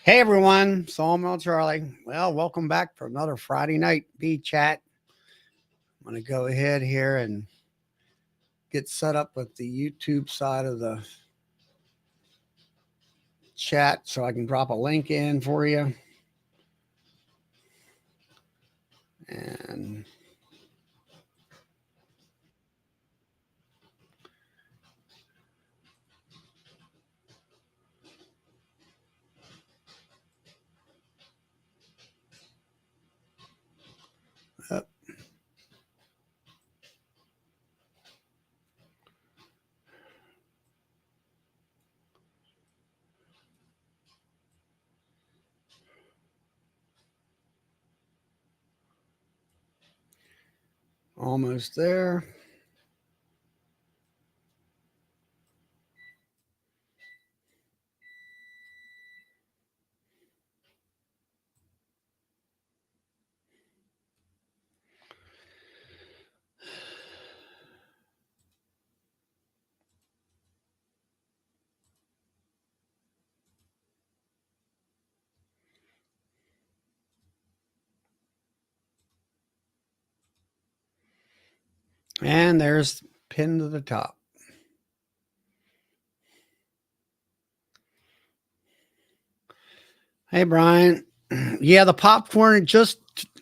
Hey everyone, Sawmill Charlie. Well, welcome back for another Friday night bee chat. I'm going to go ahead here and get set up with the YouTube side of the chat so I can drop a link in for you. And up. Almost there. And there's pinned to the top. Hey Brian. Yeah, the popcorn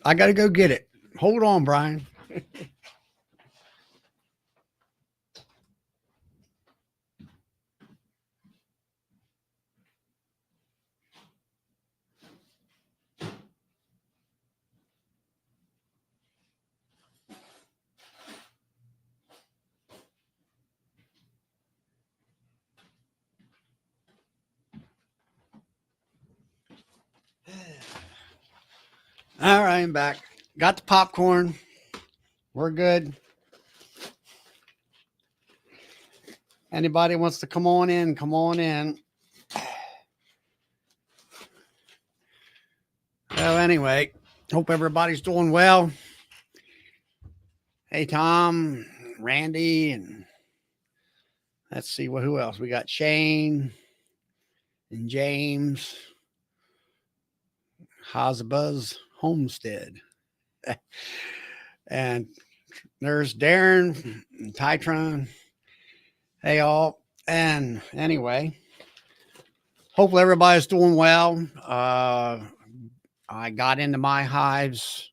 I got to go get it. Hold on, Brian. All right, I'm back. Got the popcorn. We're good. Anybody wants to come on in, come on in. Well, anyway, hope everybody's doing well. Hey, Tom, Randy, and let's see who else. We got Shane and James, Hozabuzz Homestead. And there's Darren and Tytron. Hey, all. And anyway, hopefully everybody's doing well. I got into my hives.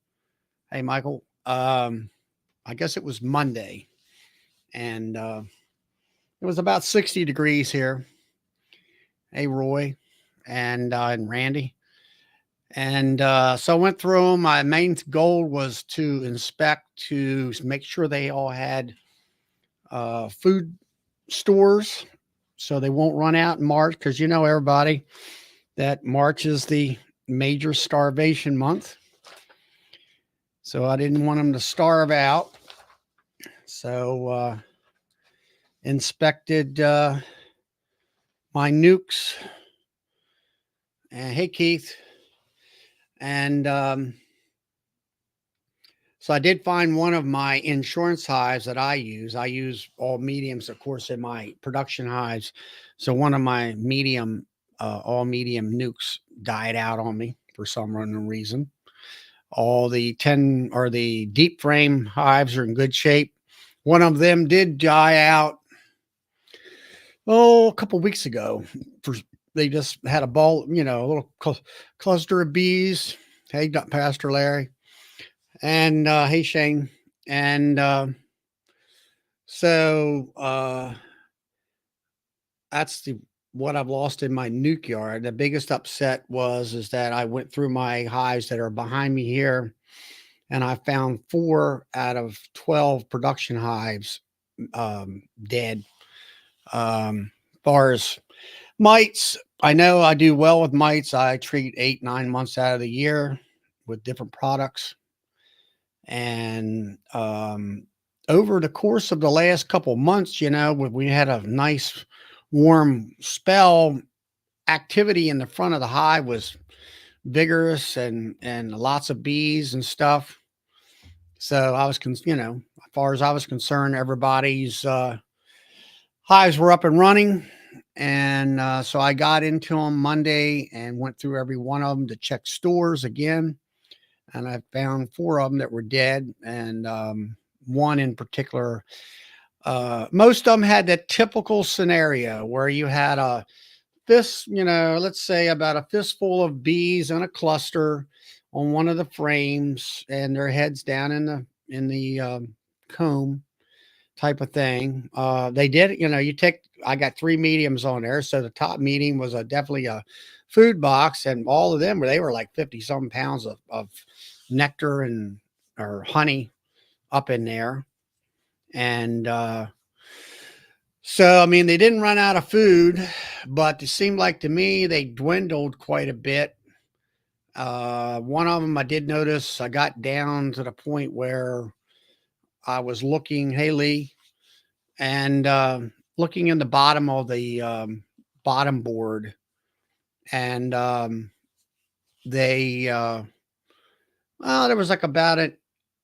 Hey, Michael. I guess it was Monday, and it was about 60 degrees here. Hey, Roy and Randy. And so I went through them. My main goal was to inspect, to make sure they all had food stores so they won't run out in March, because you know, everybody, that March is the major starvation month. So I didn't want them to starve out. So inspected my nukes. And hey, Keith. And so I did find one of my insurance hives that I use. I use all mediums, of course, in my production hives. So one of my all medium nukes died out on me for some unknown reason. All the 10 or the deep frame hives are in good shape. One of them did die out, a couple weeks ago. They just had a ball, a little cluster of bees. Hey, Pastor Larry. And hey, Shane. And so that's what I've lost in my nuke yard. The biggest upset is that I went through my hives that are behind me here, and I found 4 out of 12 production hives dead. Far as mites, I know I do well with mites. I treat 8-9 months out of the year with different products. And over the course of the last couple months, we had a nice warm spell. Activity in the front of the hive was vigorous and lots of bees and stuff. So I was, as far as I was concerned, everybody's hives were up and running. And so I got into them Monday and went through every one of them to check stores again. And I found 4 of them that were dead. And one in particular, most of them had that typical scenario where you had a fist, let's say about a fistful of bees in a cluster on one of the frames, and their heads down in the comb type of thing. They did, I got 3 mediums on there. So the top medium was definitely a food box, and all of them they were like 50 some pounds of nectar and or honey up in there. And so, I mean, they didn't run out of food, but it seemed like to me they dwindled quite a bit. One of them I did notice I got down to the point where I was looking, hey Lee, and looking in the bottom of the bottom board, and they, well, there was like about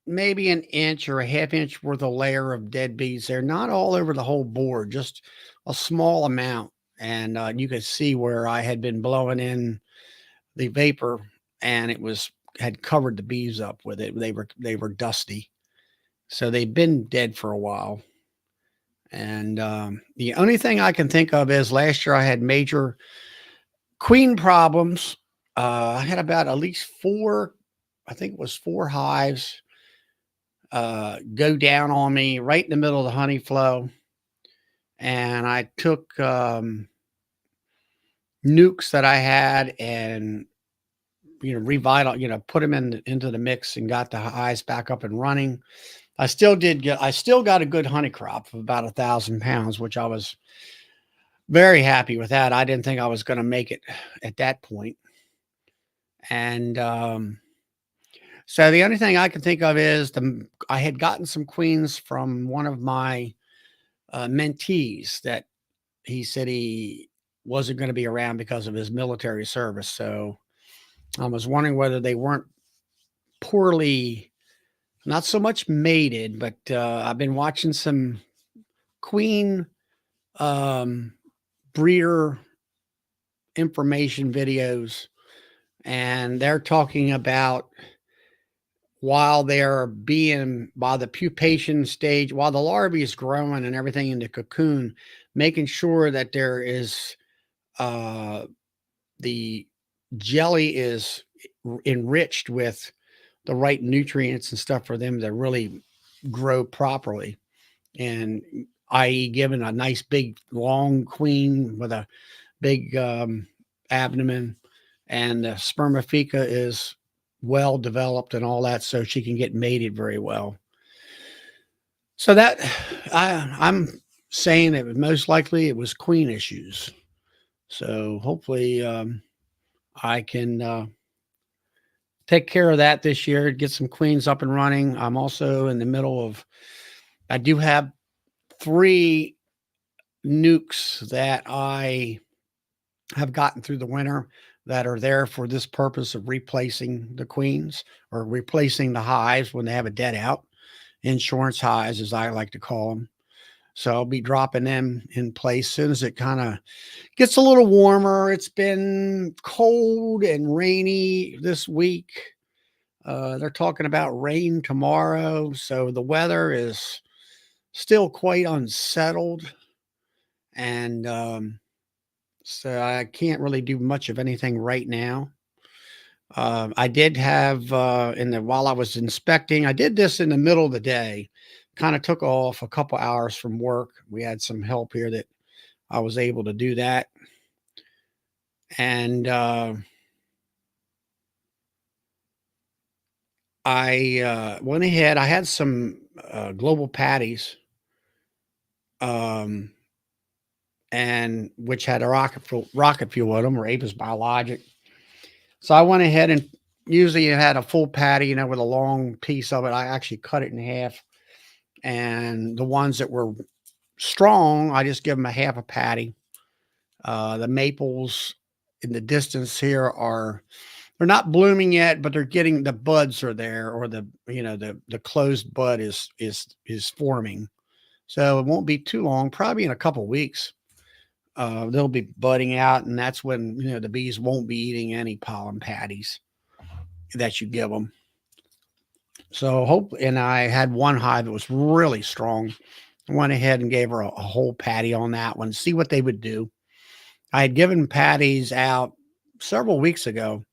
maybe an inch or a half inch worth of layer of dead bees there, not all over the whole board, just a small amount. And you could see where I had been blowing in the vapor, and it had covered the bees up with it. They were dusty, so they've been dead for a while. And the only thing I can think of is last year I had major queen problems. I had about at least 4, I think it was 4 hives go down on me right in the middle of the honey flow. And I took nukes that I had and put them into the mix and got the hives back up and running. I still got a good honey crop of about 1,000 pounds, which I was very happy with that. I didn't think I was going to make it at that point. And so the only thing I can think of is I had gotten some queens from one of my mentees that he said he wasn't going to be around because of his military service. So I was wondering whether they weren't poorly, not so much mated, but I've been watching some queen breeder information videos, and they're talking about while the pupation stage, while the larvae is growing and everything in the cocoon, making sure that there is the jelly is enriched with the right nutrients and stuff for them to really grow properly. And i.e. given a nice big long queen with a big abdomen, and the spermatheca is well developed and all that, so she can get mated very well. So that I'm saying that most likely it was queen issues. So hopefully I can take care of that this year, get some queens up and running. I'm also in the middle of, I do have 3 nukes that I have gotten through the winter that are there for this purpose of replacing the queens or replacing the hives when they have a dead out. Insurance hives, as I like to call them. So I'll be dropping them in place as soon as it kind of gets a little warmer. It's been cold and rainy this week. They're talking about rain tomorrow. So the weather is still quite unsettled. And so I can't really do much of anything right now. I did have while I was inspecting, I did this in the middle of the day, kind of took off a couple hours from work. We had some help here that I was able to do that. And I went ahead, I had some global patties, and which had a rocket fuel in them, or Apis biologic. So I went ahead and usually it had a full patty, with a long piece of it. I actually cut it in half. And the ones that were strong, I just give them a half a patty. The maples in the distance here they're not blooming yet, but they're getting, the buds are there, or the closed bud is forming. So it won't be too long, probably in a couple weeks. they'll be budding out, and that's when the bees won't be eating any pollen patties that you give them. So hope, and I had one hive that was really strong. I went ahead and gave her a whole patty on that one, see what they would do. I had given patties out several weeks ago,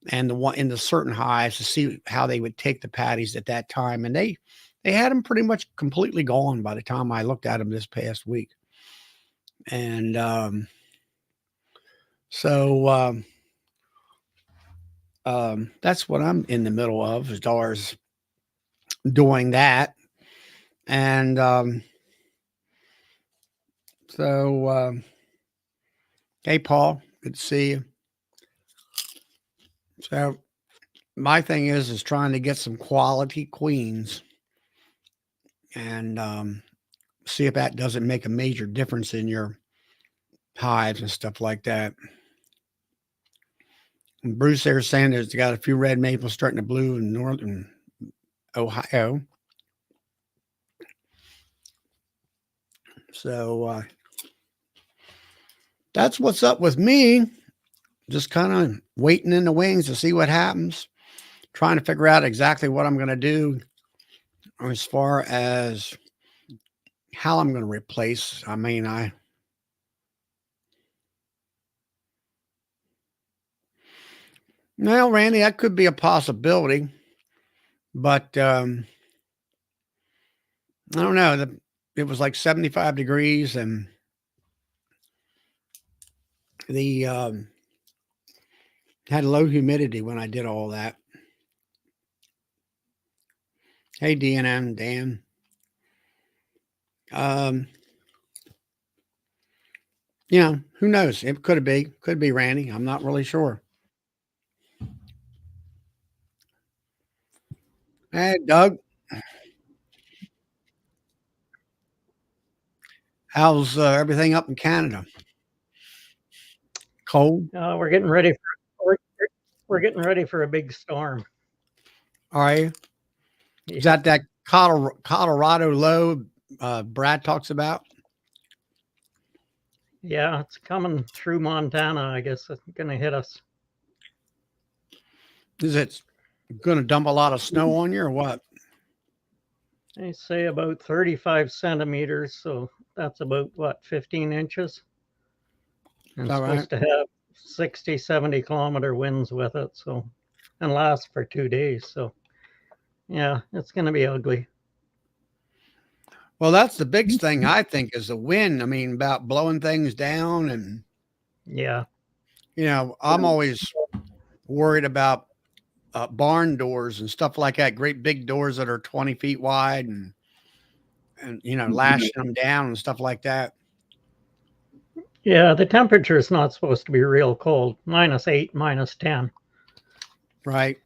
and the one in the certain hives to see how they would take the patties at that time, and they had them pretty much completely gone by the time I looked at them this past week. And so that's what I'm in the middle of as far as doing that. And hey, Paul, good to see you. So my thing is trying to get some quality queens and see if that doesn't make a major difference in your hives and stuff like that. And Bruce there saying there's got a few red maples starting to bloom in northern Ohio. So that's what's up with me. Just kind of waiting in the wings to see what happens. Trying to figure out exactly what I'm going to do as far as how I'm going to replace. I mean, well, Randy, that could be a possibility, but I don't know. It was like 75 degrees, and the had low humidity when I did all that. Hey, DNN, Dan. Um, who knows? It could be Randy. I'm not really sure. Hey, Doug, how's everything up in Canada? Cold? We're getting ready for we're getting ready for a big storm. Are you? Yeah. Is that Colorado low Brad talks about? Yeah, it's coming through Montana. I guess it's going to hit us. Is it going to dump a lot of snow on you or what? They say about 35 centimeters, so that's about what, 15 inches? And it's supposed to have 60, 70-kilometer winds with it, so, and last for 2 days. So, yeah, it's going to be ugly. Well, that's the big thing, I think, is the wind. I mean, about blowing things down. And, yeah, I'm always worried about barn doors and stuff like that, great big doors that are 20 feet wide and lashing them down and stuff like that. Yeah, the temperature is not supposed to be real cold, -8, -10. Right.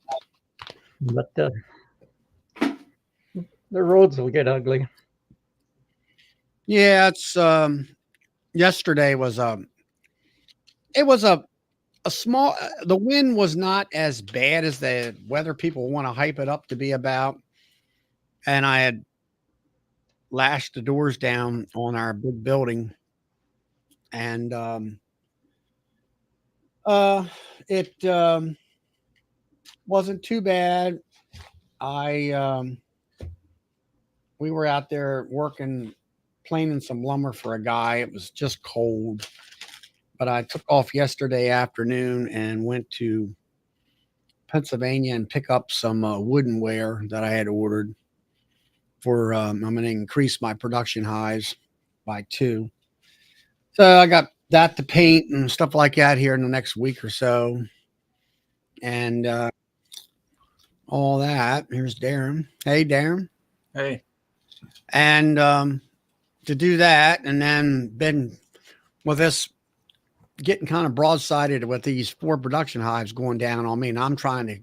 But the roads will get ugly. Yeah, it's yesterday was it was a small the wind was not as bad as the weather people want to hype it up to be about. And I had lashed the doors down on our big building, and it wasn't too bad. I We were out there working, planing some lumber for a guy. It was just cold, but I took off yesterday afternoon and went to Pennsylvania and pick up some woodenware that I had ordered for. I'm going to increase my production highs by 2. So I got that to paint and stuff like that here in the next week or so. And all that. Here's Darren. Hey, Darren. Hey. And to do that, and then been with this getting kind of broadsided with these 4 production hives going down on me. And I'm trying to,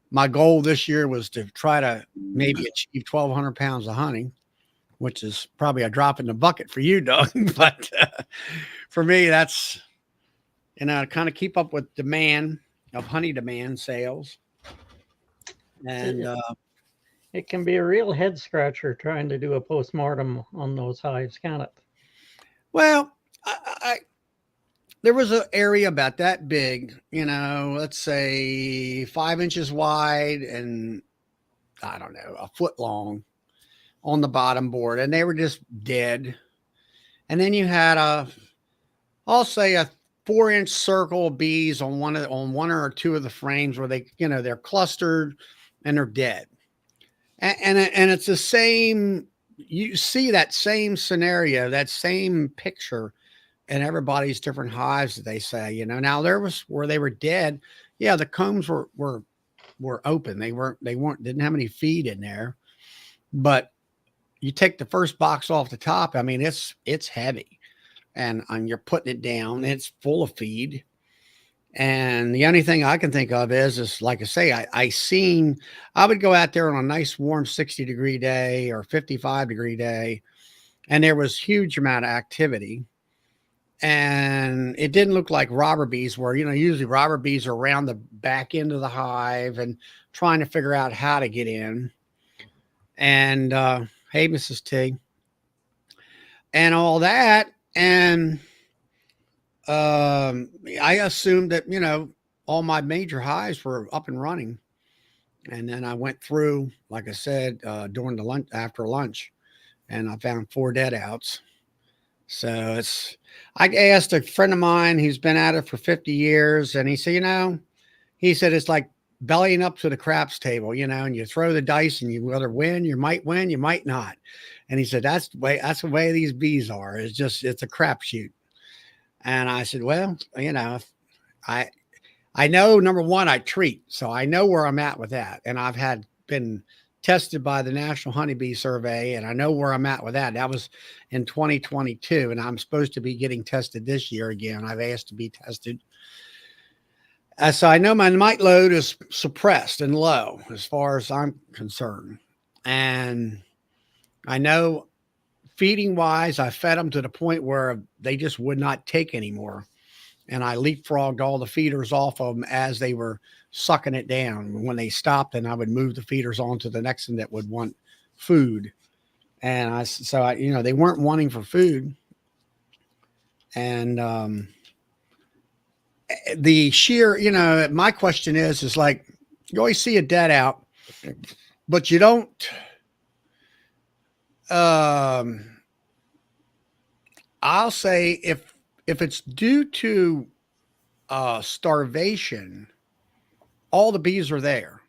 my goal this year was to try to maybe achieve 1,200 pounds of honey, which is probably a drop in the bucket for you, Doug. But for me, that's, kind of keep up with demand of honey demand sales. And it can be a real head scratcher trying to do a postmortem on those hives, can't it? Well, There was an area about that big, let's say 5 inches wide and I don't know, a foot long on the bottom board, and they were just dead. And then you had I'll say a 4-inch circle of bees on one or two of the frames where they're clustered and they're dead. And it's the same. You see that same scenario, that same picture in everybody's different hives that they say. Now there was where they were dead. Yeah, the combs were open. Didn't have any feed in there. But you take the first box off the top. I mean, it's heavy, and you're putting it down. It's full of feed. And the only thing I can think of is like I say, I would go out there on a nice warm 60-degree day or 55-degree day, and there was huge amount of activity. And it didn't look like robber bees where, usually robber bees are around the back end of the hive and trying to figure out how to get in. And hey, Mrs. T, and all that. And I assumed that, all my major hives were up and running. And then I went through, like I said, during the lunch, after lunch, and I found 4 dead outs. So I asked a friend of mine who's been at it for 50 years, and he said, it's like bellying up to the craps table, and you throw the dice and you either win, you might not. And he said, that's the way these bees are. It's a crapshoot. And I said, well, I know, number one, I treat, so I know where I'm at with that. And I've been tested by the National Honeybee Survey, and I know where I'm at with that. That was in 2022, and I'm supposed to be getting tested this year again. I've asked to be tested. So I know my mite load is suppressed and low as far as I'm concerned. And I know feeding wise, I fed them to the point where they just would not take anymore. And I leapfrogged all the feeders off of them as they were sucking it down. When they stopped, then I would move the feeders on to the next one that would want food. And they weren't wanting for food. And the sheer, my question is like, you always see a dead out, but you don't. I'll say if it's due to starvation, all the bees are there,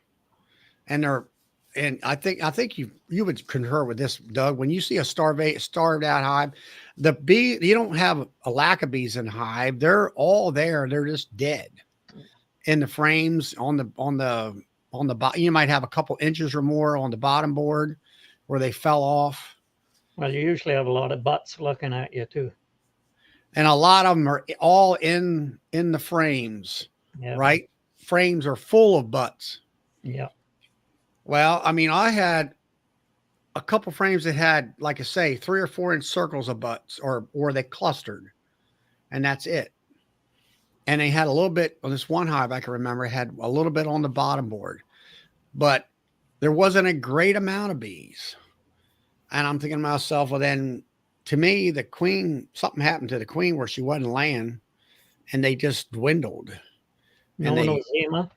and I think you would concur with this, Doug. When you see a starved out hive, you don't have a lack of bees in the hive. They're all there. They're just dead in the frames on the bottom. You might have a couple inches or more on the bottom board where they fell off. Well, you usually have a lot of butts looking at you too. And a lot of them are all in the frames, right? Frames are full of butts. Yeah. Well, I mean, I had a couple frames that had, like I say, 3 or 4 inch circles of butts, or they clustered, and that's it. And they had a little bit on this one hive I can remember, had a little bit on the bottom board, but there wasn't a great amount of bees. And I'm thinking to myself, well, then to me, the queen, something happened to the queen where she wasn't laying, and they just dwindled. No nosema?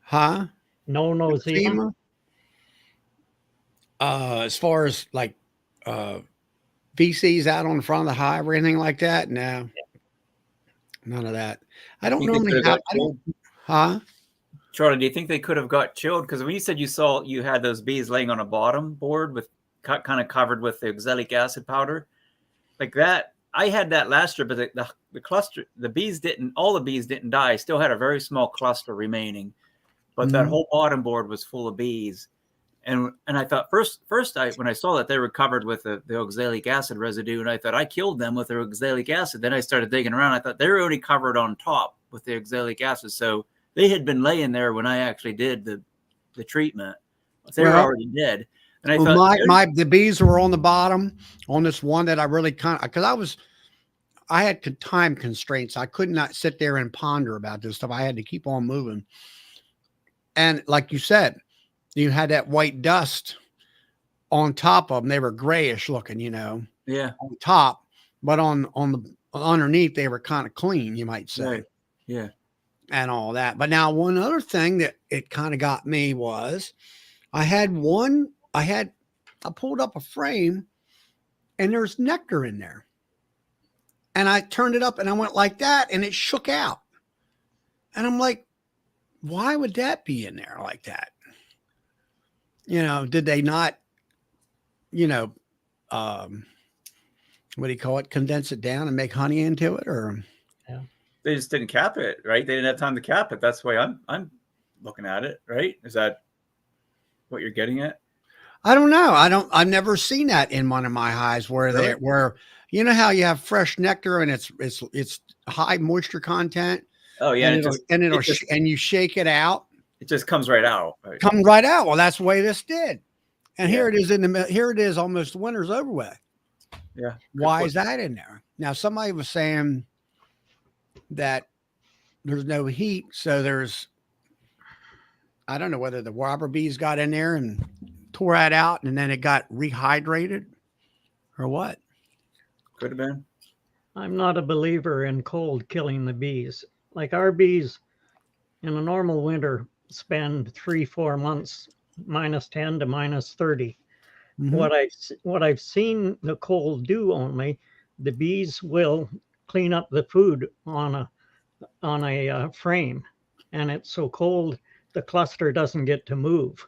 Huh? No nosema? As far as like feces out on the front of the hive or anything like that, no. None of that. I don't normally have. Huh? Charlie, do you think they could have got chilled? Because when you said you had those bees laying on a bottom board with kind of covered with the oxalic acid powder, like that, I had that last year, but the cluster, all the bees didn't die. I still had a very small cluster remaining, but that whole bottom board was full of bees. And I thought first when I saw that they were covered with the oxalic acid residue, and I thought I killed them with their oxalic acid. Then I started digging around. I thought they were only covered on top with the oxalic acid. So they had been laying there when I actually did the treatment. They were already dead. And I thought the bees were on the bottom on this one that I really because I had time constraints. I could not sit there and ponder about this stuff. I had to keep on moving. And like you said, you had that white dust on top of them. They were grayish looking, Yeah. on top, but on underneath they were kind of clean, you might say. Right. Yeah. And all that. But now one other thing that it kind of got me was I pulled up a frame and there's nectar in there. And I turned it up and I went like that and it shook out. And I'm like, why would that be in there like that? Did they not, what do you call it? Condense it down and make honey into it, or? Yeah. They just didn't cap it, right? They didn't have time to cap it. That's the way I'm looking at it, right? Is that what you're getting at? I don't know. I've never seen that in one of my hives where Really? where you know how you have fresh nectar and it's high moisture content. Oh yeah, and you shake it out. It just comes right out. Right? Comes right out. Well, that's the way this did. And Yeah. here it is here it is almost winter's over with. Yeah. Why is that in there? Now somebody was saying that there's no heat, so I don't know whether the robber bees got in there and tore that out and then it got rehydrated or what. Could have been. I'm not a believer in cold killing the bees. Like our bees in a normal winter spend 3-4 months -10 to -30. Mm-hmm. What I've seen the cold do only, the bees will clean up the food on a frame, and it's so cold the cluster doesn't get to move,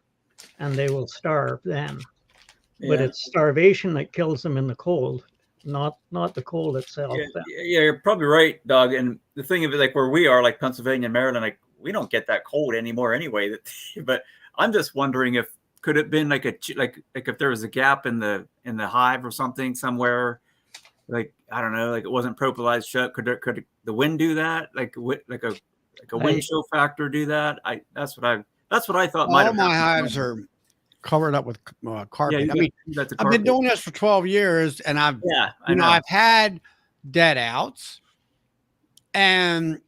and they will starve then. Yeah. But it's starvation that kills them in the cold, not the cold itself. Yeah, you're probably right, Doug. And the thing of it, like where we are, like Pennsylvania, Maryland, like we don't get that cold anymore anyway. But I'm just wondering if could it been like if there was a gap in the hive or something somewhere, like I don't know, like it wasn't propolized shut. Could the wind do that? Like a wind chill factor do that? That's what I thought. All my hives are covered up with carpet. Yeah, I mean, I've been doing this for 12 years, and I've had dead outs, and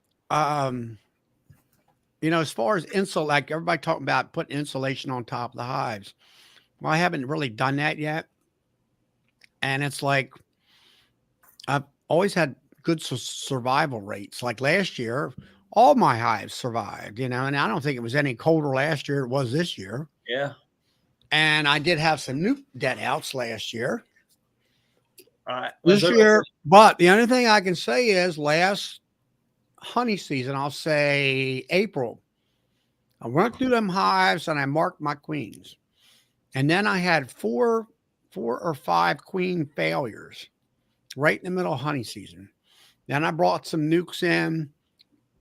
as far as like everybody talking about putting insulation on top of the hives. Well, I haven't really done that yet, and it's like I've always had good survival rates. Like last year, all my hives survived, and I don't think it was any colder last year. It was this year. Yeah. And I did have some new dead outs last year. This year, but the only thing I can say is last honey season, I'll say April, I went through them hives and I marked my queens. And then I had four or five queen failures right in the middle of honey season. Then I brought some nukes in,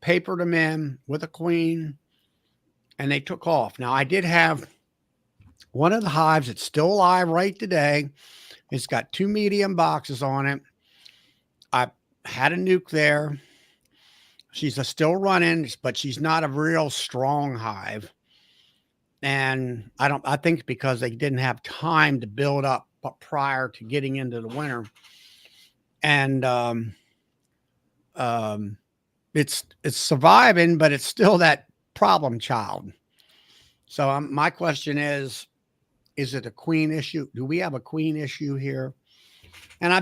papered them in with a queen, and they took off. Now I did have one of the hives that's still alive right today. It's got 2 medium boxes on it. I had a nuke there. She's still running, but she's not a real strong hive. And I think because they didn't have time to build up prior to getting into the winter. And it's surviving, but it's still that problem child. So my question is it a queen issue? Do we have a queen issue here? And I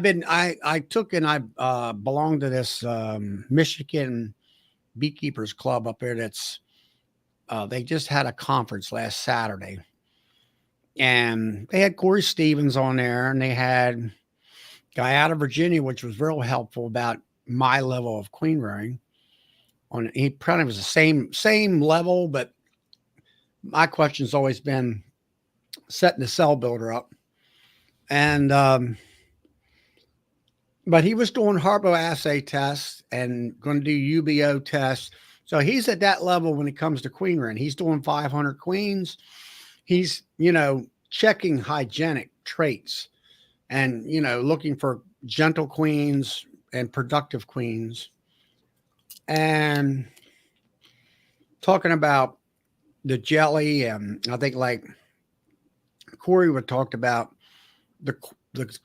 belong to this Michigan Beekeepers Club up there. That's they just had a conference last Saturday, and they had Corey Stevens on there, and they had a guy out of Virginia, which was real helpful about my level of queen rearing. He kind of was the same level, but my question's always been setting the cell builder up. And but he was doing harboassay tests and going to do UBO tests. So he's at that level when it comes to queen rearing. He's doing 500 queens. He's, checking hygienic traits and, looking for gentle queens and productive queens. And talking about the jelly, and I think like Corey would talked about the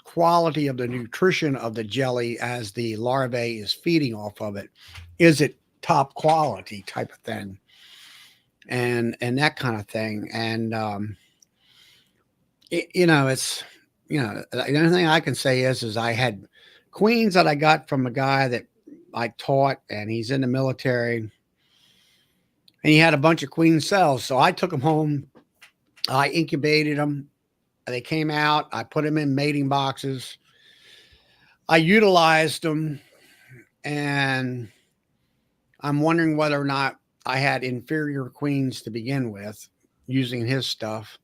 quality of the nutrition of the jelly as the larvae is feeding off of it. Is it top quality type of thing? And that kind of thing. And, the only thing I can say is I had queens that I got from a guy that I taught, and he's in the military, and he had a bunch of queen cells. So I took them home. I incubated them. They came out. I put them in mating boxes. I utilized them, and I'm wondering whether or not I had inferior queens to begin with using his stuff,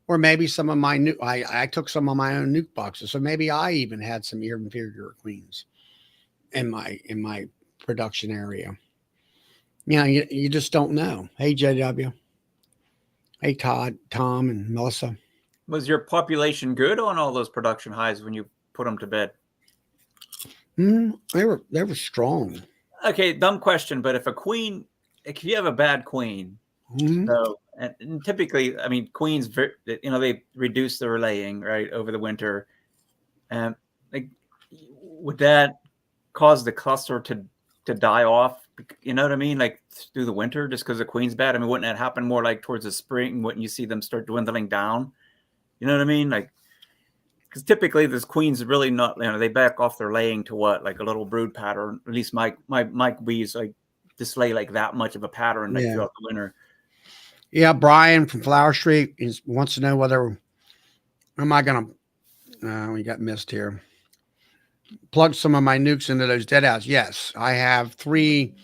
or maybe some of my new. I took some of my own nuke boxes, so maybe I even had some inferior queens in my production area. You know, you just don't know. Hey, JW. Hey, Todd, Tom, and Melissa. Was your population good on all those production hives when you put them to bed? They were strong. Okay, dumb question, but if you have a bad queen, so and typically, I mean, queens, they reduce their laying right over the winter, and like, would that cause the cluster to die off? You know what I mean? Like through the winter, just because the queen's bad. I mean, wouldn't that happen more like towards the spring? Wouldn't you see them start dwindling down? You know what I mean? Like, because typically this queen's really not, they back off their laying to what, like a little brood pattern. At least my bees like display like that much of a pattern like throughout the winter. Yeah, Brian from Flower Street wants to know whether am I gonna we got missed here. Plug some of my nukes into those dead outs. Yes, I have 3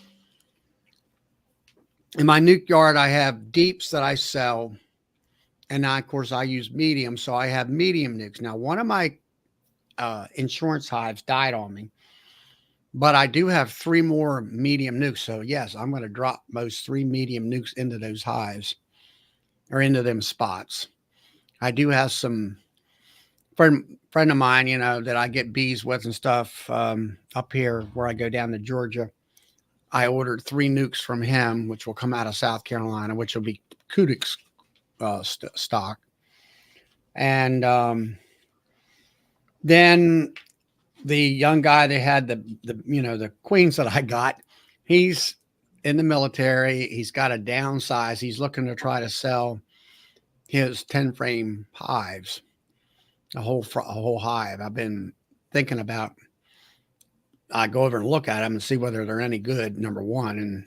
in my nuke yard. I have deeps that I sell. And now, of course, I use medium. So I have medium nukes. Now, one of my insurance hives died on me, but I do have 3 more medium nukes. So, yes, I'm going to drop most 3 medium nukes into those hives or into them spots. I do have some friend of mine, that I get bees with and stuff up here where I go down to Georgia. I ordered 3 nukes from him, which will come out of South Carolina, which will be Kudix stock. And then the young guy that had the queens that I got, he's in the military. He's got a downsize. He's looking to try to sell his 10 frame hives, a whole hive. I've been thinking about, I go over and look at them and see whether they're any good, number one, and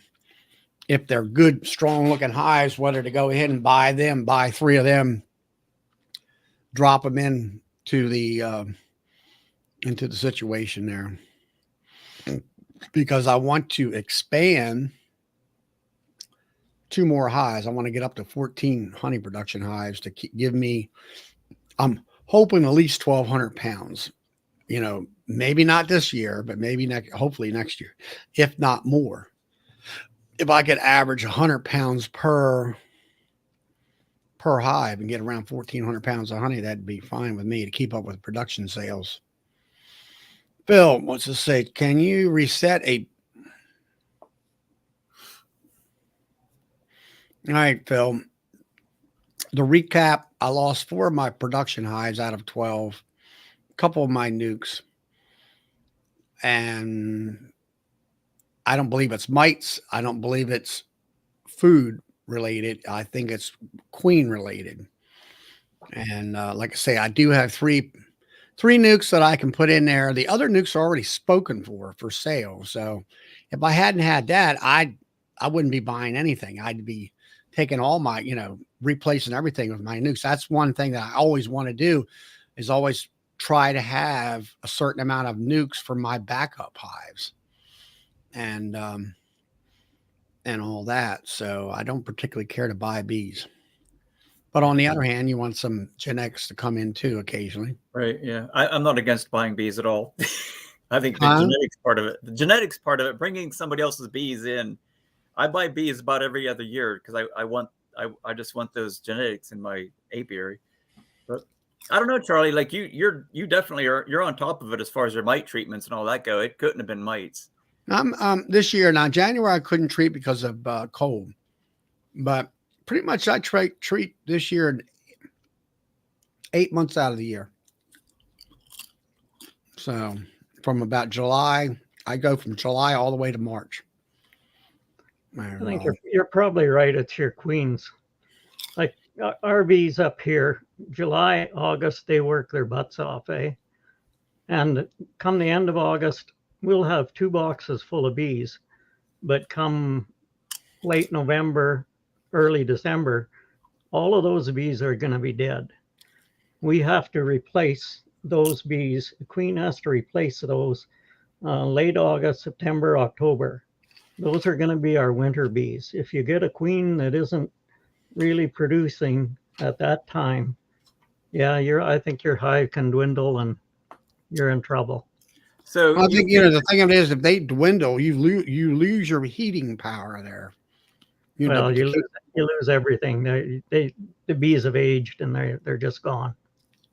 if they're good, strong looking hives, whether to go ahead and buy 3 of them, drop them into the situation there, because I want to expand 2 more hives. I want to get up to 14 honey production hives to give me, I'm hoping at least 1,200 pounds, maybe not this year, but maybe hopefully next year, if not more. If I could average 100 pounds per hive and get around 1,400 pounds of honey, that'd be fine with me to keep up with production sales. Phil wants to say, can you reset All right, Phil. The recap, I lost 4 of my production hives out of 12, a couple of my nukes, and I don't believe it's mites. I don't believe it's food related. I think it's queen related. And like I say, I do have 3 nukes that I can put in there. The other nukes are already spoken for sale. So if I hadn't had that, I wouldn't be buying anything. I'd be taking all my, replacing everything with my nukes. That's one thing that I always want to do, is always try to have a certain amount of nukes for my backup hives and all that. So I don't particularly care to buy bees. But on the other hand, you want some genetics to come in too occasionally. Right. Yeah. I'm not against buying bees at all. I think the genetics part of it, bringing somebody else's bees in. I buy bees about every other year because I just want those genetics in my apiary. But I don't know, Charlie, like you definitely you're on top of it as far as your mite treatments and all that go. It couldn't have been mites. This year, now January I couldn't treat because of cold, but pretty much I treat this year 8 months out of the year. So from about July, I go from July all the way to March. I think you're probably right. It's your queens. Like our bees up here, July, August, they work their butts off, eh? And come the end of August, we'll have 2 boxes full of bees. But come late November, early December, all of those bees are going to be dead. We have to replace those bees. The queen has to replace those late August, September, October. Those are going to be our winter bees. If you get a queen that isn't really producing at that time, yeah, I think your hive can dwindle and you're in trouble. So I think, the thing of it is, if they dwindle, you lose your heating power there. Well, you lose everything. The bees have aged and they're just gone.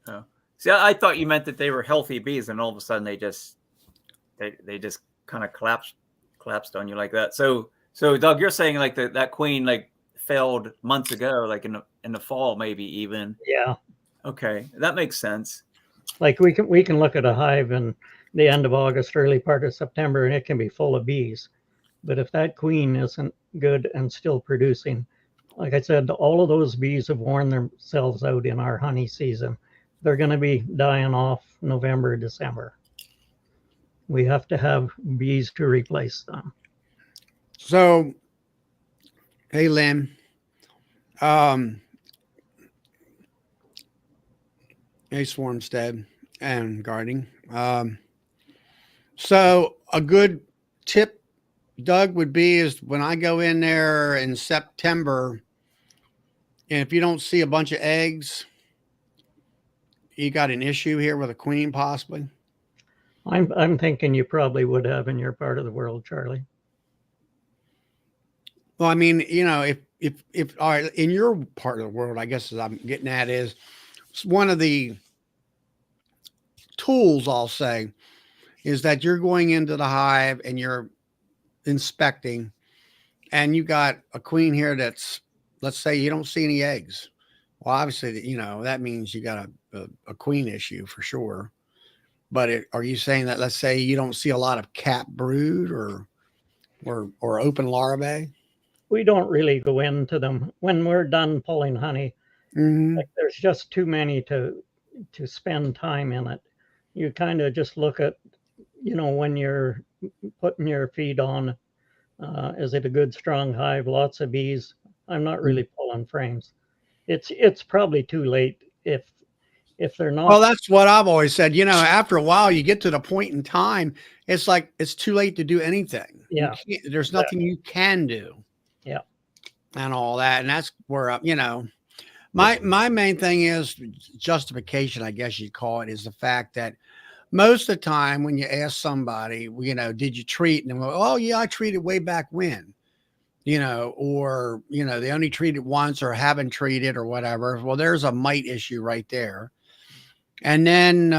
Oh. See, I thought you meant that they were healthy bees, and all of a sudden they just kind of collapsed on you like that. So Doug, you're saying like that queen like failed months ago, like in the fall, maybe even. Yeah. Okay, that makes sense. Like we can look at a hive in the end of August, early part of September, and it can be full of bees. But if that queen isn't good and still producing, like I said, all of those bees have worn themselves out in our honey season. They're going to be dying off November, December. We have to have bees to replace them. So, hey, Lynn, hey, Swarmstead and Guarding. So a good tip, Doug, would be is when I go in there in September, and if you don't see a bunch of eggs, you got an issue here with a queen, possibly. I'm thinking you probably would have in your part of the world, Charlie. Well, I mean, if all right, in your part of the world, I guess as I'm getting at is one of the tools I'll say is that you're going into the hive and you're inspecting, and you got a queen here that's, let's say you don't see any eggs. Well, obviously, that means you got a queen issue for sure. But are you saying that, let's say you don't see a lot of cap brood or open larvae? We don't really go into them when we're done pulling honey. Mm-hmm. Like, there's just too many to spend time in it. You kind of just look at, when you're putting your feed on, is it a good strong hive? Lots of bees. I'm not really pulling frames. It's probably too late if they're not. Well, that's what I've always said. After a while, you get to the point in time, it's like it's too late to do anything. Yeah. There's nothing you can do. Yeah. And all that. And that's where, my main thing is justification, I guess you'd call it, is the fact that most of the time when you ask somebody, did you treat? And they go, oh, yeah, I treated way back when. Or, they only treated once or haven't treated or whatever. Well, there's a mite issue right there. And then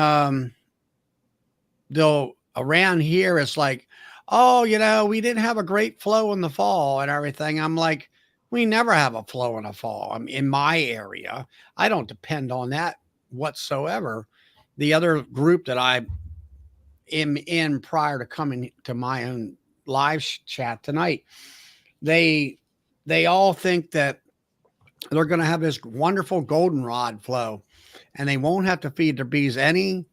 they'll around here, it's like, oh, we didn't have a great flow in the fall and everything. I'm like, we never have a flow in the fall. I mean, in my area, I don't depend on that whatsoever. The other group that I am in prior to coming to my own live chat tonight, they all think that they're going to have this wonderful goldenrod flow and they won't have to feed their bees any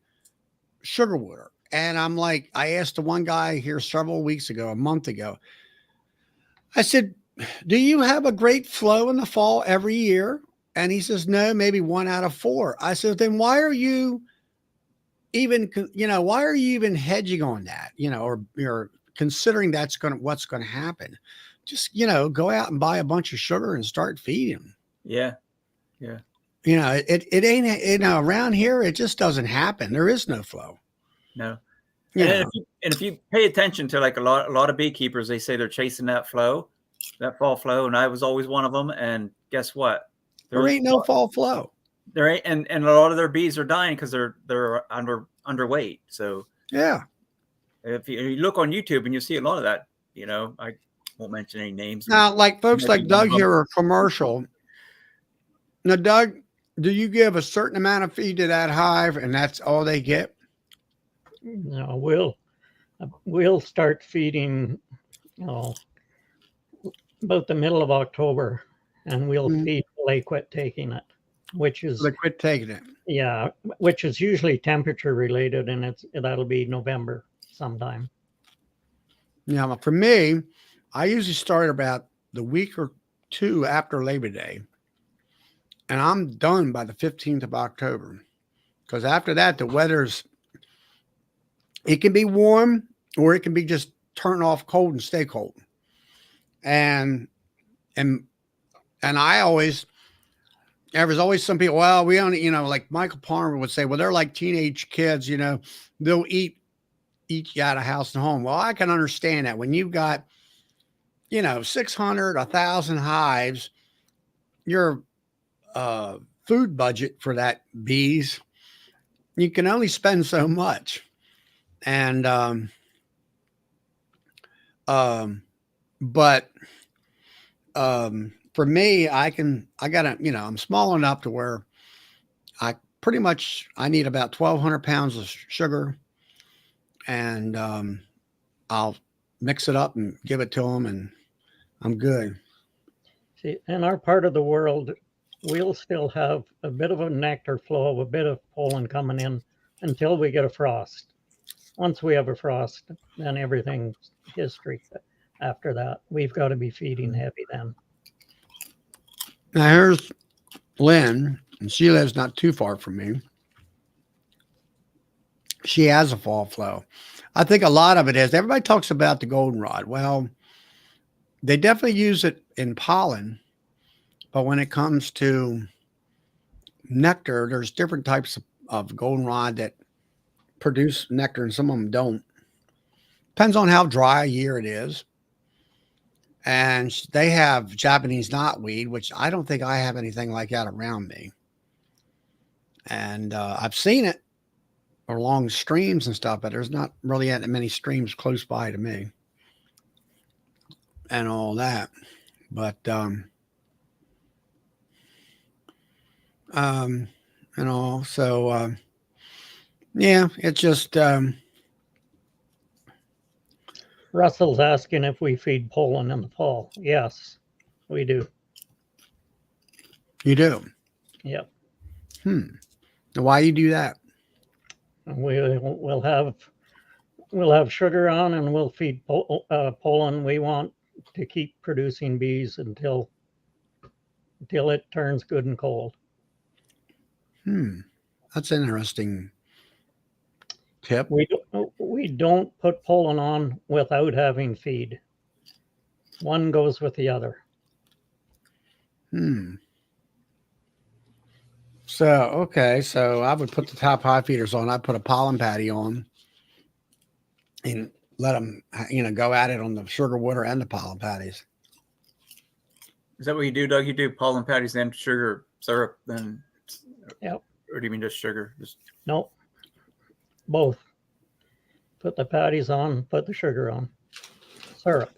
sugar water. And I'm like, I asked the one guy here several weeks ago, a month ago, I said, do you have a great flow in the fall every year? And he says, no, maybe 1 out of 4. I said, then why are you even hedging on that, or you're considering that's what's going to happen? Just, go out and buy a bunch of sugar and start feeding them. Yeah. Yeah. It ain't, around here, it just doesn't happen. There is no flow. No. And if you pay attention to like a lot of beekeepers, they say they're chasing that fall flow. And I was always one of them. And guess what? There ain't no fall flow. There ain't, and a lot of their bees are dying because they're underweight. So yeah, if you look on YouTube and you see a lot of that, I won't mention any names. Now, like folks like Doug here are commercial. Now, Doug, do you give a certain amount of feed to that hive and that's all they get? No, we'll start feeding, about the middle of October, and we'll feed till they quit taking it. which So is, they quit taking it. yeah, which is usually temperature related, and that'll be November sometime. Now, for me, I usually start about the week or two after Labor Day, and I'm done by the 15th of October. Because after that, the weather's, it can be warm or it can be just turn off cold and stay cold. And and and I always, there was always some people, well, we only, like Michael Palmer would say, well, they're like teenage kids, they'll eat you out of house and home. Well, I can understand that when you've got, 600, 1,000 hives, your food budget for that bees, you can only spend so much. And, but, for me, I gotta, I'm small enough to where I pretty much, I need about 1,200 pounds of sugar, and, I'll mix it up and give it to them, and I'm good. See, in our part of the world, we'll still have a bit of a nectar flow, a bit of pollen coming in until we get a frost. Once we have a frost, then everything's history. After that, we've got to be feeding heavy then. Now here's Lynn, and she lives not too far from me. She has a fall flow. I think a lot of it is, everybody talks about the goldenrod. Well, they definitely use it in pollen, but when it comes to nectar, there's different types of goldenrod that produce nectar, and some of them don't. Depends on how dry a year it is. And they have Japanese knotweed, which I don't think I have anything like that around me. And I've seen it along streams and stuff, but there's not really that many streams close by to me and all that. But so yeah, it's just Russell's asking if we feed pollen in the fall. Yes, we do. you do. Yep. Why you do that? We'll have sugar on, and we'll feed pollen. We want to keep producing bees until it turns good and cold. That's an interesting tip. We don't put pollen on without having feed. One goes with the other. So, okay. So I would put the top hive feeders on. I'd put a pollen patty on and let them, go at it on the sugar water and the pollen patties. Is that what you do, Doug? You do pollen patties and sugar syrup then? Yep. Or do you mean just sugar? No, both. Put the patties on, put the sugar on. Syrup.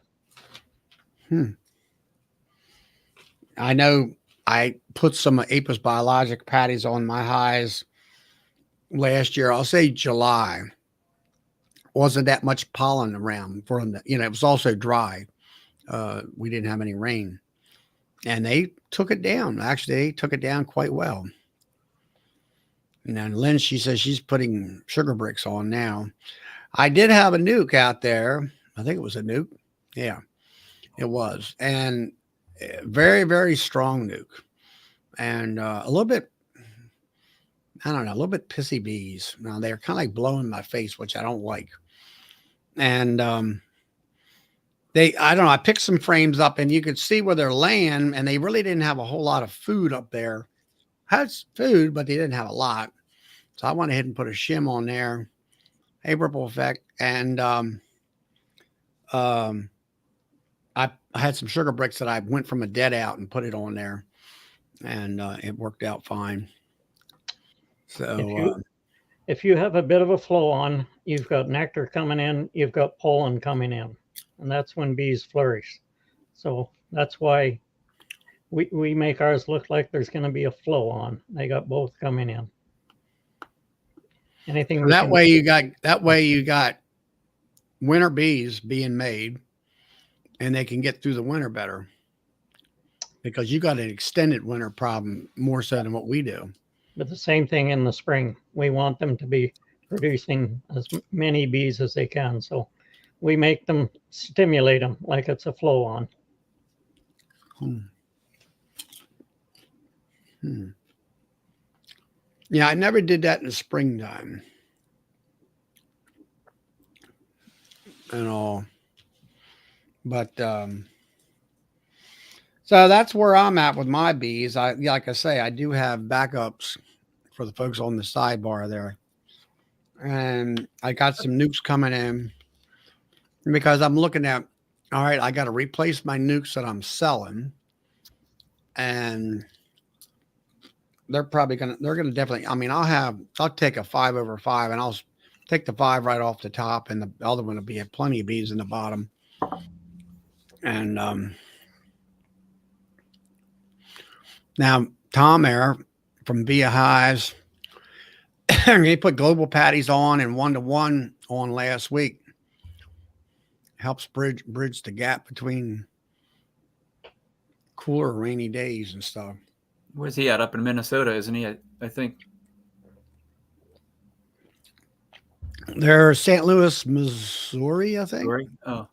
I know I put some Apis biologic patties on my hives last year. I'll say July. Wasn't that much pollen around for them. It was also dry. We didn't have any rain. And they took it down. Actually, they took it down quite well. And Lynn, she says she's putting sugar bricks on now. I did have a nuke out there. I think it was a nuke. Yeah, it was. And very, very strong nuke. And a little bit, I don't know, a little bit pissy bees. Now, they're kind of like blowing my face, which I don't like. And I don't know, I picked some frames up and you could see where they're laying, and they really didn't have a whole lot of food up there. Had food, but they didn't have a lot. So I went ahead and put a shim on there, a ripple effect. And I had some sugar bricks that I went from a dead out and put it on there, and it worked out fine. So if you have a bit of a flow on, you've got nectar coming in, you've got pollen coming in, and that's when bees flourish. So that's why we make ours look like there's going to be a flow on. They got both coming in. Anything that way you got winter bees being made, and they can get through the winter better. because you got an extended winter problem more so than what we do. But the same thing in the spring. We want them to be producing as many bees as they can. So we make them stimulate them like it's a flow on. Yeah, I never did that in the springtime and all. But so that's where I'm at with my bees. Like I say, I do have backups for the folks on the sidebar there. And I got some nukes coming in because I'm looking at, all right, I got to replace my nukes that I'm selling. And they're going to definitely, I mean, I'll take a 5/5 and I'll take the 5 right off the top, and the other one will be plenty of bees in the bottom. And now Tom there from Via Hives, he put global patties on and 1-to-1 on last week. Helps bridge the gap between cooler rainy days and stuff. Where's he at? Up in Minnesota, isn't he? I think. They're St. Louis, Missouri, I think. Missouri? Oh.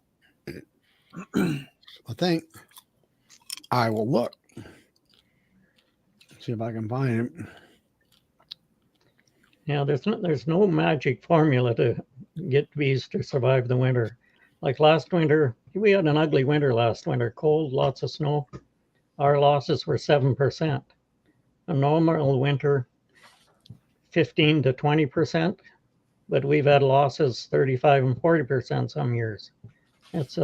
I think. I will look. See if I can find it. Yeah, there's no magic formula to get bees to survive the winter. Like last winter, we had an ugly winter last winter, cold, lots of snow. Our losses were 7%. A normal winter, 15 to 20%, but we've had losses 35 and 40% some years. It's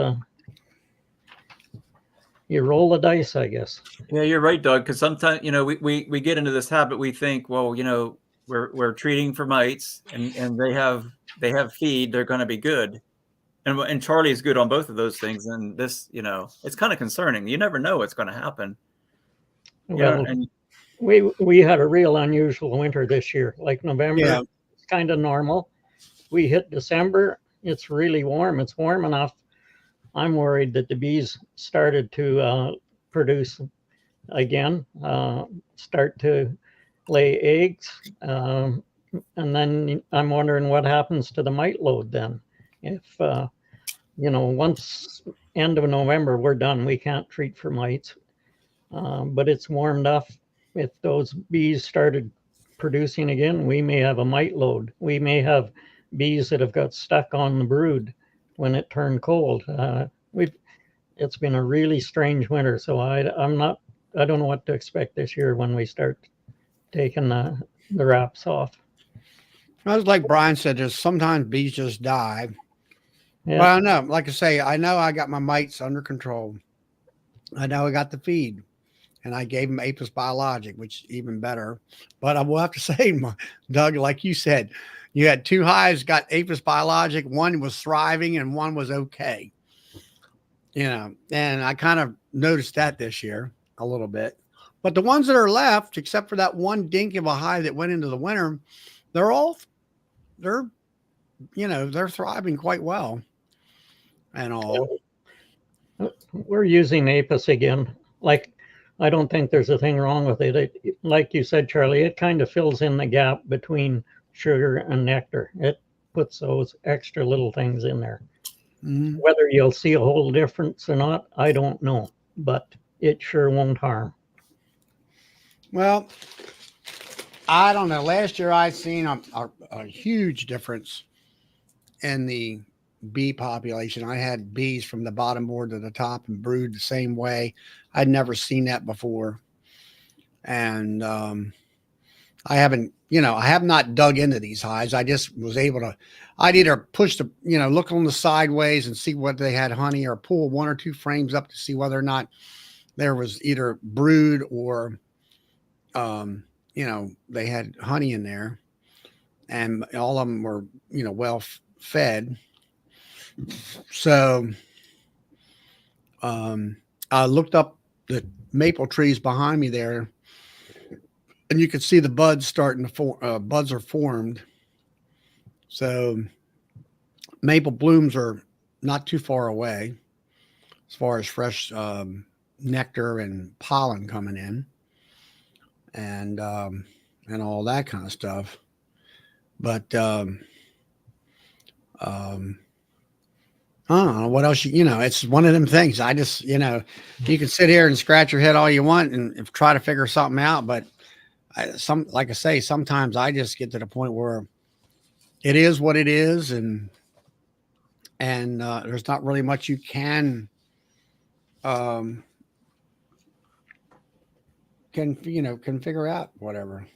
you roll the dice, I guess. Yeah, you're right, Doug. Because sometimes, we get into this habit. We think, well, we're treating for mites, and they have feed. They're going to be good, and Charlie's good on both of those things. And this, it's kind of concerning. You never know what's going to happen. Well, we had a real unusual winter this year. Like November, it's kind of normal. We hit December. It's really warm. It's warm enough. I'm worried that the bees started to produce again, start to lay eggs. And then I'm wondering what happens to the mite load then. If, once end of November, we're done. We can't treat for mites. But it's warmed up. If those bees started producing again, we may have a mite load. We may have bees that have got stuck on the brood when it turned cold. It's been a really strange winter, so I don't know what to expect this year when we start taking the wraps off. Well, it's like Brian said, there's sometimes bees just die. Yeah. Well, I know, like I say, I know I got my mites under control. I know I got the feed, and I gave them Apis biologic, which is even better. But I will have to say, Doug, like you said, you had 2 hives got Apis biologic. One was thriving and one was okay. And I kind of noticed that this year a little bit. But the ones that are left, except for that one dink of a hive that went into the winter, they're thriving quite well and all. We're using Apis again. Like, I don't think there's a thing wrong with it. Like you said, Charlie, it kind of fills in the gap between sugar and nectar. It puts those extra little things in there. Mm-hmm. Whether you'll see a whole difference or not, I don't know, but it sure won't harm. Well, I don't know. Last year I seen a huge difference in the bee population. I had bees from the bottom board to the top and brood the same way. I'd never seen that before. And I have not dug into these hives. I just was able to, I'd either push look on the sideways and see whether they had honey, or pull 1 or 2 frames up to see whether or not there was either brood or, they had honey in there, and all of them were, well fed. So I looked up the maple trees behind me there, and you could see the buds starting to form. Buds are formed. So maple blooms are not too far away as far as fresh nectar and pollen coming in, and all that kind of stuff. But I don't know what else it's one of them things. I just, you can sit here and scratch your head all you want and try to figure something out. But like I say, sometimes I just get to the point where it is what it is. And there's not really much you can figure out, whatever.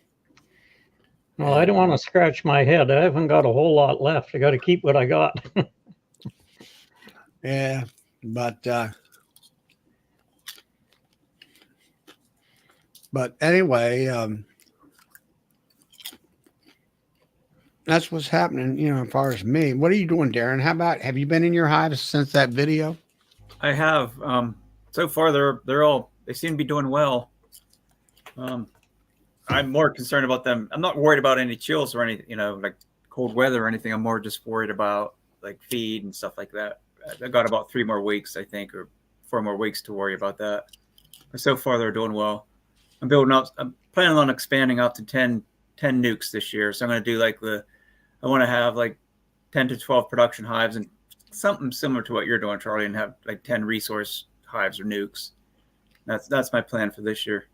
Well, I don't want to scratch my head. I haven't got a whole lot left. I got to keep what I got. Yeah, but anyway, that's what's happening, as far as me. What are you doing, Darren? Have you been in your hives since that video? I have. So far, they seem to be doing well. I'm more concerned about them. I'm not worried about any chills or anything, like cold weather or anything. I'm more just worried about like feed and stuff like that. I've got about 3 more weeks, I think, or 4 more weeks to worry about that. But so far, they're doing well. I'm planning on expanding out to 10 nukes this year. So I'm going to do I want to have like 10 to 12 production hives and something similar to what you're doing, Charlie, and have like 10 resource hives or nukes. That's my plan for this year.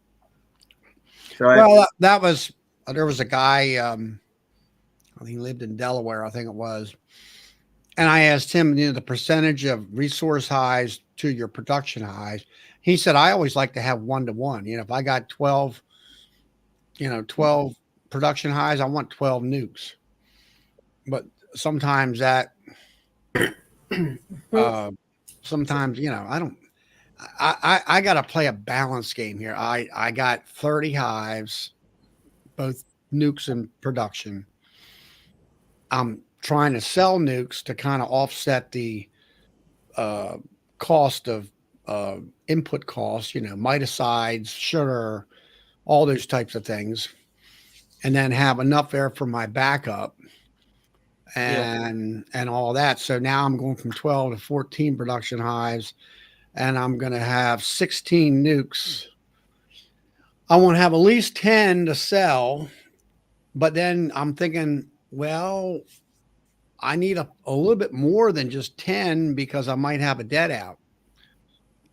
So there was a guy, I think he lived in Delaware, I think it was. And I asked him, the percentage of resource hives to your production hives. He said, I always like to have 1-to-1. If I got 12 production hives, I want 12 nukes. But sometimes sometimes, I got to play a balance game here. I got 30 hives, both nukes and production. I'm trying to sell nukes to kind of offset the cost of input costs, miticides, sugar, all those types of things, and then have enough there for my backup and all that. So now I'm going from 12 to 14 production hives, and I'm going to have 16 nukes. I want to have at least 10 to sell, but then I'm thinking, well, I need a little bit more than just 10 because I might have a dead out,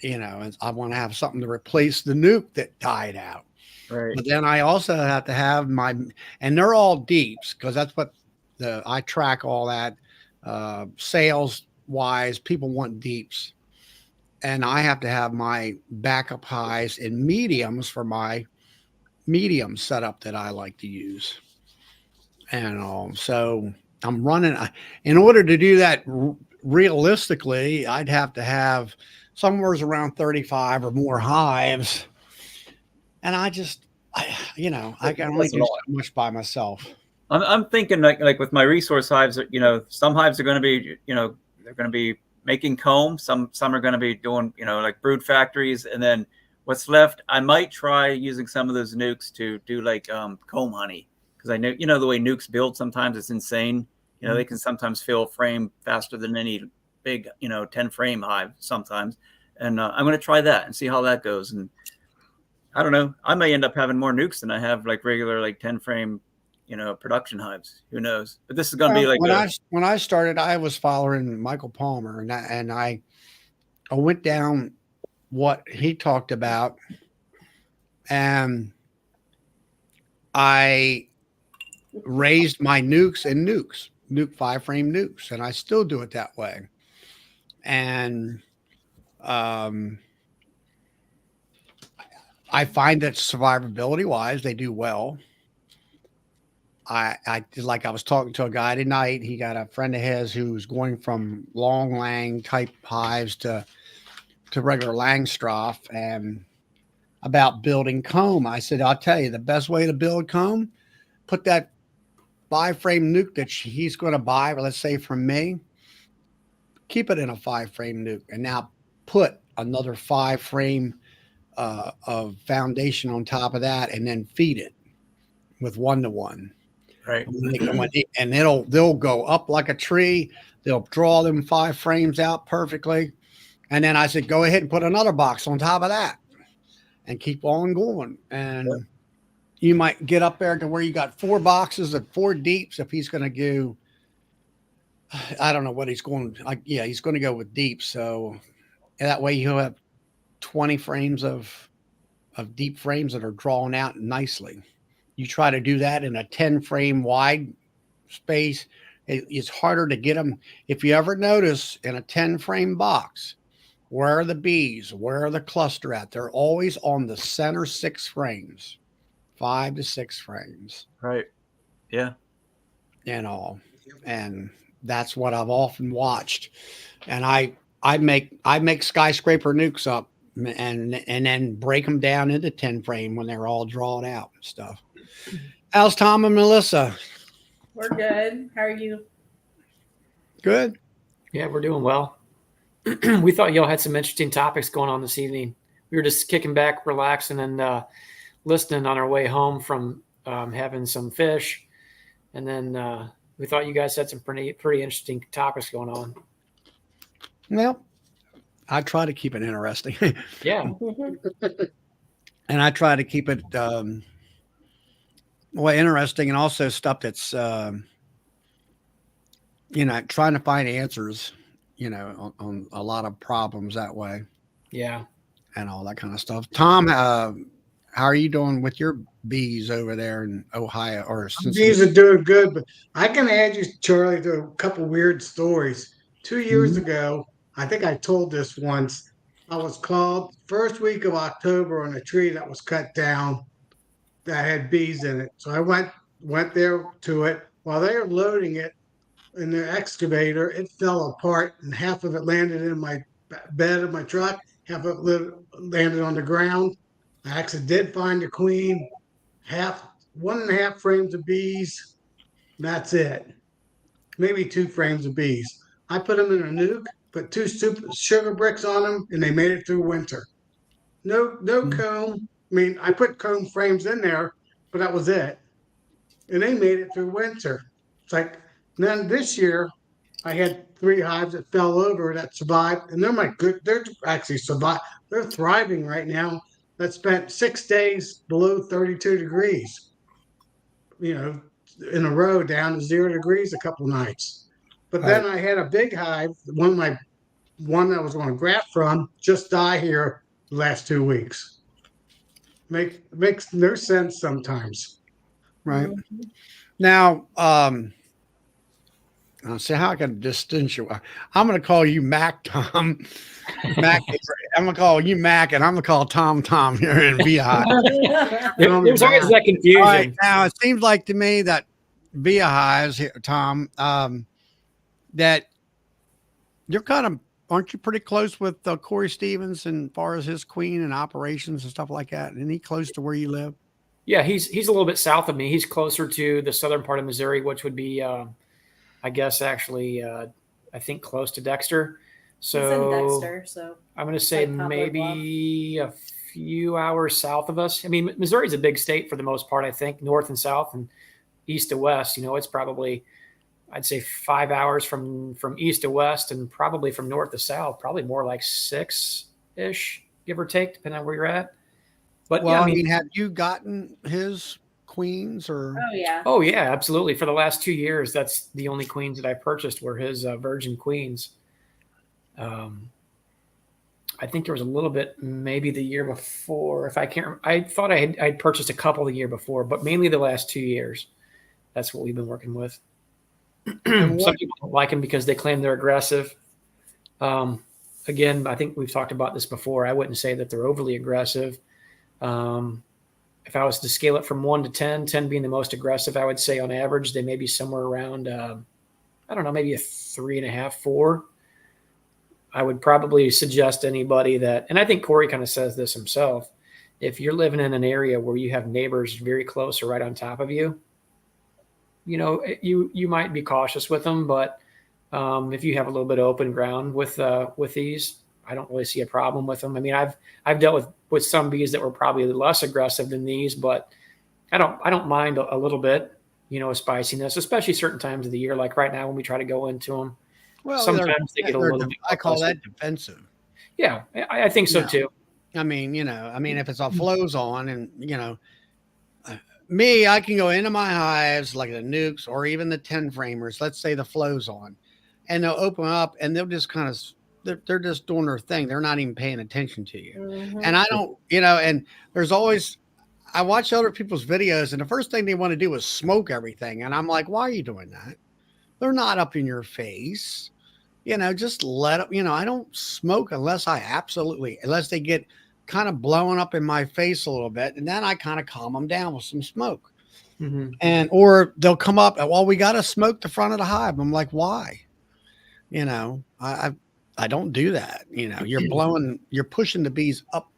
and I want to have something to replace the nuke that died out. Right. But then I also have to have and they're all deeps because that's what I track all that sales wise. People want deeps, and I have to have my backup highs in mediums for my medium setup that I like to use. And so I'm running, in order to do that realistically, I'd have to have somewhere around 35 or more hives. And I can only do so much by myself. I'm thinking like with my resource hives, some hives are going to be, they're going to be making comb. Some are going to be doing, like brood factories. And then what's left, I might try using some of those nukes to do like comb honey. Because I know, the way nukes build, sometimes it's insane. They can sometimes fill a frame faster than any big, 10 frame hive sometimes. And I'm going to try that and see how that goes. And I don't know, I may end up having more nukes than I have like regular, like 10 frame, production hives. Who knows? But this is going to be like when I started, I was following Michael Palmer, and I went down what he talked about, and I raised my nukes and nuke 5-frame nukes, and I still do it that way. And I find that survivability wise, they do well. I was talking to a guy tonight. He got a friend of his who's going from long lang type hives to regular Langstroth, and about building comb. I said, I'll tell you the best way to build comb, put that 5-frame nuke that he's going to buy, let's say from me, keep it in a 5-frame nuke, and now put another 5-frame of foundation on top of that, and then feed it with 1-to-1. Right. And they'll go up like a tree. They'll draw them 5 frames out perfectly, And then I said, go ahead and put another box on top of that and keep on going. And you might get up there to where you got 4 boxes of 4 deeps. If he's going to do, I don't know what he's going, yeah, he's going to go with deep. So that way you'll have 20 frames of deep frames that are drawn out nicely. You try to do that in a 10 frame wide space. It's harder to get them. If you ever notice in a 10 frame box, where are the bees? Where are the cluster at? They're always on the center 6 frames, 5 to 6 frames. Right. Yeah. And all. And that's what I've often watched. And I make skyscraper nukes up and then break them down into 10 frame when they're all drawn out and stuff. How's Tom and Melissa? We're good. How are you? Good. Yeah, we're doing well. We thought y'all had some interesting topics going on this evening. We were just kicking back, relaxing, and listening on our way home from having some fish. And then we thought you guys had some pretty interesting topics going on. Well, I try to keep it interesting. Yeah. And I try to keep it interesting, and also stuff that's trying to find answers, on a lot of problems that way. Yeah. And all that kind of stuff. Tom, how are you doing with your bees over there in Ohio or Cincinnati? Bees are doing good, but I can add you, Charlie, to a couple weird stories. 2 years ago, I think I told this once. I was called first week of October on a tree that was cut down that had bees in it. So I went there to it. While they were loading it in their excavator, it fell apart, and half of it landed in my bed of my truck, half of it landed on the ground. I actually did find the queen, 1.5 frames of bees. That's it. Maybe 2 frames of bees. I put them in a nuke, put 2 sugar bricks on them, and they made it through winter. No comb. I mean, I put comb frames in there, but that was it. And they made it through winter. It's like, then this year, I had 3 hives that fell over that survived, and they're actually survived. They're thriving right now. That spent 6 days below 32 degrees, in a row down to 0 degrees a couple nights. But then I had a big hive, one that I was going to graft from, just die here the last 2 weeks. Makes no sense sometimes. Right. Now, I'll see how I can distinguish. I'm going to call you Mac, Tom. Mac. I'm going to call you Mac, and I'm going to call Tom here in Beehive. There's always that confusion. All right, now, it seems like to me that Beehives here, Tom, that you're aren't you pretty close with Corey Stevens as far as his queen and operations and stuff like that? Isn't he close to where you live? Yeah, he's a little bit south of me. He's closer to the southern part of Missouri, which would be, I guess, actually, I think close to Dexter. So It's in Dexter, so I'm going to say like maybe a few hours south of us. I mean, Missouri's a big state for the most part, I think, north and south and east to west. It's probably, I'd say 5 hours from east to west, and probably from north to south, probably more like 6-ish, give or take, depending on where you're at. But well, yeah, I mean, have you gotten his queens or? Oh yeah, absolutely. For the last 2 years, that's the only queens that I purchased were his virgin queens. I think there was a little bit maybe the year before. If I can't, I thought I'd purchased a couple the year before, but mainly the last 2 years. That's what we've been working with. Some people don't like them because they claim they're aggressive. Again, I think we've talked about this before. I wouldn't say that they're overly aggressive. If I was to scale it from 1 to 10, 10 being the most aggressive, I would say on average, they may be somewhere around, I don't know, maybe a 3.5, 4. I would probably suggest anybody that, and I think Corey kind of says this himself, if you're living in an area where you have neighbors very close or right on top of you, you might be cautious with them, but if you have a little bit of open ground with these, I don't really see a problem with them. I mean, I've dealt with some bees that were probably less aggressive than these, but I don't mind a little bit, of spiciness, especially certain times of the year, like right now when we try to go into them. Well, Sometimes they get a little bit. I call that defensive. Yeah, I think so No. too. I mean, if it's a flows on and, me, I can go into my hives like the nukes or even the 10 framers. Let's say the flows on, and they'll open up and they'll just kind of, they're just doing their thing. They're not even paying attention to you. And I don't, and there's always, I watch other people's videos and the first thing they want to do is smoke everything. And I'm like, why are you doing that? They're not up in your face. Just let them, I don't smoke unless they get kind of blowing up in my face a little bit. And then I kind of calm them down with some smoke. And, or they'll come up, well, we got to smoke the front of the hive. I'm like, why? I don't do that. You're pushing the bees up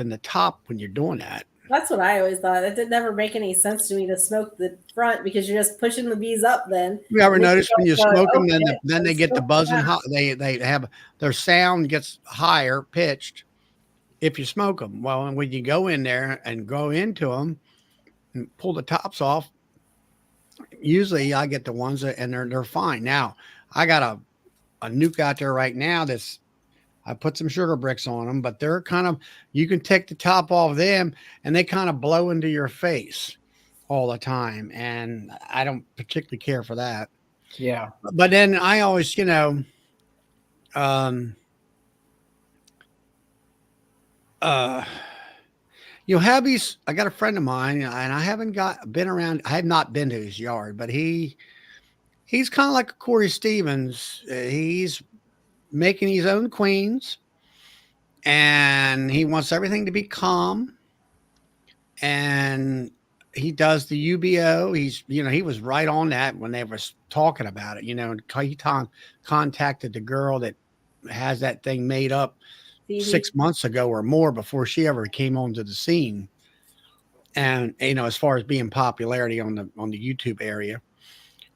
in the top when you're doing that. That's what I always thought. It did never make any sense to me to smoke the front because you're just pushing the bees up then. You ever notice when you smoke them, okay, then they get the buzzing hot. They have their sound gets higher pitched if you smoke them. Well, when you go in there and go into them and pull the tops off, usually I get the ones that, and they're fine. Now I got a nuke out there right now I put some sugar bricks on them, but they're kind of, you can take the top off them and they kind of blow into your face all the time. And I don't particularly care for that. Yeah. But then I always, you'll have these, I got a friend of mine and I have not been to his yard, but he's kind of like a Corey Stevens. He's making his own queens and he wants everything to be calm, and he does the UBO. He was right on that when they were talking about it, and he contacted the girl that has that thing made up 6 months ago or more before she ever came onto the scene. And, as far as being popularity on the YouTube area,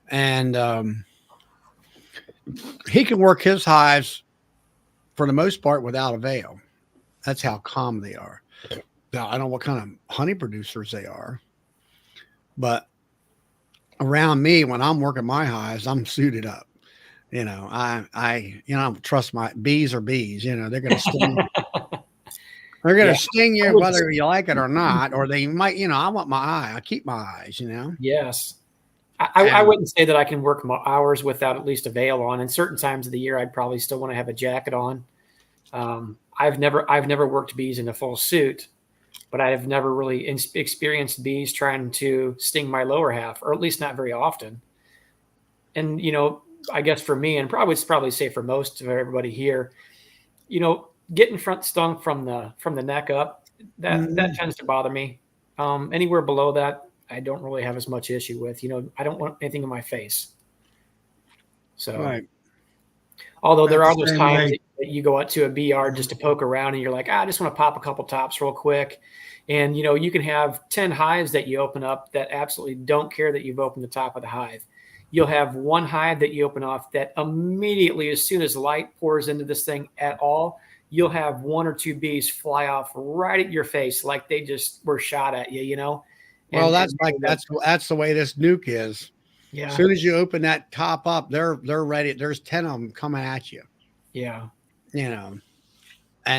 and, he can work his hives for the most part without a veil. That's how calm they are. Now, I don't know what kind of honey producers they are, but around me, when I'm working my hives, I'm suited up. I don't trust my bees are bees. They're going to sting. They're going to sting you whether you like it or not, or they might. I want my eye. I keep my eyes. Yes. I wouldn't say that I can work hours without at least a veil on. And certain times of the year, I'd probably still want to have a jacket on. I've never worked bees in a full suit, but I have never really experienced bees trying to sting my lower half, or at least not very often. And I guess for me, and probably say for most of everybody here, getting front stung from the neck up, that tends to bother me. Anywhere below that, I don't really have as much issue with. I don't want anything in my face. So, right. Although there are those times that you go out to a bee yard just to poke around and you're like, I just want to pop a couple tops real quick. And, you can have 10 hives that you open up that absolutely don't care that you've opened the top of the hive. You'll have one hive that you open off that immediately, as soon as light pours into this thing at all, you'll have one or two bees fly off right at your face like they just were shot at you, Well, that's the way this nuke is. Yeah. As soon as you open that top up, they're ready. There's 10 of them coming at you. Yeah. And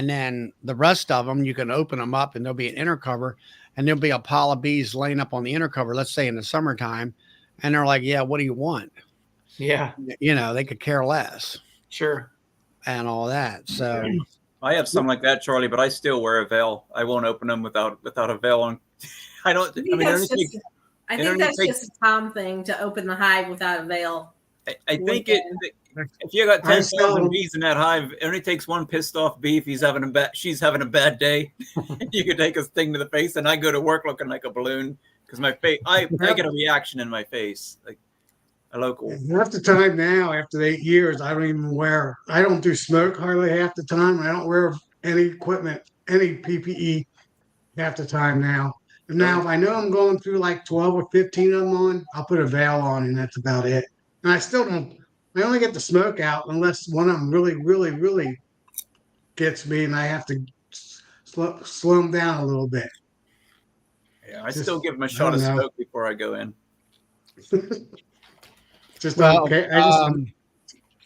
then the rest of them, you can open them up and there'll be an inner cover and there'll be a pile of bees laying up on the inner cover, let's say in the summertime. And they're like, yeah, what do you want? Yeah. They could care less. Sure. And all that. So I have some like that, Charlie, but I still wear a veil. I won't open them without a veil on. I don't. I mean, I think that's just a Tom thing to open the hive without a veil. I think if you got 10,000 bees in that hive, it only takes one pissed off bee if she's having a bad day. You could take a sting to the face, and I go to work looking like a balloon because my face. I get a reaction in my face, like a local. Half the time now, after 8 years, I don't do smoke hardly half the time. I don't wear any equipment, any PPE half the time now. Now, if I know I'm going through like 12 or 15 of them on, I'll put a veil on and that's about it. And I still don't, I only get the smoke out unless one of them really, really, really gets me and I have to slow them down a little bit. Yeah, I still give them a shot of smoke before I go in. Just okay.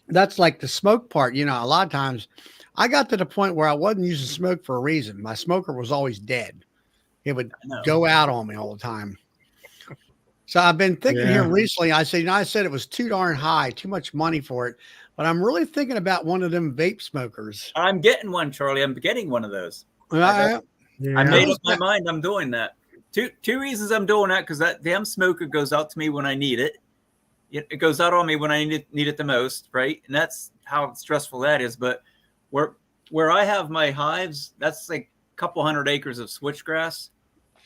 that's like the smoke part. You know, a lot of times I got to the point where I wasn't using smoke for a reason. My smoker was always dead. It would go out on me all the time. So I've been thinking here recently. I said, I said it was too darn high, too much money for it. But I'm really thinking about one of them vape smokers. I'm getting one, Charlie. I'm getting one of those. Yeah. I made up my mind. I'm doing that. Two reasons I'm doing that, because that damn smoker goes out to me when I need it. It goes out on me when I need it the most, right? And that's how stressful that is. But where I have my hives, that's like a couple 100 acres of switchgrass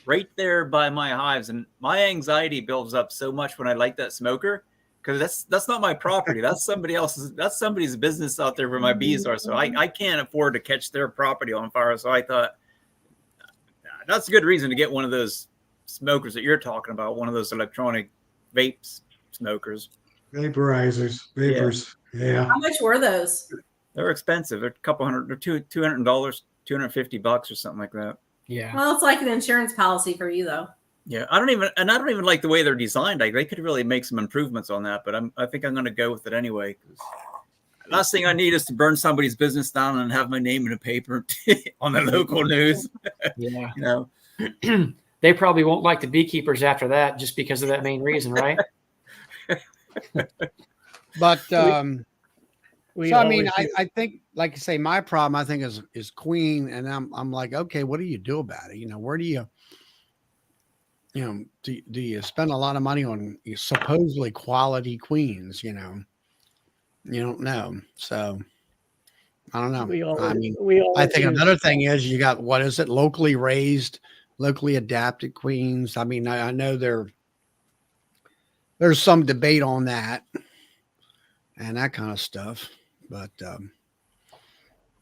right there by my hives, and my anxiety builds up so much when I light that smoker, because that's not my property. That's somebody else's. That's somebody's business out there where my bees are. So I can't afford to catch their property on fire. So I thought that's a good reason to get one of those smokers that you're talking about, one of those electronic vape smokers. Vaporizers, vapors. Yeah. How much were those? They're expensive. They're a couple hundred, they're $200, $250 or something like that. Yeah. Well, it's like an insurance policy for you, though. Yeah, I don't even like the way they're designed. Like, they could really make some improvements on that, but I think I'm going to go with it anyway. Last thing I need is to burn somebody's business down and have my name in a paper on the local news. Yeah. You know, they probably won't like the beekeepers after that, just because of that main reason, right? But We so I mean, always I think, like you say, my problem I think is queen, and I'm like, okay, what do you do about it? You know, where do you do you spend a lot of money on supposedly quality queens? You don't know. So I don't know. we always, I mean, we I always think use- another thing is you got, what is it, locally raised, locally adapted queens. I mean, I know there's some debate on that and that kind of stuff, but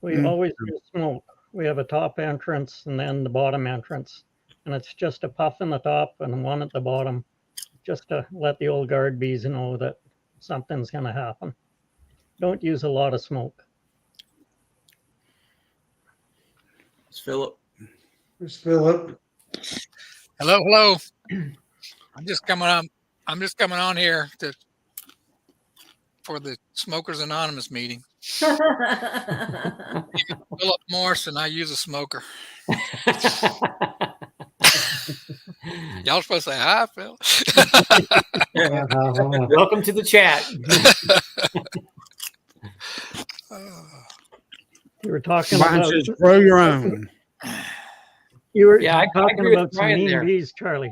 we always use smoke. We have a top entrance and then the bottom entrance, and it's just a puff in the top and one at the bottom, just to let the old guard bees know that something's going to happen. Don't use a lot of smoke. it's Philip. Here's Philip. Hello. I'm just coming on here for the Smokers Anonymous meeting. Philip Morris, and I use a smoker. Y'all supposed to say hi, Phil. Welcome to the chat. You were talking Brian about says, grow your own. you were Yeah, I talking agree with about some Brian mean there. bees, Charlie.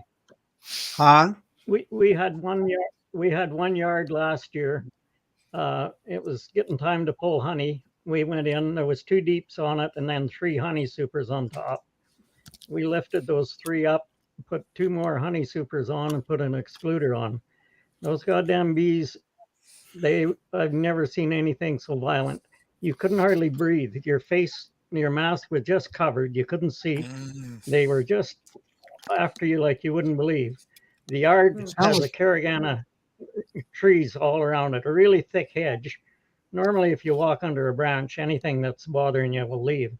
Huh? We had 1 yard. We had 1 yard last year. It was getting time to pull honey. We went in. There was 2 deeps on it, and then 3 honey supers on top. We lifted those 3 up, put 2 more honey supers on, and put an excluder on. Those goddamn bees, I've never seen anything so violent. You couldn't hardly breathe. Your face, your mask was just covered. You couldn't see. They were just after you like you wouldn't believe. The yard has a carragana trees all around it, a really thick hedge. Normally, if you walk under a branch, anything that's bothering you will leave.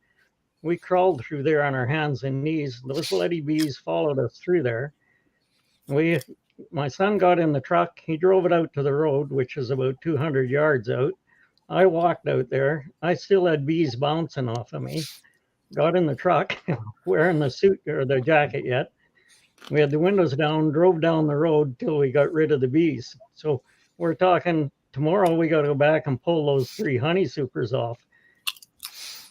We crawled through there on our hands and knees. Those lady bees followed us through there. My son got in the truck. He drove it out to the road, which is about 200 yards out. I walked out there. I still had bees bouncing off of me. Got in the truck, wearing the suit or the jacket yet. We had the windows down, drove down the road till we got rid of the bees. So we're talking tomorrow we got to go back and pull those 3 honey supers off.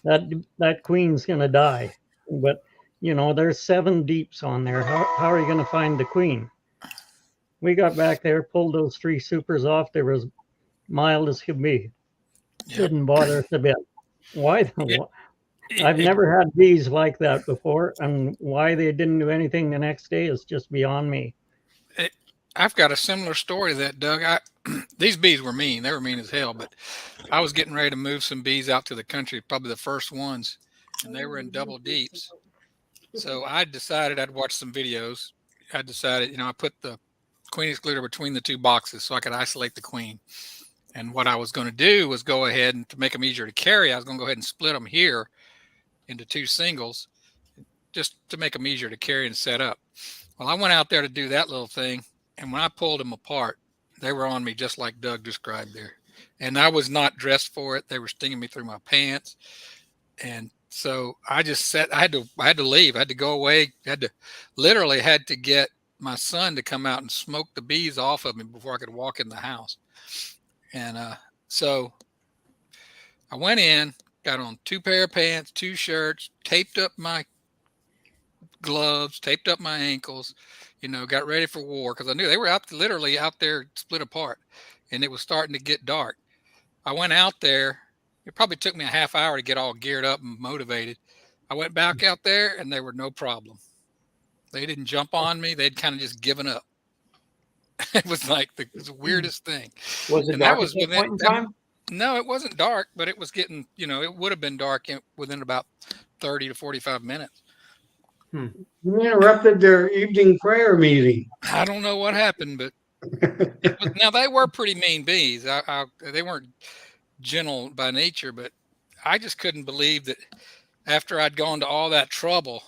That queen's going to die. But, there's 7 deeps on there. How are you going to find the queen? We got back there, pulled those 3 supers off. They were as mild as could be. Yep. Didn't bother us a bit. Why? I've never had bees like that before, and why they didn't do anything the next day is just beyond me. I've got a similar story to that, Doug. These bees were mean. They were mean as hell, but I was getting ready to move some bees out to the country, probably the first ones, and they were in double deeps. So I decided I'd watch some videos. I decided, I put the queen excluder between the 2 boxes so I could isolate the queen. And what I was going to do was go ahead and to make them easier to carry, I was going to go ahead and split them here into 2 singles just to make them easier to carry and set up. Well, I went out there to do that little thing. And when I pulled them apart, they were on me just like Doug described there. and I was not dressed for it. They were stinging me through my pants. And so I just sat, I had to leave. I had to go away. Literally had to get my son to come out and smoke the bees off of me before I could walk in the house. And so I went in, got on 2 pair of pants, 2 shirts, taped up my gloves, taped up my ankles, got ready for war because I knew they were literally out there split apart, and it was starting to get dark. I went out there. It probably took me a half hour to get all geared up and motivated. I went back out there and they were no problem. They didn't jump on me. They'd kind of just given up. It was like the weirdest thing. Was it dark at that point in time? No, it wasn't dark, but it was getting, it would have been dark within about 30 to 45 minutes. You interrupted their evening prayer meeting. I don't know what happened, but now they were pretty mean bees. They weren't gentle by nature, but I just couldn't believe that after I'd gone to all that trouble,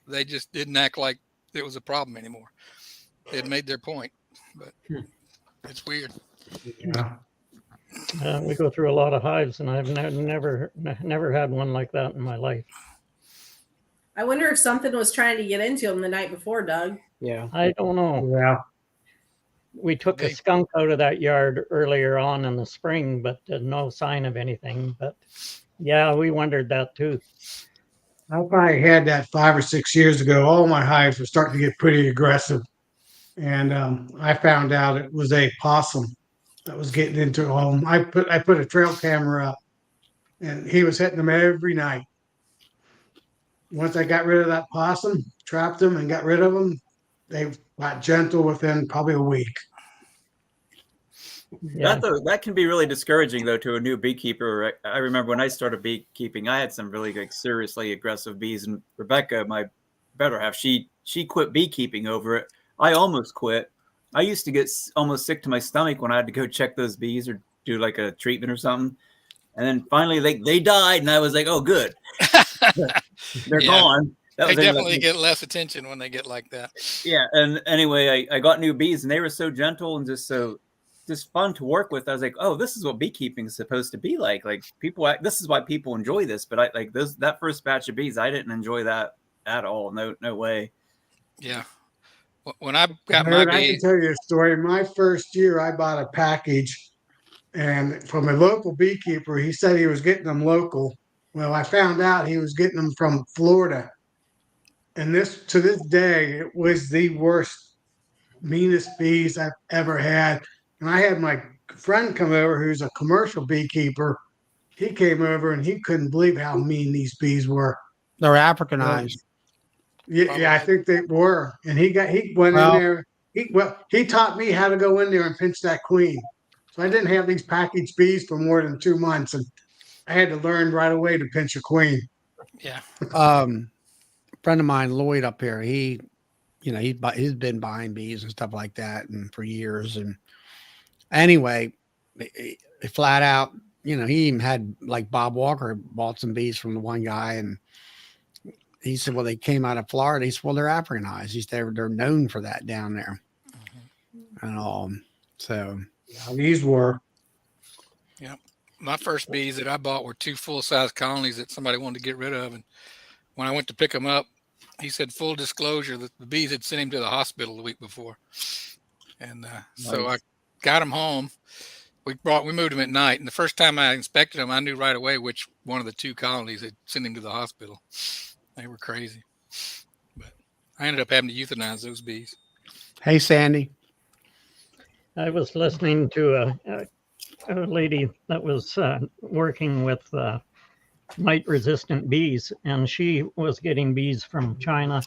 they just didn't act like it was a problem anymore. They had made their point, but it's weird. Yeah. We go through a lot of hives, and I've never had one like that in my life. I wonder if something was trying to get into them the night before, Doug. Yeah. I don't know. Yeah. We took a skunk out of that yard earlier on in the spring, but no sign of anything. But yeah, we wondered that too. I probably had that 5 or 6 years ago. All my hives were starting to get pretty aggressive. And I found out it was a possum that was getting into them. I put a trail camera up, and he was hitting them every night. Once I got rid of that possum, trapped them and got rid of them, they got gentle within probably a week. Yeah. That can be really discouraging, though, to a new beekeeper. I remember when I started beekeeping, I had some really seriously aggressive bees, and Rebecca, my better half, she quit beekeeping over it. I almost quit. I used to get almost sick to my stomach when I had to go check those bees or do like a treatment or something. And then finally they died, and I was like, oh, good. They're gone. They definitely get less attention when they get like that. Yeah. And anyway, I got new bees, and they were so gentle and just fun to work with. I was like, oh, this is what beekeeping is supposed to be like. Like this is why people enjoy this. But that first batch of bees, I didn't enjoy that at all. No way. Yeah. When I got my I can tell you a story. My first year, I bought a package, and from a local beekeeper, he said he was getting them local. Well, I found out he was getting them from Florida. And to this day, it was the worst, meanest bees I've ever had. And I had my friend come over who's a commercial beekeeper. He came over and he couldn't believe how mean these bees were. They're Africanized. Yeah, I think they were. And he went in there. He taught me how to go in there and pinch that queen. So I didn't have these packaged bees for more than 2 months, and I had to learn right away to pinch a queen. Yeah. Friend of mine, Lloyd, up here, he's been buying bees and stuff like that, and for years. And anyway, he flat out, he even had, like, Bob Walker bought some bees from the one guy, and he said, well, they came out of Florida. He said, well, they're Africanized. He said, they're known for that down there. And all. So these were. Yeah. My first bees that I bought were 2 full-size colonies that somebody wanted to get rid of. And when I went to pick them up, he said, full disclosure, that the bees had sent him to the hospital the week before. And so I got them home. We moved them at night. And the first time I inspected them, I knew right away which one of the 2 colonies had sent him to the hospital. They were crazy. But I ended up having to euthanize those bees. Hey, Sandy. I was listening to a lady that was working with mite-resistant bees, and she was getting bees from China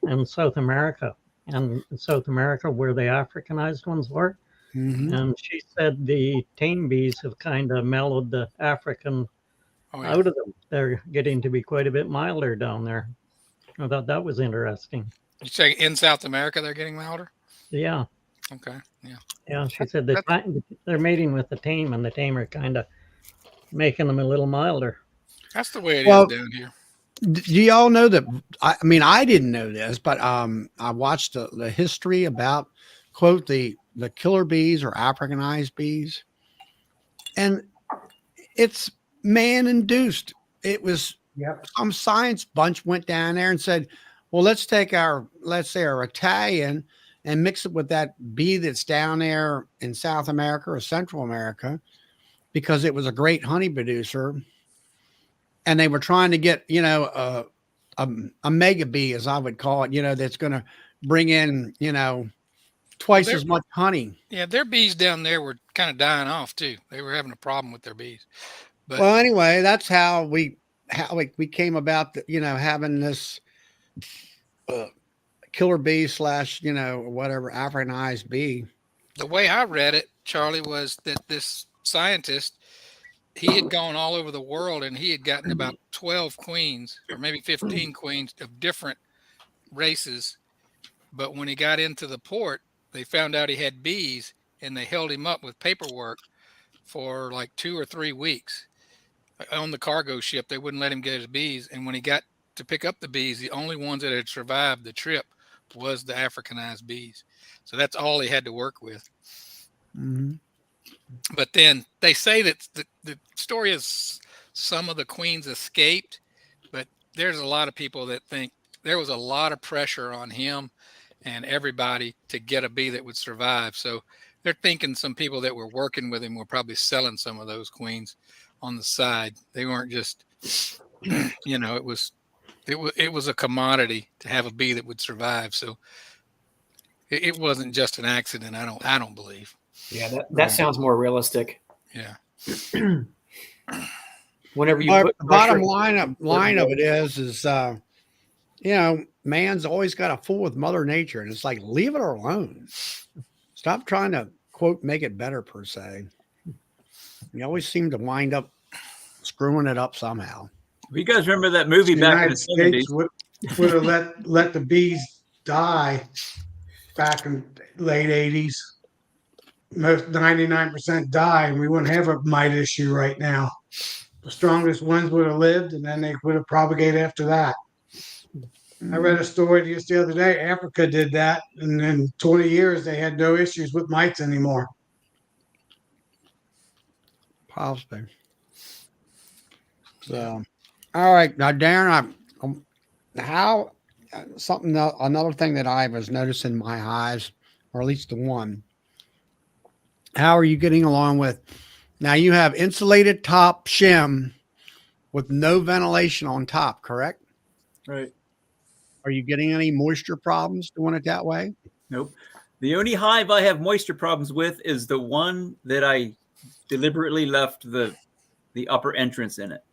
and South America, where the Africanized ones were. Mm-hmm. And she said the tame bees have kind of mellowed the African out of them. They're getting to be quite a bit milder down there. I thought that was interesting. You say in South America they're getting milder? Yeah. Okay. Yeah. Yeah, she said they're mating with the tame, and the tame are kind of making them a little milder. That's the way it is down here. Do y'all know that? I mean, I didn't know this, but I watched the history about, quote, the killer bees or Africanized bees. and it's man induced. It was Yep. some science bunch went down there and said, well, let's take let's say our Italian and mix it with that bee that's down there in South America or Central America, because it was a great honey producer. And they were trying to get, a mega bee, as I would call it, that's going to bring in, twice as much honey. Yeah, their bees down there were kind of dying off too. They were having a problem with their bees. But Well, anyway, that's how we came about, having this killer bee / whatever Africanized bee. the way I read it, Charlie, was that this scientist, he had gone all over the world and he had gotten about 12 queens or maybe 15 queens of different races. But when he got into the port, they found out he had bees and they held him up with paperwork for like 2 or 3 weeks on the cargo ship. They wouldn't let him get his bees. And when he got to pick up the bees, the only ones that had survived the trip was the Africanized bees. So that's all he had to work with. Mm-hmm. But then they say that the story is some of the queens escaped, but there's a lot of people that think there was a lot of pressure on him and everybody to get a bee that would survive. So they're thinking some people that were working with him were probably selling some of those queens on the side. They weren't just, it was a commodity to have a bee that would survive. So it wasn't just an accident. I don't believe. Yeah, that sounds more realistic. Yeah. Whenever you But put the bottom pressure- line of it is, man's always got to fool with Mother Nature, and it's like, leave it alone. Stop trying to quote make it better per se. You always seem to wind up screwing it up somehow. You guys remember that movie The back in United the 70s? States would have let the bees die back in late 80s. Most 99% die, and we wouldn't have a mite issue right now. The strongest ones would have lived, and then they would have propagated after that. I read a story just the other day. Africa did that, and in 20 years they had no issues with mites anymore. Possibly. So, all right, now Darren, another thing that I was noticing in my hives, or at least the one. How are you getting along with? Now you have insulated top shim with no ventilation on top, correct? Right. Are you getting any moisture problems doing it that way? Nope. The only hive I have moisture problems with is the one that I deliberately left the upper entrance in it.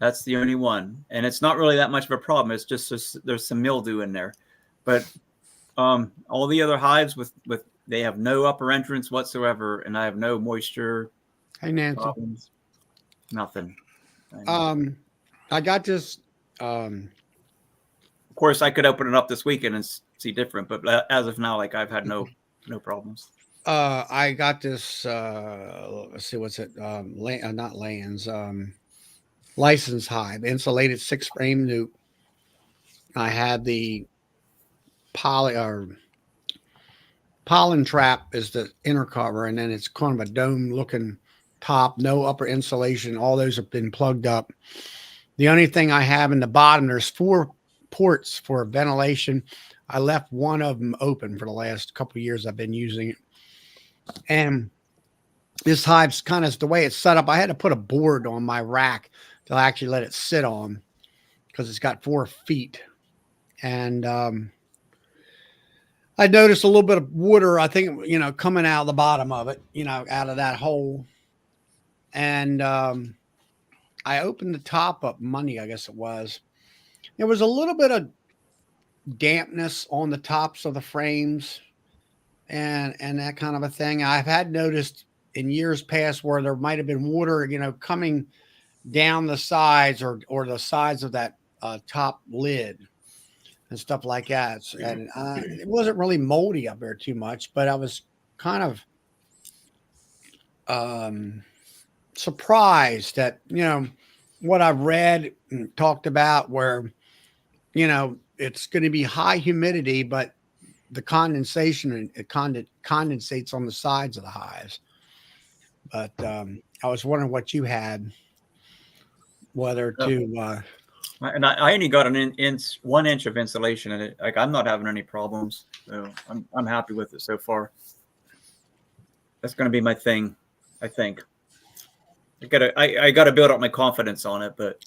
That's the only one. And it's not really that much of a problem. It's just there's some mildew in there. But all the other hives with they have no upper entrance whatsoever, and I have no moisture Hey, Nancy. problems. Nothing. I got this. Of course, I could open it up this weekend and see different, but as of now, like I've had no problems. I got this. Let's see, what's it? Not lands. License hive, insulated 6-frame nuke. I had the pollen trap is the inner cover, and then it's kind of a dome looking top, no upper insulation. All those have been plugged up. The only thing I have in the bottom, there's 4 ports for ventilation. I left one of them open for the last couple of years I've been using it. And this hive's kind of the way it's set up. I had to put a board on my rack to actually let it sit on because it's got 4 feet. And I noticed a little bit of water, I think, coming out of the bottom of it, out of that hole. And I opened the top up Monday, I guess it was. There was a little bit of dampness on the tops of the frames and that kind of a thing. I've had noticed in years past where there might have been water, coming down the sides or the sides of that top lid and stuff like that. And it wasn't really moldy up there too much, but I was kind of surprised that, what I've read and talked about where, it's going to be high humidity, but the condensation, it condensates on the sides of the hives. But I was wondering what you had, whether to. And I only got an inch, 1 inch of insulation in it. Like I'm not having any problems, so I'm happy with it so far. That's going to be my thing, I think. I gotta build up my confidence on it, but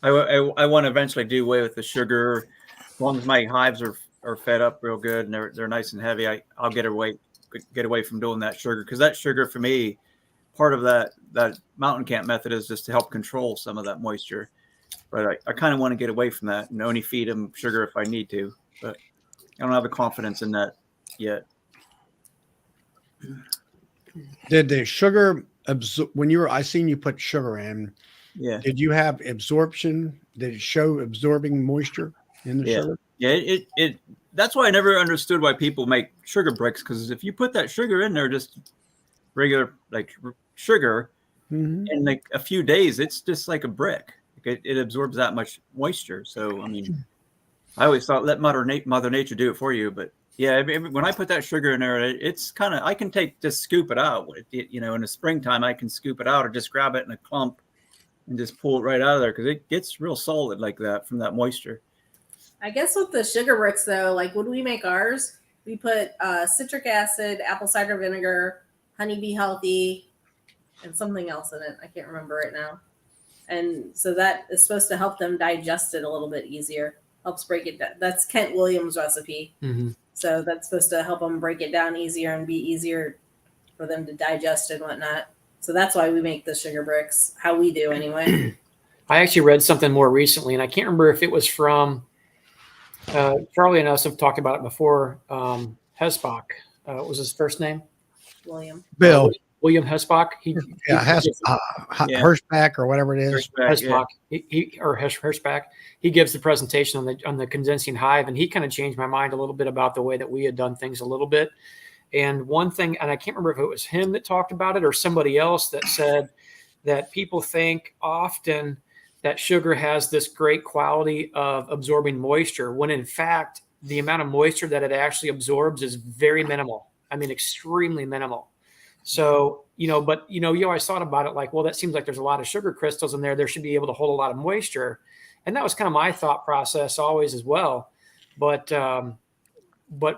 I want to eventually do away with the sugar. As long as my hives are fed up real good and they're nice and heavy, I'll get away from doing that sugar, because that sugar for me, part of that mountain camp method is just to help control some of that moisture. But I kind of want to get away from that and only feed them sugar if I need to. But I don't have the confidence in that yet. Did the sugar when you were? I seen you put sugar in. Yeah. Did you have absorption? Did it show absorbing moisture in the sugar? Yeah. It. That's why I never understood why people make sugar bricks, because if you put that sugar in there, just regular like sugar, in like a few days, it's just like a brick. It absorbs that much moisture. So, I mean, I always thought let Mother Nature do it for you. But yeah, when I put that sugar in there, it's kind of, I can just scoop it out. In the springtime, I can scoop it out or just grab it in a clump and just pull it right out of there, because it gets real solid like that from that moisture. I guess with the sugar bricks, though, like when we make ours, we put citric acid, apple cider vinegar, honeybee healthy, and something else in it. I can't remember it now. And so that is supposed to help them digest it a little bit easier. Helps break it down. That's Kent Williams' recipe. So that's supposed to help them break it down easier and be easier for them to digest and whatnot. So that's why we make the sugar bricks, how we do anyway. I actually read something more recently, and I can't remember if it was from Charlie and us have talked about it before. Hesbach, what was his first name? Bill. William Hesbach. Hirschbach or whatever it is. Hesbach. Hirschbach. He gives the presentation on the condensing hive, and he kind of changed my mind a little bit about the way that we had done things a little bit. And one thing, and I can't remember if it was him that talked about it or somebody else that said that people think often that sugar has this great quality of absorbing moisture, when in fact, the amount of moisture that it actually absorbs is very minimal. I mean, extremely minimal. So, but you always thought about it like, well, that seems like there's a lot of sugar crystals in there. There should be able to hold a lot of moisture. And that was kind of my thought process always as well. But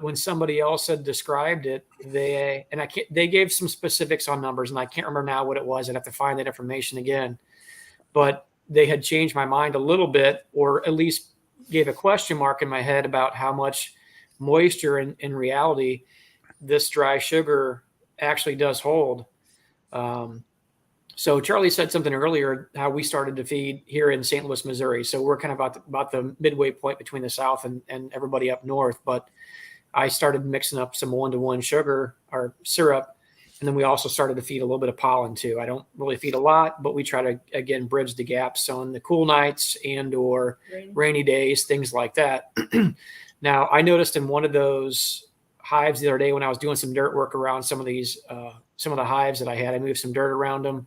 when somebody else had described it, they gave some specifics on numbers, and I can't remember now what it was. I'd have to find that information again. But they had changed my mind a little bit, or at least gave a question mark in my head about how much moisture in reality this dry sugar actually does hold. So Charlie said something earlier, how we started to feed here in St. Louis, Missouri. So we're kind of about the midway point between the South and everybody up north. But I started mixing up some 1-to-1 sugar or syrup. And then we also started to feed a little bit of pollen too. I don't really feed a lot, but we try to, again, bridge the gaps on the cool nights and or rainy days, things like that. Now, I noticed in one of those hives the other day when I was doing some dirt work around some of the hives that I had, I moved some dirt around them,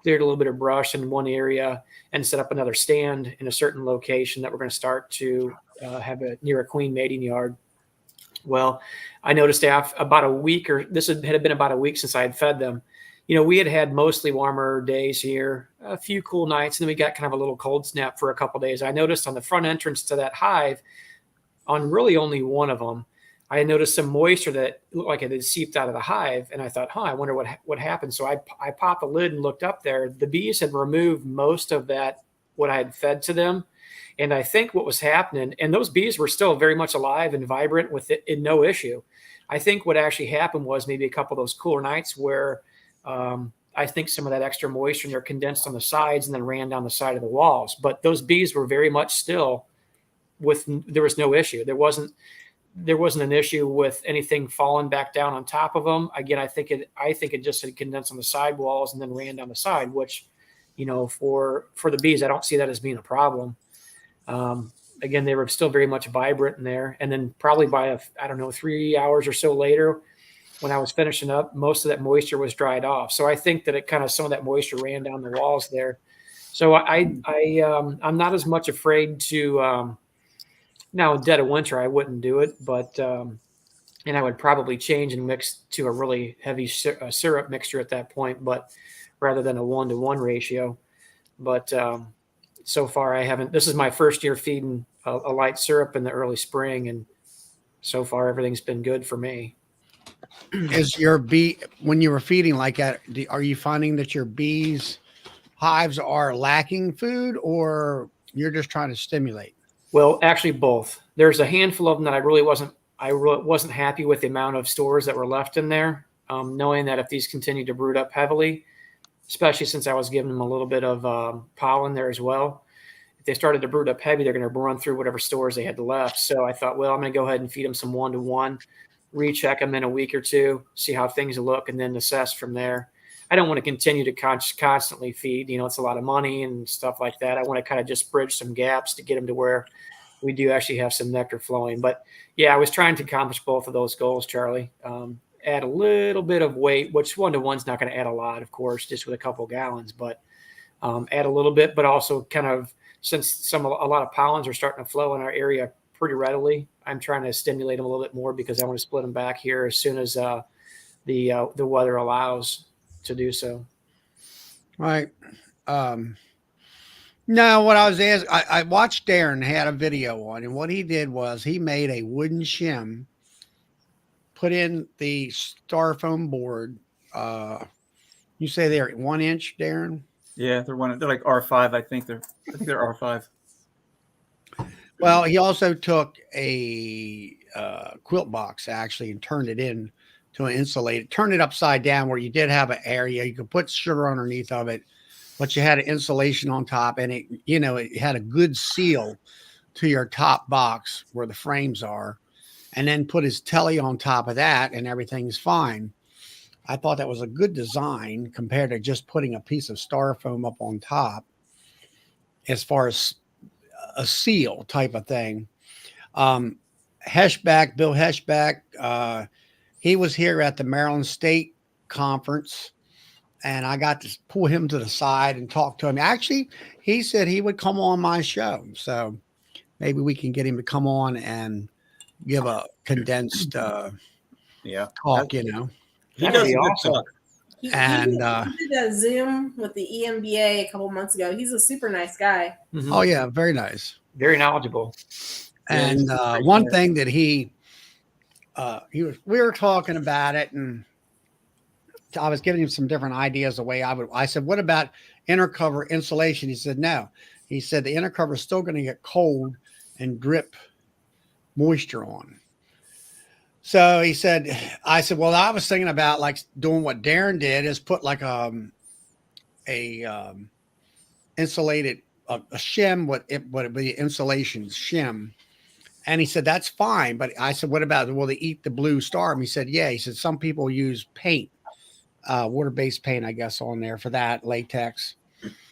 cleared a little bit of brush in one area, and set up another stand in a certain location that we're going to start to have near a queen mating yard. Well, I noticed after about a week, or this had been about a week since I had fed them. We had mostly warmer days here, a few cool nights, and then we got kind of a little cold snap for a couple of days. I noticed on the front entrance to that hive, on really only one of them, I noticed some moisture that looked like it had seeped out of the hive, and I thought, I wonder what happened. So I popped the lid and looked up there. The bees had removed most of that, what I had fed to them. And I think what was happening, and those bees were still very much alive and vibrant with it, and no issue. I think what actually happened was maybe a couple of those cooler nights where I think some of that extra moisture in there condensed on the sides and then ran down the side of the walls. But those bees were very much still there was no issue. There wasn't an issue with anything falling back down on top of them. Again, I think it just had condensed on the side walls and then ran down the side, which, for the bees, I don't see that as being a problem. Again, they were still very much vibrant in there. And then probably by 3 hours or so later, when I was finishing up, most of that moisture was dried off. So I think that some of that moisture ran down the walls there. So I'm not as much afraid to, now in dead of winter, I wouldn't do it, but and I would probably change and mix to a really heavy syrup mixture at that point, but rather than a 1-to-1 ratio. But so far I haven't. This is my first year feeding a light syrup in the early spring, and so far everything's been good for me. Is your bee, when you were feeding like that, are you finding that your bees hives are lacking food, or you're just trying to stimulate? Well, actually both. There's a handful of them that I really wasn't happy with the amount of stores that were left in there, knowing that if these continue to brood up heavily, especially since I was giving them a little bit of pollen there as well, if they started to brood up heavy, they're going to run through whatever stores they had left. So I thought, well, I'm going to go ahead and feed them some 1-to-1, recheck them in a week or two, see how things look, and then assess from there. I don't want to continue to constantly feed. It's a lot of money and stuff like that. I want to kind of just bridge some gaps to get them to where we do actually have some nectar flowing. But yeah, I was trying to accomplish both of those goals, Charlie. Add a little bit of weight, which 1-to-1's not going to add a lot, of course, just with a couple of gallons, but add a little bit, but also kind of, since a lot of pollens are starting to flow in our area pretty readily, I'm trying to stimulate them a little bit more because I want to split them back here as soon as the weather allows to do so. Right. No, what I was asking, I watched Darren had a video on, and what he did was he made a wooden shim, put in the styrofoam board. You say they're 1 inch, Darren? Yeah, they're like R5. I think they're R5. Well, he also took a quilt box actually and turned it in to an insulated, turned it upside down where you did have an area you could put sugar underneath of it, but you had an insulation on top, and it had a good seal to your top box where the frames are, and then put his telly on top of that, and everything's fine. I thought that was a good design compared to just putting a piece of styrofoam up on top as far as a seal type of thing. Heschbach, Bill Heschbach, he was here at the Maryland State Conference, and I got to pull him to the side and talk to him. Actually, he said he would come on my show, so maybe we can get him to come on and give a condensed talk. He That'd does be a good awesome. talk. He And did a Zoom with the EMBA a couple months ago. He's a super nice guy. Mhm. oh yeah, very nice. Very knowledgeable. And one thing that we were talking about it, and I was giving him some different ideas the way I said, what about inner cover insulation? He said, no. He said the inner cover is still going to get cold and drip moisture on. So I said, well, I was thinking about like doing what Darren did, is put like insulated a shim, what it would be insulation shim. And he said, that's fine. But I said, what about, will they eat the blue star? And he said, yeah. He said, some people use paint, water-based paint, I guess, on there for that, latex,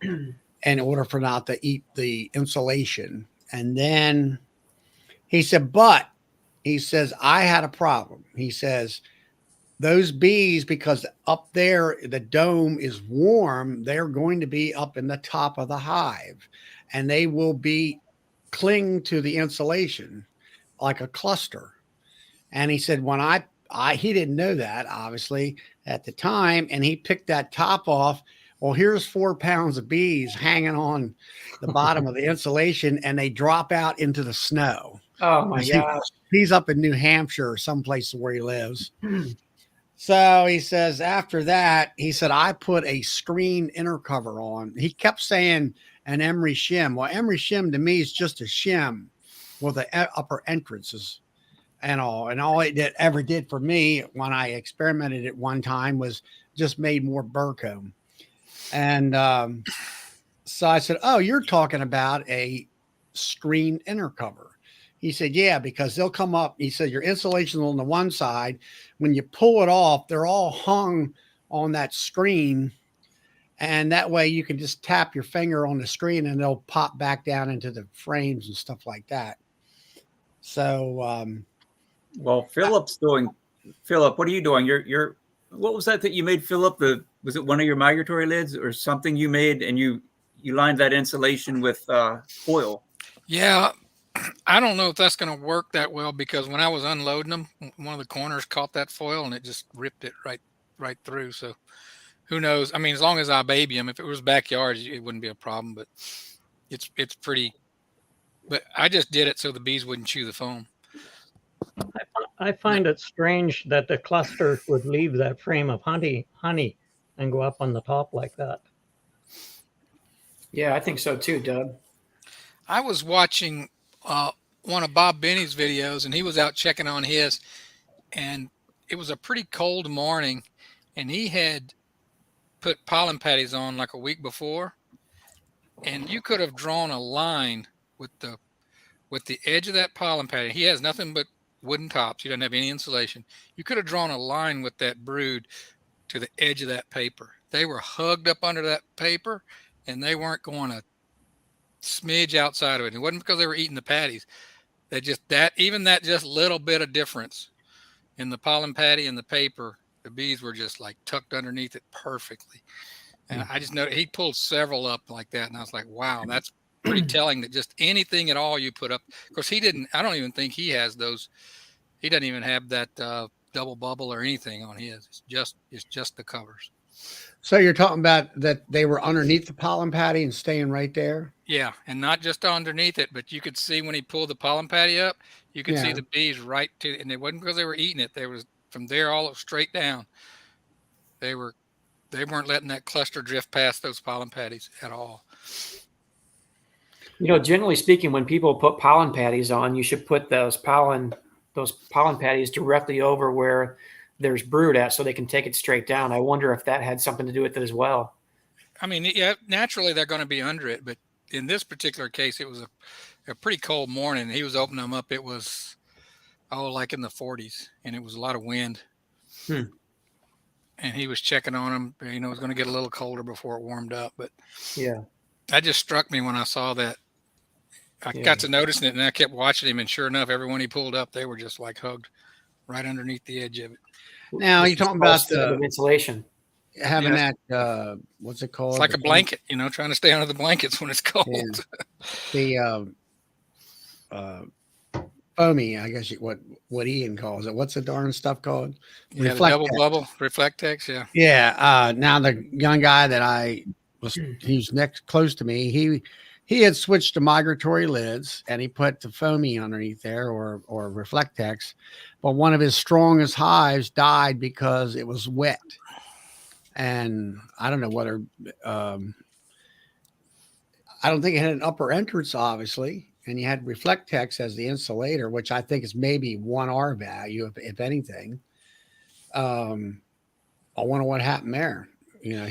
in order for not to eat the insulation. And then he said, but he says, I had a problem. He says, those bees, because up there, the dome is warm, they're going to be up in the top of the hive, and they will cling to the insulation like a cluster. And he said, when he didn't know that obviously at the time, and he picked that top off. Well, here's 4 pounds of bees hanging on the bottom of the insulation, and they drop out into the snow. Oh my gosh. He's up in New Hampshire or someplace where he lives. So he says, after that, he said, I put a screen inner cover on. He kept saying an emery shim. Well, emery shim to me is just a shim with the upper entrances and all. And all it ever did for me when I experimented it one time was just made more burr comb. And so I said, oh, you're talking about a screen inner cover. He said, yeah, because they'll come up. He said, your insulation on the one side, when you pull it off, they're all hung on that screen. And that way you can just tap your finger on the screen and they'll pop back down into the frames and stuff like that. So, well, Philip, what are you doing? What was that you made, Philip? Was it one of your migratory lids or something you made, and you lined that insulation with foil? Yeah, I don't know if that's going to work that well because when I was unloading them, one of the corners caught that foil and it just ripped it right through. So who knows? I mean, as long as I baby them, if it was backyard, it wouldn't be a problem. But it's pretty. But I just did it so the bees wouldn't chew the foam. I find it strange that the cluster would leave that frame of honey and go up on the top like that. Yeah, I think so too, Doug. I was watching one of Bob Benny's videos, and he was out checking on his, and it was a pretty cold morning, and he had put pollen patties on like a week before, and you could have drawn a line with the edge of that pollen patty. He has nothing but wooden tops. He doesn't have any insulation. You could have drawn a line with that brood to the edge of that paper. They were hugged up under that paper, and they weren't going a smidge outside of it. It wasn't because they were eating the patties. They just even that just little bit of difference in the pollen patty and the paper, the bees were just like tucked underneath it perfectly. And I just noticed he pulled several up like that, and I was like, wow, that's pretty telling that just anything at all you put up. Of course, I don't even think he has those. He doesn't even have that double bubble or anything on his. It's just the covers. So you're talking about that they were underneath the pollen patty and staying right there? Yeah, and not just underneath it, but you could see when he pulled the pollen patty up, you could see the bees right to, and it wasn't because they were eating it. They was from there all straight down. They weren't letting that cluster drift past those pollen patties at all. You know, generally speaking, when people put pollen patties on, you should put those pollen patties directly over where there's brood at so they can take it straight down. I wonder if that had something to do with it as well. I mean, yeah, naturally they're going to be under it, but in this particular case, it was a pretty cold morning. He was opening them up. It was, like in the 40s, and it was a lot of wind. And he was checking on them. You know, it was going to get a little colder before it warmed up. But yeah, that just struck me when I saw that. I got to noticing it, and I kept watching him, and sure enough, everyone he pulled up, they were just like hugged right underneath the edge of it. Now you're talking about the insulation. Having that, what's it called? It's like a blanket, you know, trying to stay under the blankets when it's cold. Yeah. The foamy, I guess what Ian calls it. What's the darn stuff called? Yeah, the double bubble, Reflectex, yeah. Yeah. Now the young guy that he's next close to me, he had switched to migratory lids and he put the foamy underneath there or Reflectex, but one of his strongest hives died because it was wet. And I don't know whether, I don't think it had an upper entrance, obviously. And you had Reflectex as the insulator, which I think is maybe 1R value, if anything. I wonder what happened there. You know,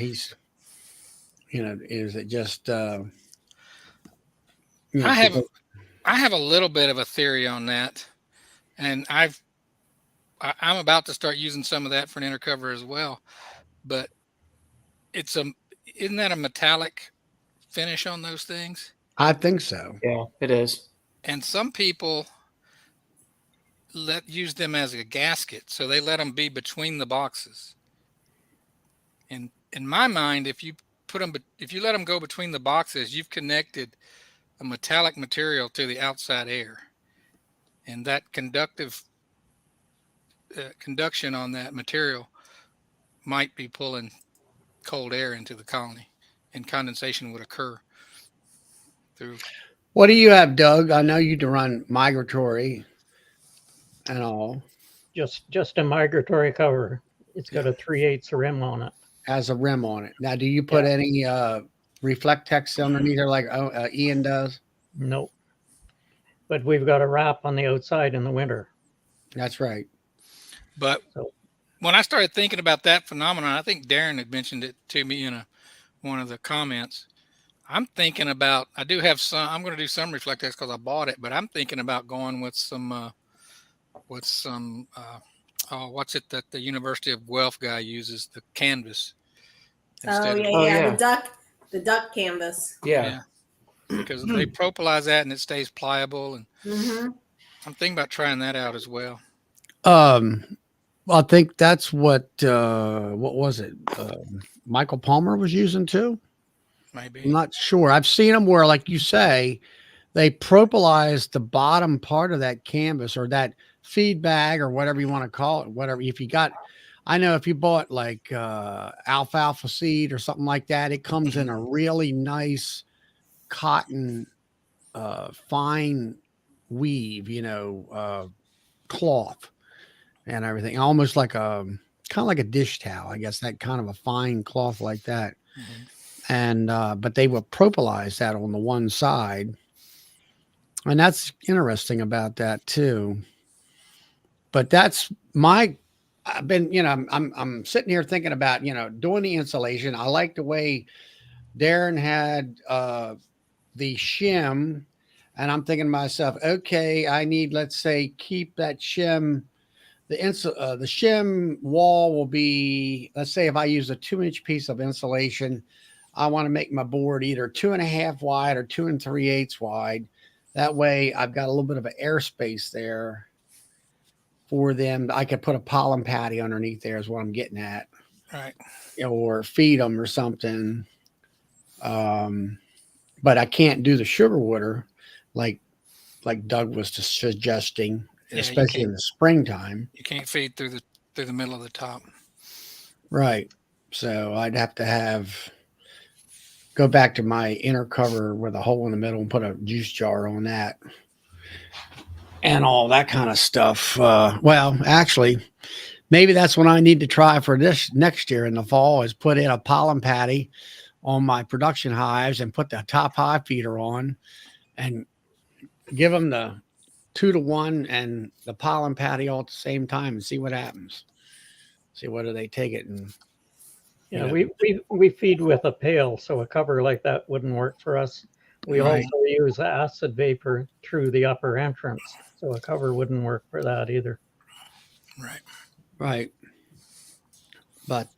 is it just, I have a little bit of a theory on that. And I'm about to start using some of that for an intercover as well. But isn't that a metallic finish on those things? I think so. Yeah, it is. And some people use them as a gasket, so they let them be between the boxes. And in my mind, if you let them go between the boxes, you've connected a metallic material to the outside air, and that conduction on that material might be pulling cold air into the colony, and condensation would occur through. What do you have, Doug? I know you run migratory and all. Just a migratory cover. It's got a 3/8 rim on it. Has a rim on it. Now, do you put any Reflectex underneath there like Ian does? Nope. But we've got a wrap on the outside in the winter. That's right. But when I started thinking about that phenomenon, I think Darren had mentioned it to me in one of the comments. I'm thinking about, I'm going to do some Reflectex because I bought it, but I'm thinking about going with some, what's it that the University of Guelph guy uses, the canvas. The duck canvas. Yeah. Because they propolis that and it stays pliable. And I'm thinking about trying that out as well. I think that's what was it? Michael Palmer was using too. Maybe. I'm not sure. I've seen them where, like you say, they propolised the bottom part of that canvas or that feed bag or whatever you want to call it. Whatever, if you got, I know if you bought like alfalfa seed or something like that, it comes in a really nice cotton, fine weave, cloth and everything, almost like a kind of like a dish towel, I guess, that kind of a fine cloth like that. And but they will propolis that on the one side, and that's interesting about that too. But that's I've been, I'm sitting here thinking about, doing the insulation. I like the way Darren had the shim, and I'm thinking to myself, okay, I need, let's say, keep that shim. The shim wall will be, let's say, if I use a 2-inch piece of insulation, I want to make my board either 2.5 wide or 2 3/8 wide. That way, I've got a little bit of an airspace there for them. I could put a pollen patty underneath there, is what I'm getting at, Right. or feed them or something. But I can't do the sugar water like Doug was suggesting, especially in the springtime. You can't feed through the middle of the top. Right. So I'd have to go back to my inner cover with a hole in the middle and put a juice jar on that and all that kind of stuff. Well, actually, maybe that's what I need to try for this next year in the fall, is put in a pollen patty on my production hives and put the top hive feeder on and give them the 2-to-1 and the pollen patty all at the same time and see what happens. See whether they take it. And yeah, we feed with a pail, so a cover like that wouldn't work for us. We Right. also use acid vapor through the upper entrance, so a cover wouldn't work for that either. Right. But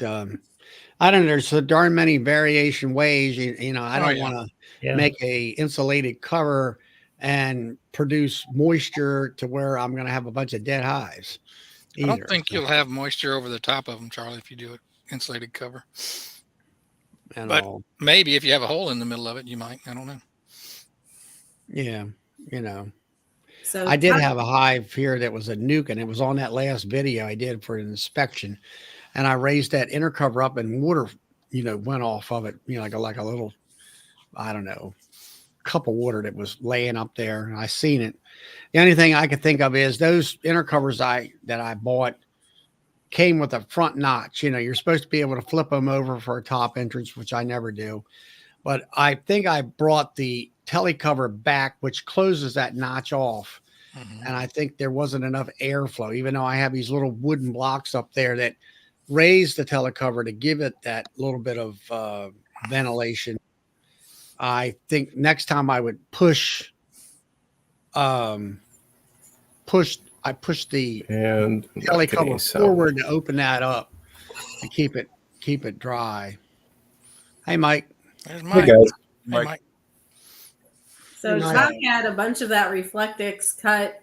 I don't know. There's so darn many variation ways. I don't want to make a insulated cover and produce moisture to where I'm going to have a bunch of dead hives. I don't think you'll have moisture over the top of them, Charlie, if you do an insulated cover. But maybe if you have a hole in the middle of it, you might. I don't know. Yeah, So I did have a hive here that was a nuke, and it was on that last video I did for an inspection. And I raised that inner cover up, and water, went off of it, like a little, I don't know, cup of water that was laying up there. And I seen it. The only thing I could think of is those inner covers that I bought came with a front notch. You're supposed to be able to flip them over for a top entrance, which I never do. But I think I brought the telly cover back, which closes that notch off. And I think there wasn't enough airflow, even though I have these little wooden blocks up there that raise the telecover to give it that little bit of ventilation. I think next time I would push the telly cover forward to open that up to keep it dry. Hey, Mike. There's Mike. Hey, guys. Hey, Mike. So Chuck had a bunch of that Reflectix cut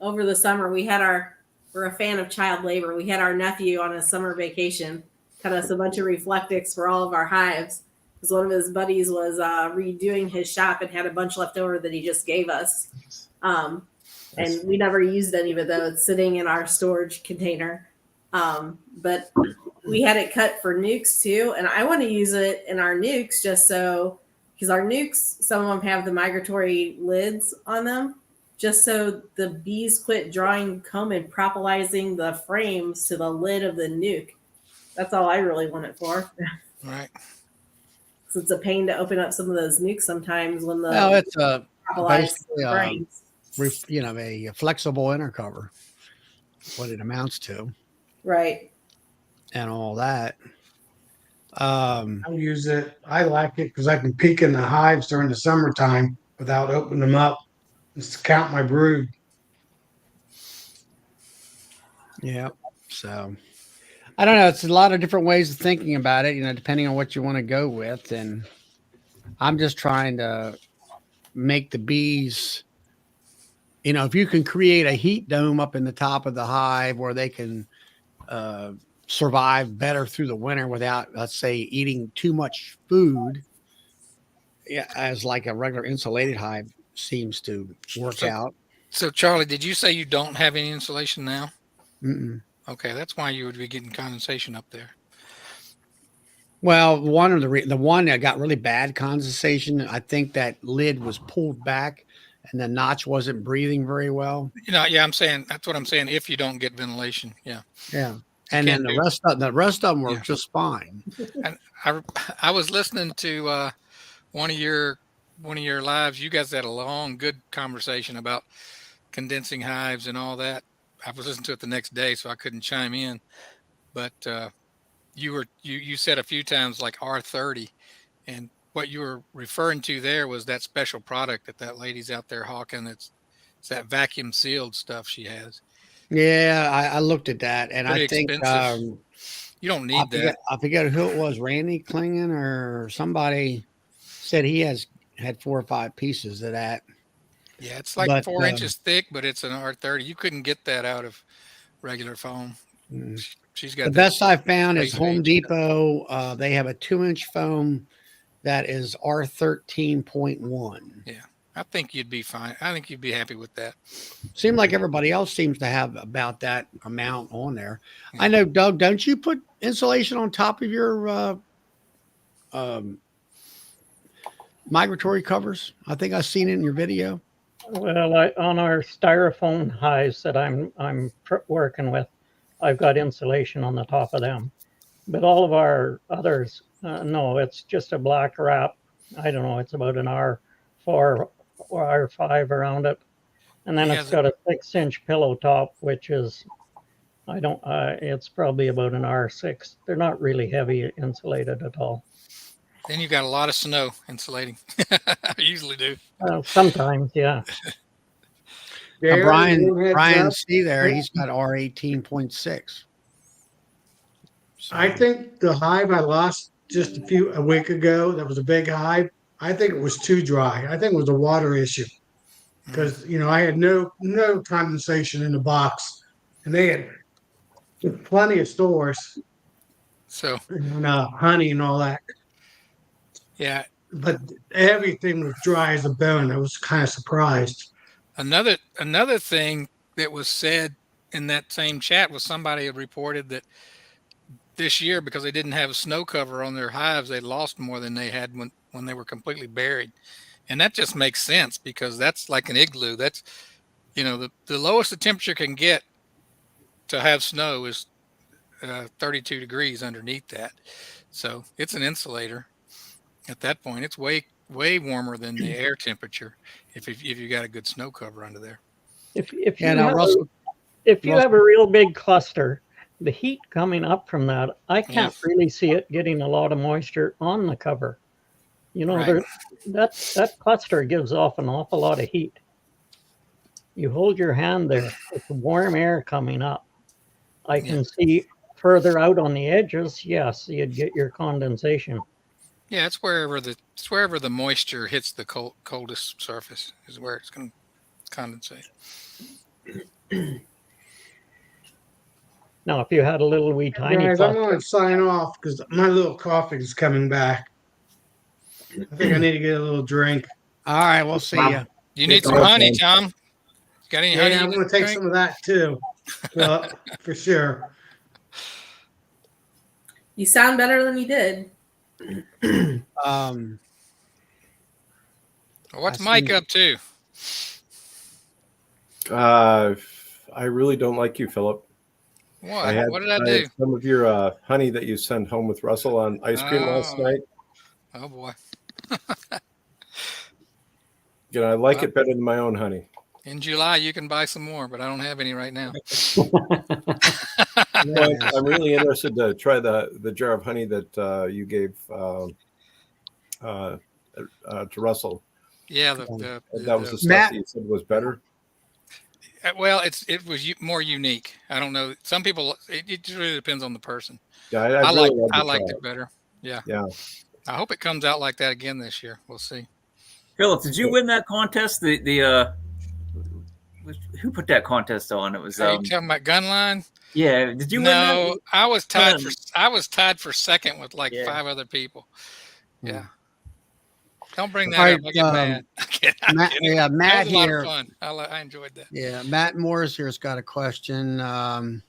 over the summer. We're a fan of child labor. We had our nephew on a summer vacation cut us a bunch of Reflectix for all of our hives because one of his buddies was redoing his shop and had a bunch left over that he just gave us. And we never used any of it, though. It's sitting in our storage container. But we had it cut for nukes, too. And I want to use it in our nukes because our nukes, some of them have the migratory lids on them, just so the bees quit drawing comb and propolizing the frames to the lid of the nuke. That's all I really want it for. Right. So it's a pain to open up some of those nukes sometimes when the it's propolized frames. A flexible inner cover, what it amounts to, Right. and all that. I use it. I like it because I can peek in the hives during the summertime without opening them up. Just count my brood. Yeah. So I don't know. It's a lot of different ways of thinking about it, depending on what you want to go with. And I'm just trying to make the bees, if you can create a heat dome up in the top of the hive where they can survive better through the winter without, let's say, eating too much food, as like a regular insulated hive, seems to work So- out. So, Charlie, did you say you don't have any insulation now? Mm-mm. Okay, that's why you would be getting condensation up there. Well, one of the one that got really bad condensation, I think that lid was pulled back and the notch wasn't breathing very well. Yeah, I'm saying that's what I'm saying. If you don't get ventilation, yeah. Yeah. And then can't the rest of them were Yeah. just fine. And I was listening to one of your lives. You guys had a long, good conversation about condensing hives and all that. I was listening to it the next day, so I couldn't chime in. But you said a few times like R30, and what you were referring to there was that special product that lady's out there hawking. It's that vacuum sealed stuff she has. Yeah, I looked at that and Pretty I think expensive. You don't need that. I forget who it was, Randy Klingen or somebody said he had 4 or 5 pieces of that. Yeah, it's like But, 4 inches thick, but it's an R30. You couldn't get that out of regular foam. mm. She's got The that best I found is space Home age. Depot. They have a 2-inch foam that is R13.1. I think you'd be fine. I think you'd be happy with that. Seemed like everybody else seems to have about that amount on there. Yeah. I know, Doug, don't you put insulation on top of your migratory covers? I think I've seen it in your video. Well, on our styrofoam hives that I'm working with, I've got insulation on the top of them. But all of our others, no, it's just a black wrap. I don't know, it's about an R4 or R5 around it. And then Yeah, it's got a 6-inch pillow top, which is, it's probably about an R6. They're not really heavy insulated at all. Then you got a lot of snow insulating. I usually do. Sometimes, yeah. Darren, Brian little heads up. C there, he's got R18.6. I think the hive I lost just a week ago, that was a big hive. I think it was too dry. I think it was a water issue because I had no condensation in the box, and they had plenty of stores So and honey and all that. yeah, But everything was dry as a bone. I was kind of surprised. another thing that was said in that same chat was somebody had reported that this year, because they didn't have a snow cover on their hives, they lost more than they had when they were completely buried. And that just makes sense because that's like an igloo. That's, the lowest the temperature can get to have snow is 32 degrees underneath that. So it's an insulator. At that point, it's way warmer than the air temperature if you got a good snow cover under there. If you Russell, have a real big cluster, the heat coming up from that, I can't really see it getting a lot of moisture on the cover. Right. That cluster gives off an awful lot of heat. You hold your hand there, it's warm air coming up. I can see further out on the edges, yes, you'd get your condensation. Yeah, it's wherever the moisture hits the coldest surface is where it's going to condensate. Now, if you had a little wee tiny Guys, I'm cluster, going to sign off because my little coffee is coming back. I think I need to get a little drink. all right, we'll see you. You need some honey, Tom. Got any honey? Yeah, I'm going to take some of that too. For sure. You sound better than you did. What's Mike up to? I really don't like you, Philip. What? What did I do? had some of your honey that you sent home with Russell on ice cream last night. Oh boy. I like it better than my own honey. In July, you can buy some more, but I don't have any right now. I'm really interested to try the jar of honey that you gave to Russell. Yeah, that was the stuff Matt, that you said was better. Well, it was more unique. I don't know. Some people, it really depends on the person. Yeah, I really liked it better. Yeah. I hope it comes out like that again this year. We'll see. Philip, did you win that contest? Who put that contest on? It was. Are you talking about Gunline? Yeah. Did you win No, that? I was tied for second with like 5 other people. Yeah. Don't bring that All up. right, I get mad. I'm Matt, kidding. yeah, That Matt was a lot here. of fun. I enjoyed that. Yeah, Matt Morris here's got a question.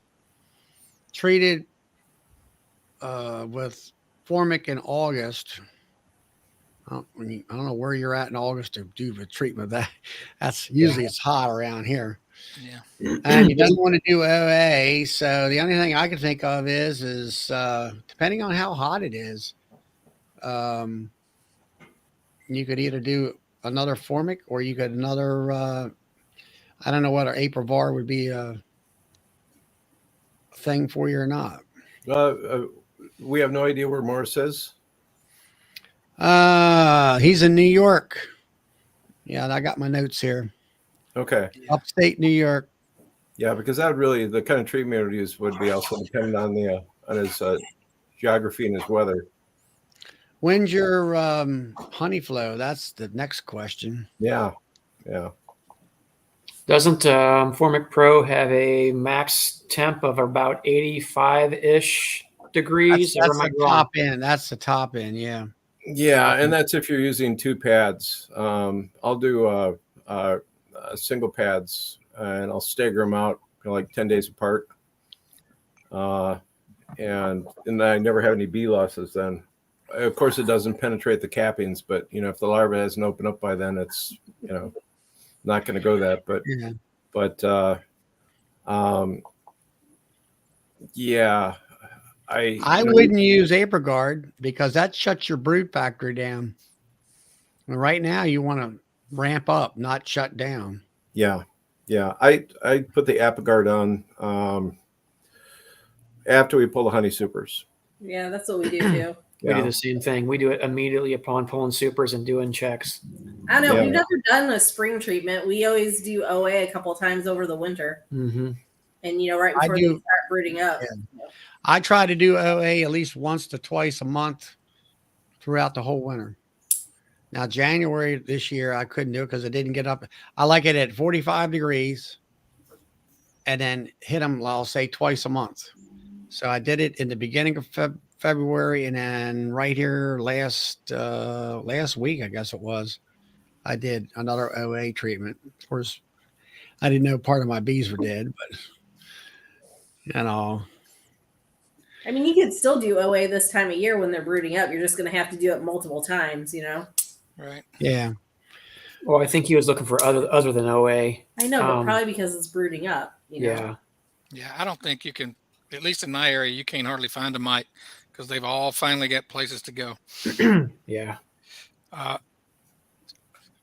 Treated with formic in August. I don't know where you're at in August to do the treatment of that. That's usually it's hot around here. Yeah. And you don't want to do OA. So the only thing I can think of is depending on how hot it is, you could either do another formic or you could another. I don't know whether Apivar would be a thing for you or not. We have no idea where Morris is. He's in New York. Yeah, I got my notes here. Okay. Upstate New York. Yeah, because that would really the kind of treatment would use would be also dependent on his geography and his weather. When's your honey flow? That's the next question. Yeah. Doesn't Formic Pro have a max temp of about 85-ish degrees? That's Or am I the wrong? top end. That's the top end. Yeah. Yeah, and that's if you're using 2 pads. I'll do single pads, and I'll stagger them out like 10 days apart. And I never have any bee losses then. Of course, it doesn't penetrate the cappings, but if the larva hasn't opened up by then, it's not going to go that. But Yeah. Yeah, I wouldn't use Aprigard because that shuts your brood factory down. And right now, you want to ramp up, not shut down. Yeah. I put the Apigard on after we pull the honey supers. Yeah, that's what we do too. We do the same thing. We do it immediately upon pulling supers and doing checks. I don't know. Yeah. We've never done a spring treatment. We always do OA a couple of times over the winter. Mm-hmm. And, right before they start brooding up. Yeah. I try to do OA at least once to twice a month throughout the whole winter. Now, January this year, I couldn't do it because I didn't get up. I like it at 45 degrees and then hit them, I'll say, twice a month. So I did it in the beginning of February, and then right here last week, I guess it was, I did another OA treatment. Of course, I didn't know part of my bees were dead, but I mean, you could still do OA this time of year when they're brooding up. You're just going to have to do it multiple times, Right. Yeah. Well, I think he was looking for other than OA. I know, but probably because it's brooding up. Yeah. Yeah, I don't think you can, at least in my area, you can't hardly find a mite because they've all finally got places to go. Yeah.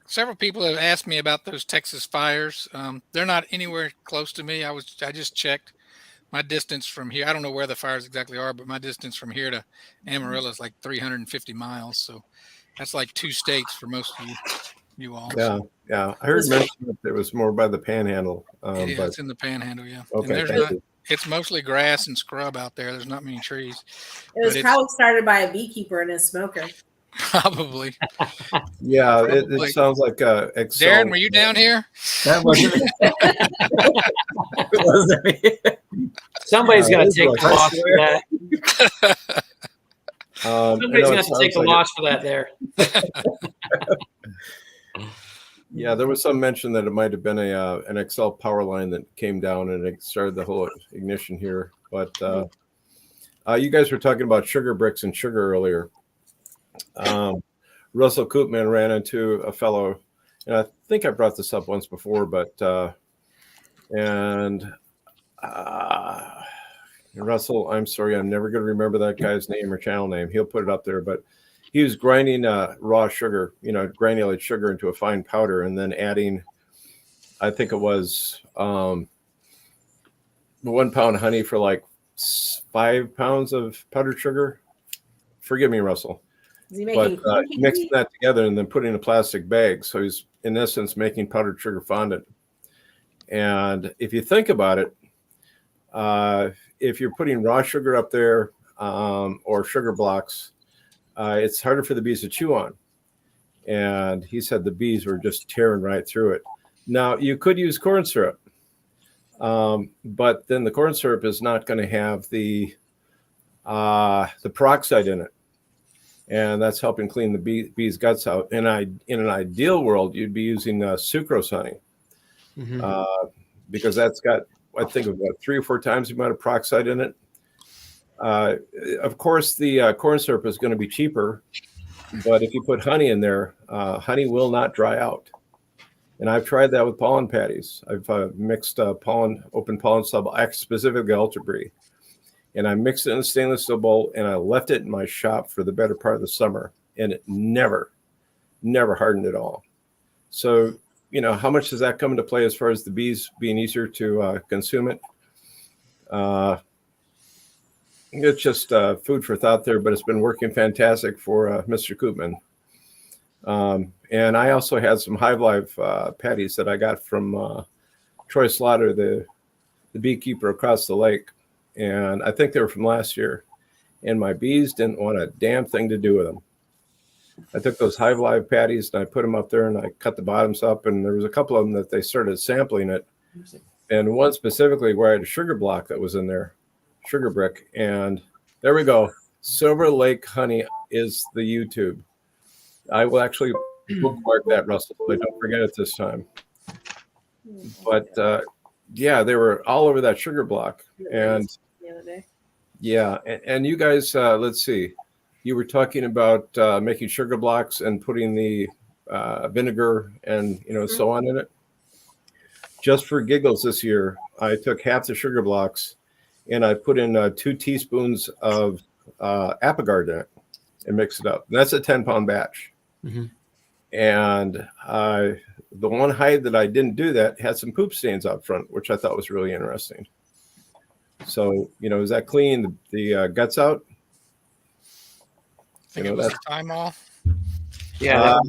Several people have asked me about those Texas fires. They're not anywhere close to me. I just checked my distance from here. I don't know where the fires exactly are, but my distance from here to Amarillo is like 350 miles. So that's like 2 states for most of you all. Yeah. I heard mention that it was more by the Panhandle. It's in the Panhandle, yeah. Okay. And it's mostly grass and scrub out there. There's not many trees. It was probably started by a beekeeper and a smoker. Probably. Yeah, it sounds like Excel. Darren, were you down here? That wasn't it wasn't me. Somebody's got to take the loss for that. Somebody's going to have to take the loss for that there. Yeah, there was some mention that it might have been an Excel power line that came down and it started the whole ignition here. But you guys were talking about sugar bricks and sugar earlier. Russell Koopman ran into a fellow, and I think I brought this up once before, but Russell, I'm sorry, I'm never going to remember that guy's name or channel name. He'll put it up there, but he was grinding raw sugar, granulated sugar into a fine powder, and then adding, I think it was 1 pound of honey for like 5 pounds of powdered sugar. Forgive me, Russell. But mixing that together and then putting in a plastic bag. So he's, in essence, making powdered sugar fondant. And if you think about it, if you're putting raw sugar up there or sugar blocks, it's harder for the bees to chew on. And he said the bees were just tearing right through it. Now, you could use corn syrup, but then the corn syrup is not going to have the peroxide in it. and that's helping clean the bees' guts out. And in an ideal world, you'd be using sucrose honey, because that's got, I think, about 3 or 4 times the amount of peroxide in it. Of course, the corn syrup is going to be cheaper, but if you put honey in there, honey will not dry out. And I've tried that with pollen patties. I've mixed open pollen sub specifically ultra brie, and I mixed it in a stainless steel bowl, and I left it in my shop for the better part of the summer, and it never hardened at all. So, how much does that come into play as far as the bees being easier to consume it? It's just food for thought there, but it's been working fantastic for Mr. Koopman. And I also had some Hive Live patties that I got from Troy Slaughter, the beekeeper across the lake. And I think they were from last year. And my bees didn't want a damn thing to do with them. I took those Hive Live patties and I put them up there and I cut the bottoms up. And there was a couple of them that they started sampling it. And one specifically where I had a sugar block that was in there, sugar brick. And there we go. Silver Lake honey is the YouTube. I will actually bookmark that, Russell, but don't forget it this time. But yeah, they were all over that sugar block. And the other day. Yeah, and you guys, let's see, you were talking about making sugar blocks and putting the vinegar and so on in it. Just for giggles this year, I took half the sugar blocks and I put in 2 teaspoons of Apigard in it and mixed it up. And that's a 10-pound batch. And the one hive that I didn't do that had some poop stains out front, which I thought was really interesting. So, is that cleaning the guts out? I think it was the Thymol. Yeah.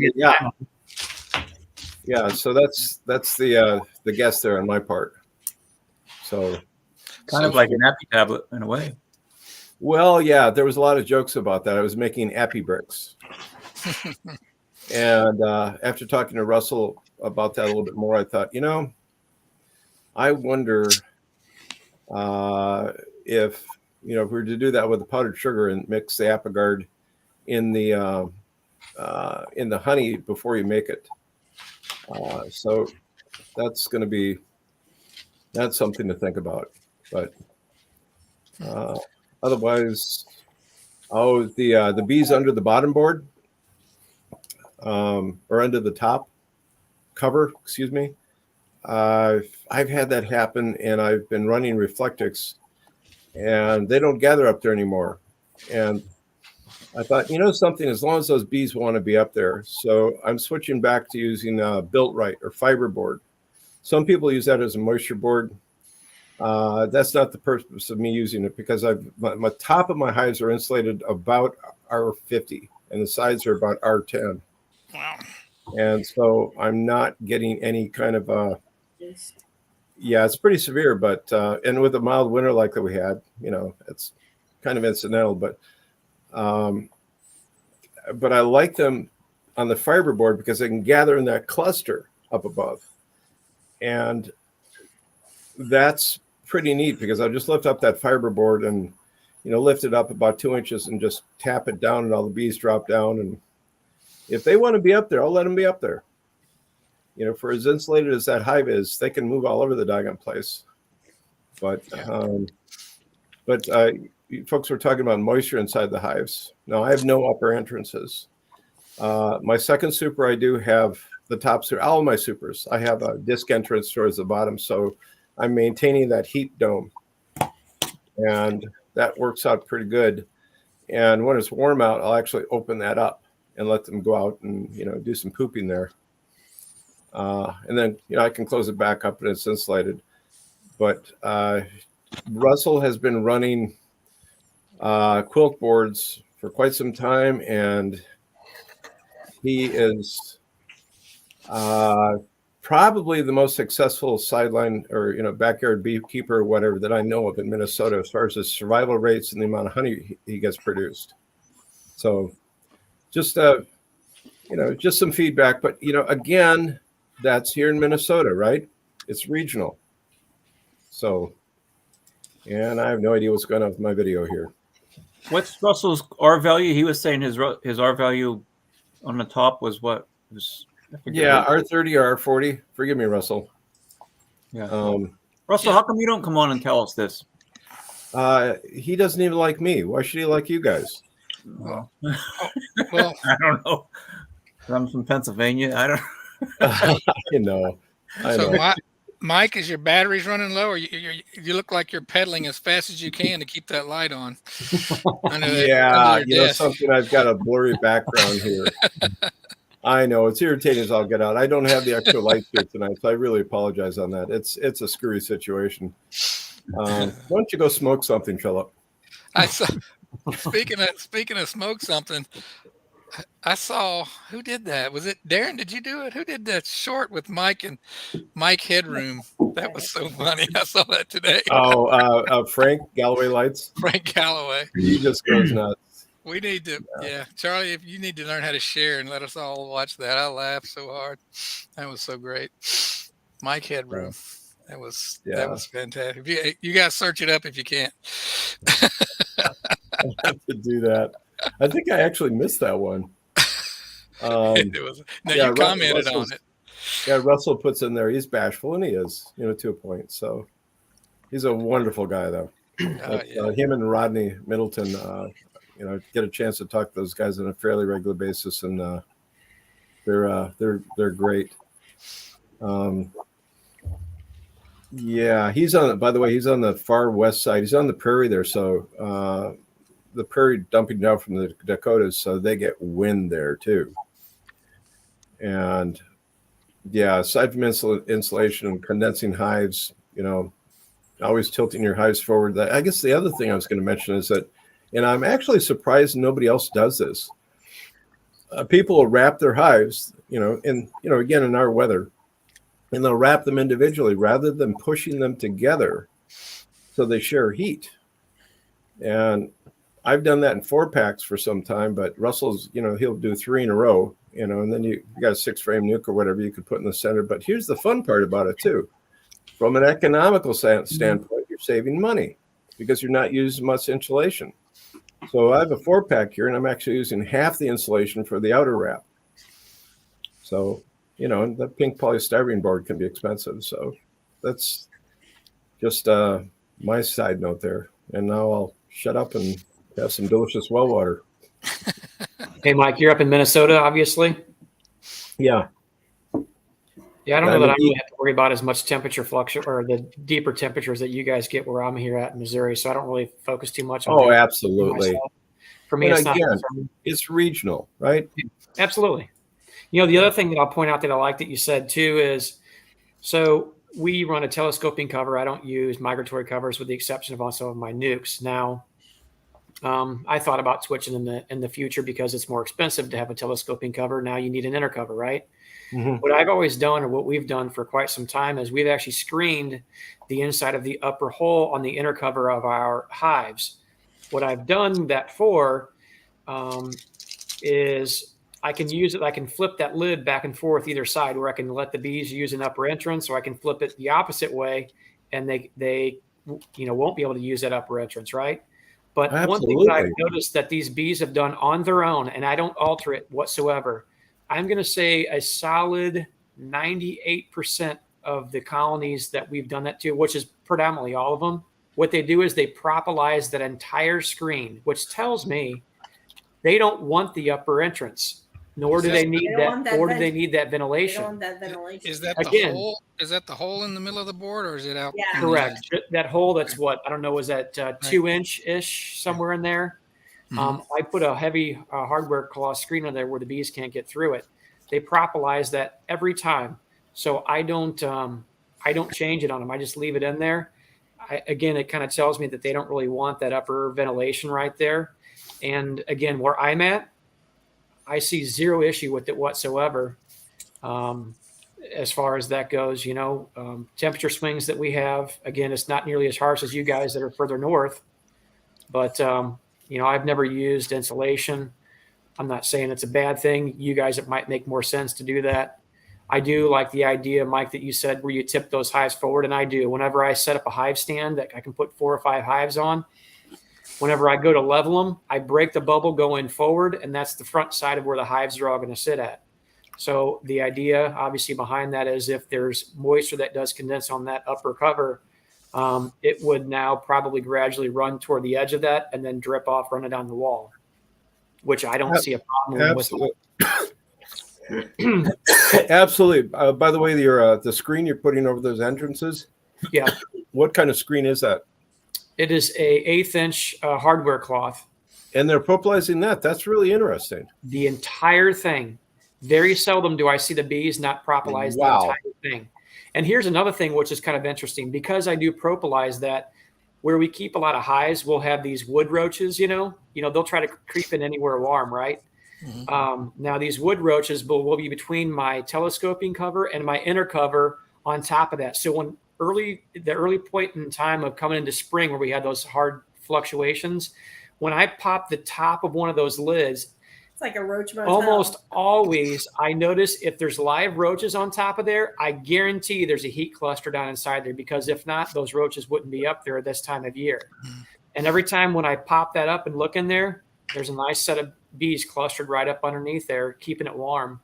Yeah. So that's the guess there on my part. So Kind of like an Appy tablet in a way. Well, yeah, there was a lot of jokes about that. I was making Appy bricks. And after talking to Russell about that a little bit more, I thought, I wonder if we were to do that with the powdered sugar and mix the Apigard in the honey before you make it. So that's something to think about. But otherwise, the bees under the bottom board, or under the top cover, excuse me. I've had that happen, and I've been running Reflectix, and they don't gather up there anymore. And I thought, something, as long as those bees want to be up there. So I'm switching back to using Built Right or fiber board. Some people use that as a moisture board. That's not the purpose of me using it, because my top of my hives are insulated about R50 and the sides are about R10. Wow. And so I'm not getting any kind of yeah, it's pretty severe, but and with a mild winter like that we had, it's kind of incidental, but I like them on the fiberboard because they can gather in that cluster up above. And that's pretty neat, because I'll just lift up that fiberboard and lift it up about 2 inches and just tap it down, and all the bees drop down. And if they want to be up there, I'll let them be up there. For as insulated as that hive is, they can move all over the doggone place. But folks were talking about moisture inside the hives. Now, I have no upper entrances. My second super, I do have the top super. All of my supers, I have a disc entrance towards the bottom, so I'm maintaining that heat dome, and that works out pretty good. And when it's warm out, I'll actually open that up and let them go out and do some pooping there. And then I can close it back up and it's insulated. But Russell has been running quilt boards for quite some time, and he is probably the most successful sideline or backyard beekeeper or whatever that I know of in Minnesota as far as his survival rates and the amount of honey he gets produced. So just just some feedback, but again, that's here in Minnesota, right? It's regional. So, and I have no idea what's going on with my video here. What's Russell's R value? He was saying his R value on the top was what? Yeah, R30 or R40. Forgive me, Russell. Yeah. Russell, how come you don't come on and tell us this? He doesn't even like me. Why should he like you guys? Well, Well, I don't know. I'm from Pennsylvania. I don't. I know. Mike, is your batteries running low, or you look like you're pedaling as fast as you can to keep that light on? Yeah, something. I've got a blurry background here. I know it's irritating as I'll get out. I don't have the extra light here tonight, so I really apologize on that. It's a screwy situation. Why don't you go smoke something, Philip? I saw. Speaking of smoke something, I saw, who did that? Was it Darren? Did you do it? Who did that short with Mike and Mike Headroom? That was so funny. I saw that today. Oh, Frank Galloway Lights. Frank Galloway. He just goes nuts. We need to, Charlie, if you need to learn how to share and let us all watch that. I laughed so hard. That was so great. Mike Headroom. That was fantastic. You guys search it up if you can't. I'll have to do that. I think I actually missed that one. You commented on it. Yeah, Russell puts in there. He's bashful, and he is, to a point. So he's a wonderful guy, though. Him and Rodney Middleton, get a chance to talk to those guys on a fairly regular basis, and they're great. Yeah, he's on. By the way, he's on the far west side. He's on the prairie there, so the prairie dumping down from the Dakotas, so they get wind there too. And aside from insulation and condensing hives, always tilting your hives forward. I guess the other thing I was going to mention is that, and I'm actually surprised nobody else does this. People will wrap their hives, again in our weather, and they'll wrap them individually rather than pushing them together so they share heat. And I've done that in 4-packs for some time, but Russell's, he'll do 3 in a row, and then you got a 6-frame nuke or whatever you could put in the center. But here's the fun part about it too. From an economical standpoint, you're saving money because you're not using much insulation. So I have a 4-pack here, and I'm actually using half the insulation for the outer wrap. So, the pink polystyrene board can be expensive. So that's just my side note there. And now I'll shut up and have some delicious well water. Hey, Mike, you're up in Minnesota, obviously. Yeah. Yeah, I don't know that I really have to worry about as much temperature fluctuation or the deeper temperatures that you guys get where I'm here at Missouri. So I don't really focus too much on that. Absolutely. For me, it's regional, right? Absolutely. The other thing that I'll point out that I like that you said too is, so we run a telescoping cover. I don't use migratory covers with the exception of some of my nukes. Now, I thought about switching in the future because it's more expensive to have a telescoping cover. Now you need an inner cover, right? Mm-hmm. What I've always done, or what we've done for quite some time, is we've actually screened the inside of the upper hole on the inner cover of our hives. What I've done that for is I can use it. I can flip that lid back and forth either side, where I can let the bees use an upper entrance, or I can flip it the opposite way, and they won't be able to use that upper entrance, right? But Absolutely. One thing that I've noticed that these bees have done on their own, and I don't alter it whatsoever, I'm going to say a solid 98% of the colonies that we've done that to, which is predominantly all of them, what they do is they propolize that entire screen, which tells me they don't want the upper entrance, nor do they need that, or do they need that ventilation. They don't want that ventilation. Is that the hole? Is that the hole in the middle of the board, or is it out? Yeah. Correct. That hole, that's what, I don't know, was that 2-inch-ish somewhere in there? Mm-hmm. I put a heavy hardware cloth screen on there where the bees can't get through it. They propolize that every time. So I don't change it on them. I just leave it in there. Again, it kind of tells me that they don't really want that upper ventilation right there. And again, where I'm at, I see zero issue with it whatsoever. As far as that goes, temperature swings that we have, again, it's not nearly as harsh as you guys that are further north, but, I've never used insulation. I'm not saying it's a bad thing. You guys, it might make more sense to do that. I do like the idea, Mike, that you said where you tip those hives forward, and I do. Whenever I set up a hive stand that I can put 4 or 5 hives on, Whenever I go to level them, I break the bubble going forward, and that's the front side of where the hives are all going to sit at. So the idea, obviously, behind that is if there's moisture that does condense on that upper cover, it would now probably gradually run toward the edge of that and then drip off, run it down the wall, which I don't see a problem with. Absolutely. By the way, the screen you're putting over those entrances. Yeah. What kind of screen is that? It is a 1/8 inch hardware cloth. And they're propolizing that. That's really interesting. The entire thing. Very seldom do I see the bees not propolize the entire thing. And here's another thing, which is kind of interesting. Because I do propolize that, where we keep a lot of hives, we'll have these wood roaches, they'll try to creep in anywhere warm, right? Mm-hmm. Now, these wood roaches will be between my telescoping cover and my inner cover on top of that. So when the early point in time of coming into spring where we had those hard fluctuations, when I pop the top of one of those lids, it's like a roach motel. Almost always I notice if there's live roaches on top of there, I guarantee there's a heat cluster down inside there, because if not, those roaches wouldn't be up there at this time of year. And every time when I pop that up and look in there, there's a nice set of bees clustered right up underneath there, keeping it warm.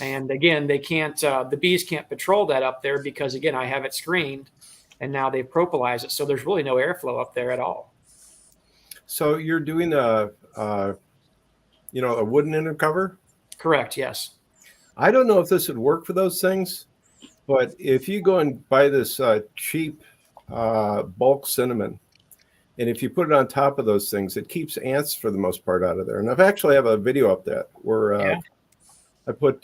And again, they can't, the bees can't patrol that up there because, again, I have it screened, and now they've propolized it. So there's really no airflow up there at all. So you're doing a wooden inner cover? Correct. Yes. I don't know if this would work for those things, but if you go and buy this cheap bulk cinnamon, and if you put it on top of those things, it keeps ants for the most part out of there. And I've actually have a video up that where I put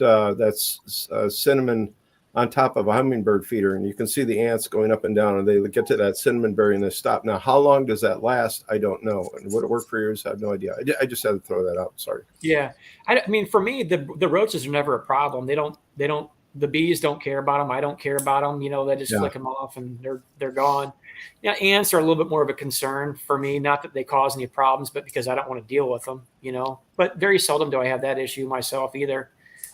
cinnamon on top of a hummingbird feeder, and you can see the ants going up and down, and they get to that cinnamon berry and they stop. Now, how long does that last? I don't know. And would it work for yours? I have no idea. I just had to throw that out. Sorry. Yeah. I mean, for me, the roaches are never a problem. The bees don't care about them. I don't care about them. They just flick them off and they're gone. Yeah. Ants are a little bit more of a concern for me. Not that they cause any problems, but because I don't want to deal with them, but very seldom do I have that issue myself either.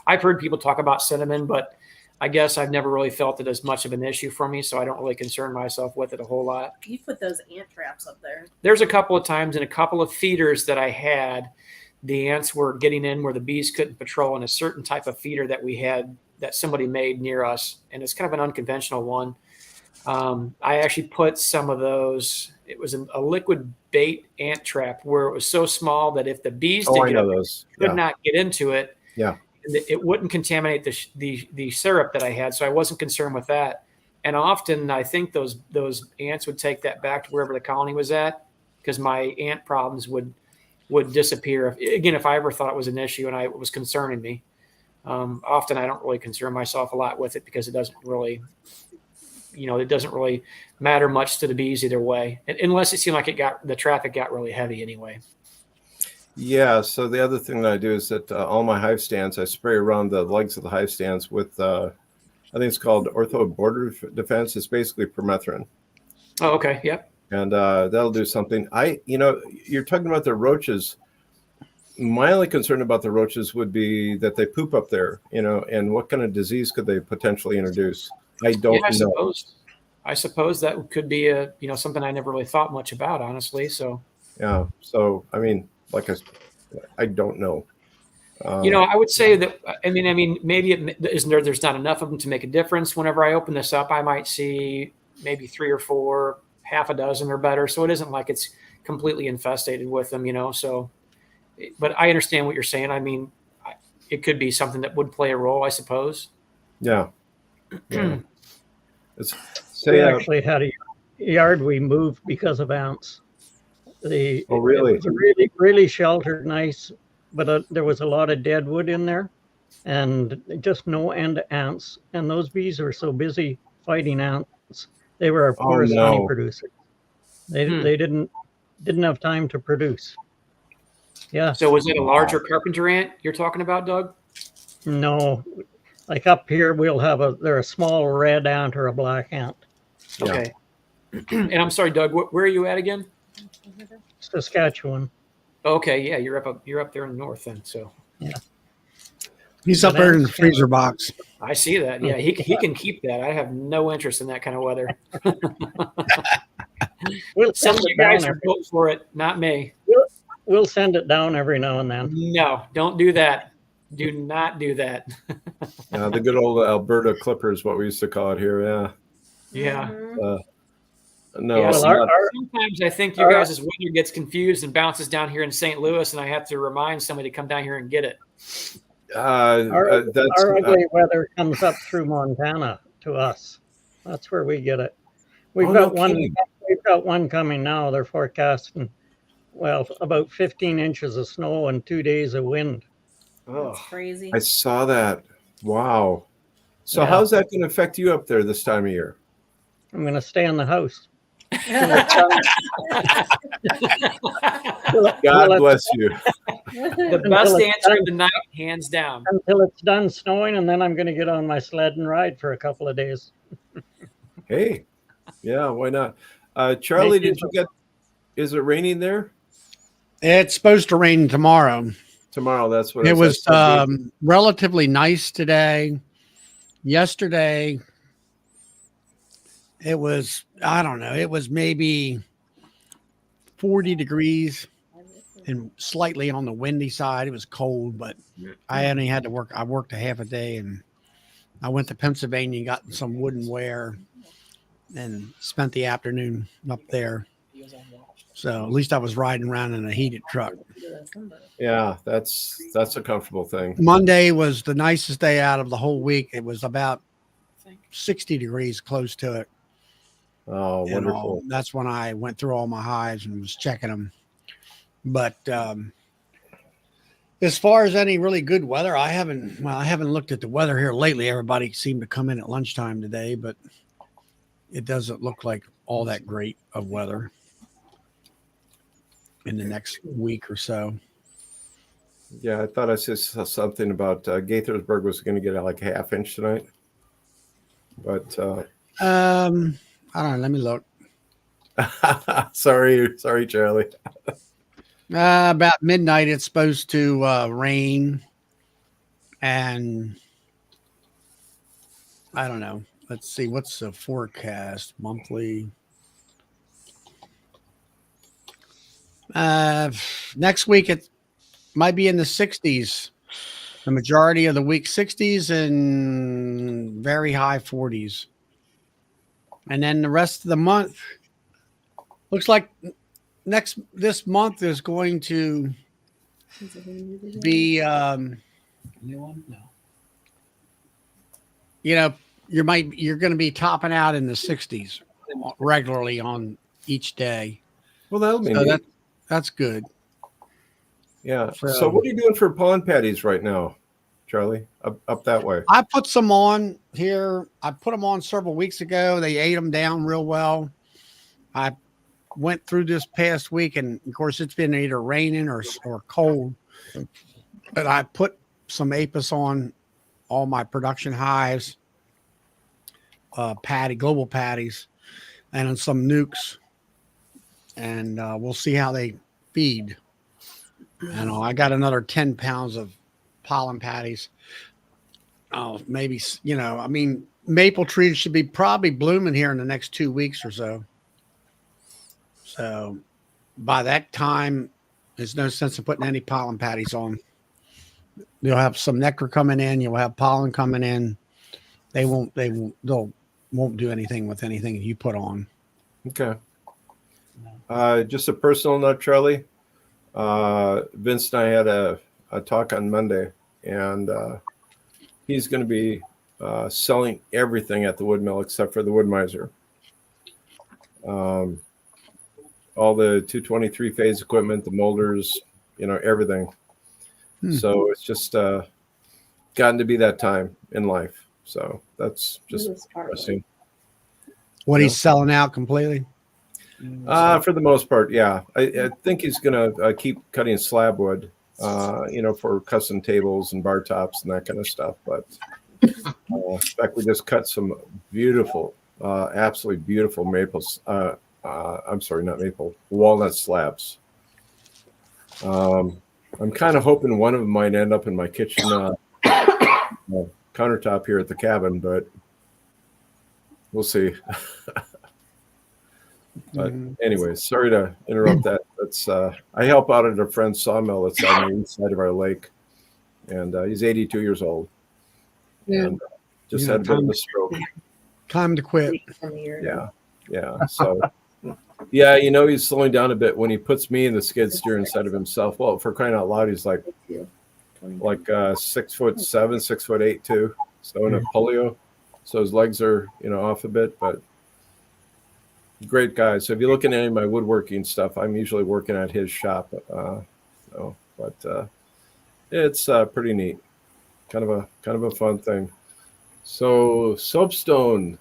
I've heard people talk about cinnamon, but I guess I've never really felt it as much of an issue for me, so I don't really concern myself with it a whole lot. You put those ant traps up there. There's a couple of times in a couple of feeders that I had, the ants were getting in where the bees couldn't patrol in a certain type of feeder that we had that somebody made near us, and it's kind of an unconventional one. I actually put some of those. It was a liquid bait ant trap where it was so small that if the bees could not get into it, it wouldn't contaminate the syrup that I had, so I wasn't concerned with that. And often I think those ants would take that back to wherever the colony was at, because my ant problems would disappear. If I ever thought it was an issue and it was concerning me. Often I don't really concern myself a lot with it because it doesn't really matter much to the bees either way, unless it seemed like the traffic got really heavy anyway. Yeah. So the other thing that I do is that all my hive stands, I spray around the legs of the hive stands with, I think it's called Ortho Border Defense. It's basically permethrin. Oh, okay. Yep. And that'll do something. You're talking about the roaches. My only concern about the roaches would be that they poop up there, and what kind of disease could they potentially introduce? I don't know. I suppose that could be something I never really thought much about, honestly. So. Yeah. So, I mean, I don't know. I would say that, maybe there's not enough of them to make a difference. Whenever I open this up, I might see maybe 3 or 4, half a dozen or better. So it isn't like it's completely infested with them, so, but I understand what you're saying. I mean, it could be something that would play a role, I suppose. Yeah. We actually had a yard we moved because of ants. Really? It was really, really sheltered, nice, but there was a lot of dead wood in there, and just no end of ants. And those bees were so busy fighting ants, they were our poorest honey producers. They didn't have time to produce. Yeah. So was it a larger carpenter ant you're talking about, Doug? No, like up here they're a small red ant or a black ant. Okay. And I'm sorry, Doug, where are you at again? Saskatchewan. Okay, yeah, you're up there in the north then. So yeah, he's up there in the freezer box. I see that. Yeah, he can keep that. I have no interest in that kind of weather. We'll Some send of you it down. guys are built for it, not me. We'll send it down every now and then. No, don't do that. Do not do that. The good old Alberta Clipper is what we used to call it here. Yeah. Yeah. Mhm. No. Yeah, Well, sometimes I think you guys' weather gets confused and bounces down here in St. Louis, and I have to remind somebody to come down here and get it. Our that's ugly weather comes up through Montana to us. That's where we get it. We've Oh, got no one. kidding. We've got one coming now. They're forecasting, well, about 15 inches of snow and 2 days of wind. That's crazy. I saw that. Wow. So Yeah. how's that going to affect you up there this time of year? I'm going to stay in the house. God bless you. The best answer of the night, hands down. Until it's done snowing, and then I'm going to get on my sled and ride for a couple of days. Hey, yeah, why not? Charlie, is it raining there? It's supposed to rain tomorrow. Tomorrow, that's what It was relatively nice today. Yesterday, it was, I don't know, it was maybe 40 degrees and slightly on the windy side. It was cold, but I only had to work. I worked a half a day, and I went to Pennsylvania and got some wooden ware and spent the afternoon up there. So at least I was riding around in a heated truck. Yeah, that's a comfortable thing. Monday was the nicest day out of the whole week. It was about 60 degrees, close to it. Oh, wonderful. That's when I went through all my hives and was checking them. But as far as any really good weather, I haven't looked at the weather here lately. Everybody seemed to come in at lunchtime today, but it doesn't look like all that great of weather in the next week or so. Yeah, I thought I saw something about Gaithersburg was going to get like a half inch tonight. But I don't know. Let me look. sorry, Charlie. About midnight, it's supposed to rain, and I don't know. Let's see. What's the forecast monthly? Next week, it might be in the 60s. The majority of the week, 60s and very high 40s. And then the rest of the month looks like this month is going to be New one? No. you're going to be topping out in the 60s regularly on each day. Well, that'll be So neat. that's good. Yeah. So what are you doing for pond patties right now, Charlie? Up that way. I put some on here. I put them on several weeks ago. They ate them down real well. I went through this past week, and of course it's been either raining or cold, but I put some Apis on all my production hives, global patties, and on some nukes, and we'll see how they feed. And I got another 10 pounds of pollen patties. Maybe, maple trees should be probably blooming here in the next 2 weeks or so. So by that time, there's no sense in putting any pollen patties on. You'll have some nectar coming in. You'll have pollen coming in. They won't do anything with anything you put on. Okay. Just a personal note, Charlie. Vince and I had a talk on Monday, and he's going to be selling everything at the wood mill except for the wood miser. All the 223 phase equipment, the molders, everything. So it's just gotten to be that time in life. So that's just interesting. What he's selling out completely? For the most part, yeah. I think he's going to keep cutting slab wood, for custom tables and bar tops and that kind of stuff. But in fact, we just cut some beautiful, absolutely beautiful maples. I'm sorry, not maple, walnut slabs. I'm kind of hoping one of them might end up in my kitchen countertop here at the cabin, but we'll see. But anyway, sorry to interrupt that. That's I help out at a friend's sawmill that's on the east side of our lake, and he's 82 years old, and just had a bit of a stroke. Time to quit. Yeah. So, yeah, you know, he's slowing down a bit when he puts me in the skid steer instead of himself. Well, for crying out loud, he's like 6'7", 6'8" too. So in a polio, so his legs are, you know, off a bit, but great guy. So if you look at any of my woodworking stuff, I'm usually working at his shop. But it's pretty neat. Kind of a fun thing. So soapstone.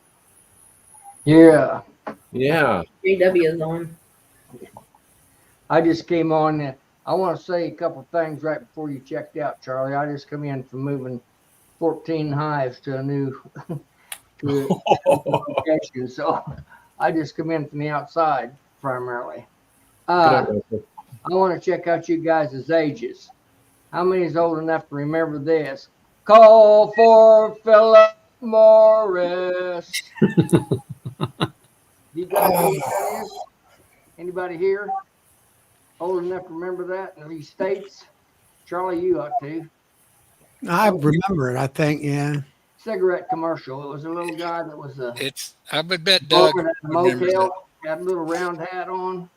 Yeah. JW is on. I just came on. I want to say a couple things right before you checked out, Charlie. I just come in from moving 14 hives to a new location, so I just come in from the outside primarily. I want to check out you guys' ages. How many is old enough to remember this? Call for Philip Morris. You guys know what that is? Anybody here old enough to remember that in these states? Charlie, you ought to. I remember it, I think, yeah. Cigarette commercial. It was a little guy that was I would bet Doug at a motel, had a little round hat on,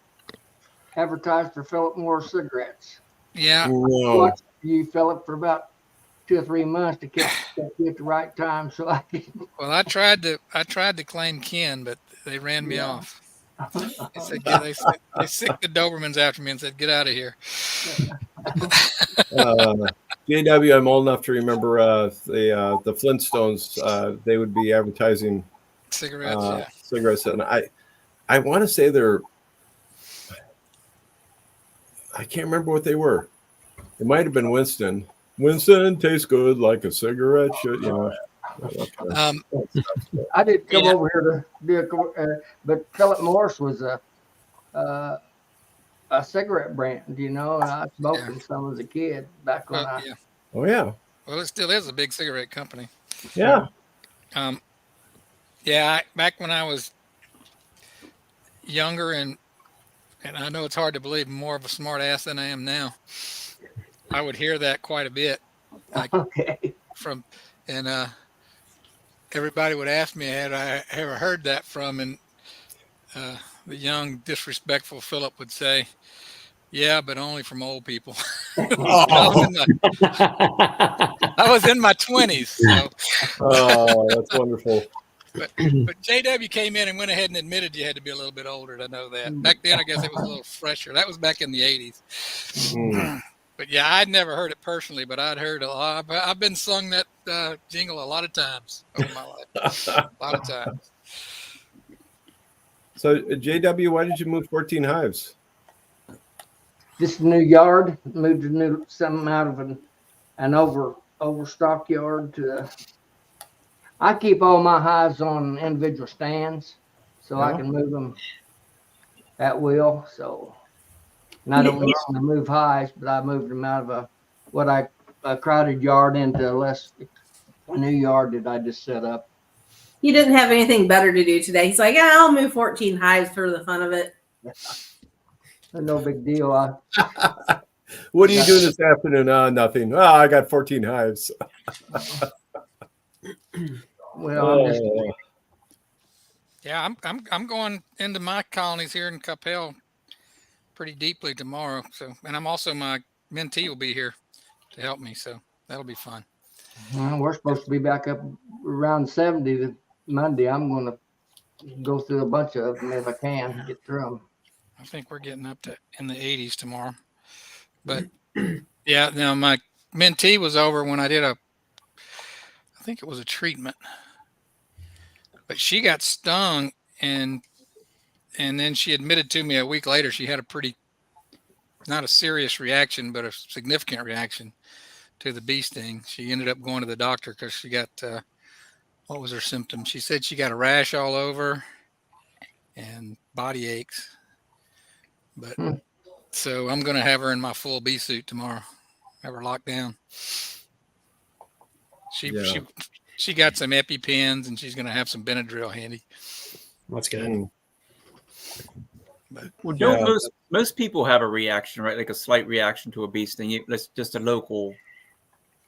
advertised for Philip Morris cigarettes. Yeah. Watched you, Philip, for about 2 or 3 months to catch you at the right time, so I could. Well, I tried to claim kin, but they ran me off. They said, they sicked the Dobermans after me and said, "Get out of here." JW, I'm old enough to remember the Flintstones. They would be advertising cigarettes, and I want to say I can't remember what they were. It might have been Winston. Winston tastes good like a cigarette should, you know. I did come over here to do but Philip Morris was a cigarette brand, you know, and I smoked them some as a kid back when Oh yeah. Well, it still is a big cigarette company. Yeah. Back when I was younger, and I know it's hard to believe, more of a smart ass than I am now. I would hear that quite a bit. Like everybody would ask me, had I ever heard that from, and the young, disrespectful Philip would say, "Yeah, but only from old people." I was in my 20s. So. Oh, that's wonderful. But JW came in and went ahead and admitted you had to be a little bit older to know that. Back then, I guess it was a little fresher. That was back in the 80s. But yeah, I'd never heard it personally, but I'd heard a lot. I've been sung that jingle a lot of times over my life. A lot of times. So, JW, why did you move 14 hives? Just a new yard. Moved something out of an overstock yard to. I keep all my hives on individual stands, so I can move them at will. So. And I don't normally move hives, but I moved them out of a crowded yard into a new yard that I just set up. He didn't have anything better to do today. He's like, "Yeah, I'll move 14 hives for the fun of it." No big deal. What are you doing this afternoon? Nothing. Oh, I got 14 hives. Well, I'm going into my colonies here in Capel pretty deeply tomorrow. So, and I'm also, my mentee will be here to help me, so that'll be fun. Well, we're supposed to be back up around 70 Monday. I'm going to go through a bunch of them if I can get through them. I think we're getting up to in the 80s tomorrow. But yeah, now my mentee was over when I did I think it was a treatment, but she got stung, and then she admitted to me a week later she had a pretty, not a serious reaction, but a significant reaction to the bee sting. She ended up going to the doctor because she got, what was her symptom? She said she got a rash all over and body aches. But so I'm going to have her in my full bee suit tomorrow, have her locked down. She got some EpiPens, and she's going to have some Benadryl handy. That's good. Well, don't Yeah. most people have a reaction, right? Like a slight reaction to a bee sting. That's just a local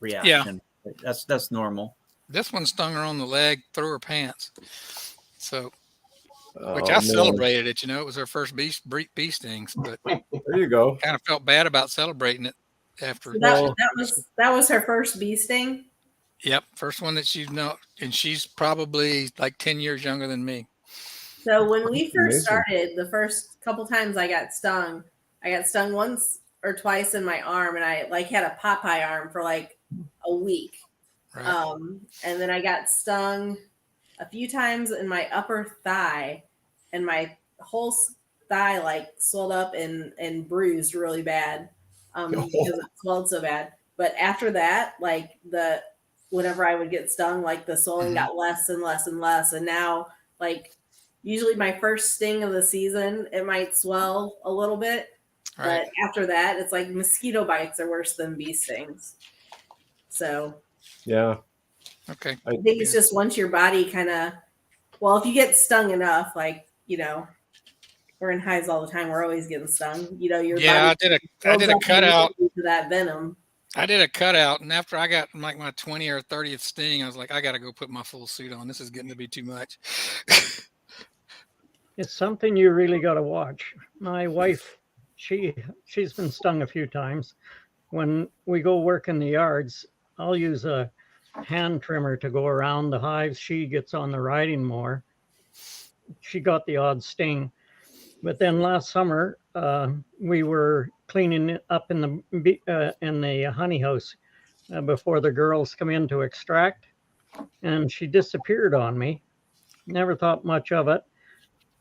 reaction. That's normal. This one stung her on the leg through her pants. So, which Oh, I man. celebrated it. It was her first bee stings, but There you go. kind of felt bad about celebrating it after. So that was her first bee sting. Yep, first one that and she's probably like 10 years younger than me. So when we first Amazing. started, the first couple times I got stung once or twice in my arm, and I like had a Popeye arm for like a week. Right. And then I got stung a few times in my upper thigh, and my whole thigh like swelled up and bruised really bad because it swelled so bad. But after that, like whenever I would get stung, like the swelling got less and less and less. And now, like usually my first sting of the season, it might swell a little bit. Right. But after that, it's like mosquito bites are worse than bee stings. So Yeah. Okay. I think it's just once your body kind of, well, if you get stung enough, like, we're in hives all the time. We're always getting stung. Your Yeah, body I did a cutout. to that venom. I did a cutout, and after I got like my 20th or 30th sting, I was like, I got to go put my full suit on. This is getting to be too much. It's something you really got to watch. My wife, she's been stung a few times. When we go work in the yards, I'll use a hand trimmer to go around the hives. She gets on the riding mower. She got the odd sting. But then last summer, we were cleaning up in the honey house before the girls come in to extract, and she disappeared on me. Never thought much of it.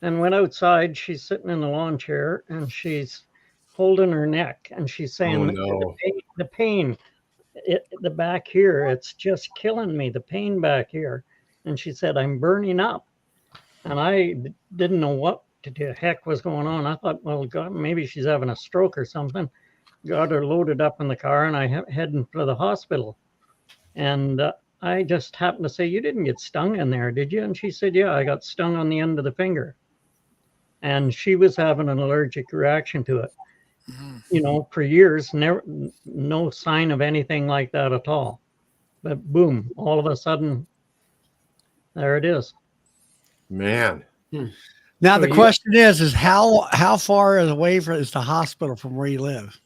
And went outside. She's sitting in the lawn chair, and she's holding her neck, and she's saying, no. the pain, the back here, it's just killing me, the pain back here. And she said, I'm burning up. And I didn't know what the heck was going on. I thought, well, God, maybe she's having a stroke or something. Got her loaded up in the car, and I heading for the hospital. And I just happened to say, you didn't get stung in there, did you? And she said, yeah, I got stung on the end of the finger. And she was having an allergic reaction to it. For years, no sign of anything like that at all. But boom, all of a sudden, there it is. Man. Now So the question is how far away is the hospital from where you live?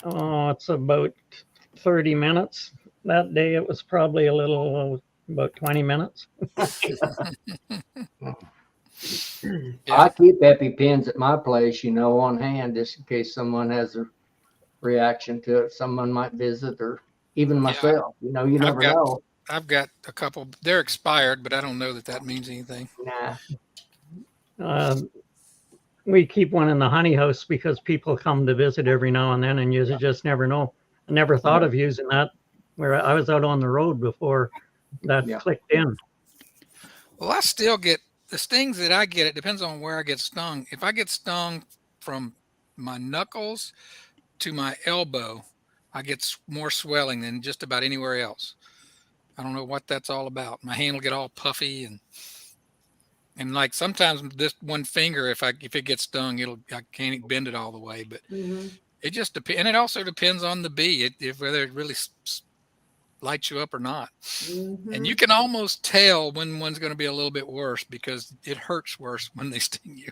Oh, it's about 30 minutes. That day it was probably about 20 minutes. I keep EpiPens at my place, on hand, just in case someone has a reaction to it. Someone might visit, or even myself. You never know. I've got a couple. They're expired, but I don't know that means anything. Nah. We keep one in the honey house because people come to visit every now and then, and you just never know. I never thought of using that where I was out on the road before that clicked in. Well, I still get the stings that I get. It depends on where I get stung. If I get stung from my knuckles to my elbow, I get more swelling than just about anywhere else. I don't know what that's all about. My hand will get all puffy and like sometimes this one finger, if it gets stung, I can't bend it all the way. But it just depends, and it also depends on the bee, whether it really lights you up or not. And you can almost tell when one's going to be a little bit worse because it hurts worse when they sting you.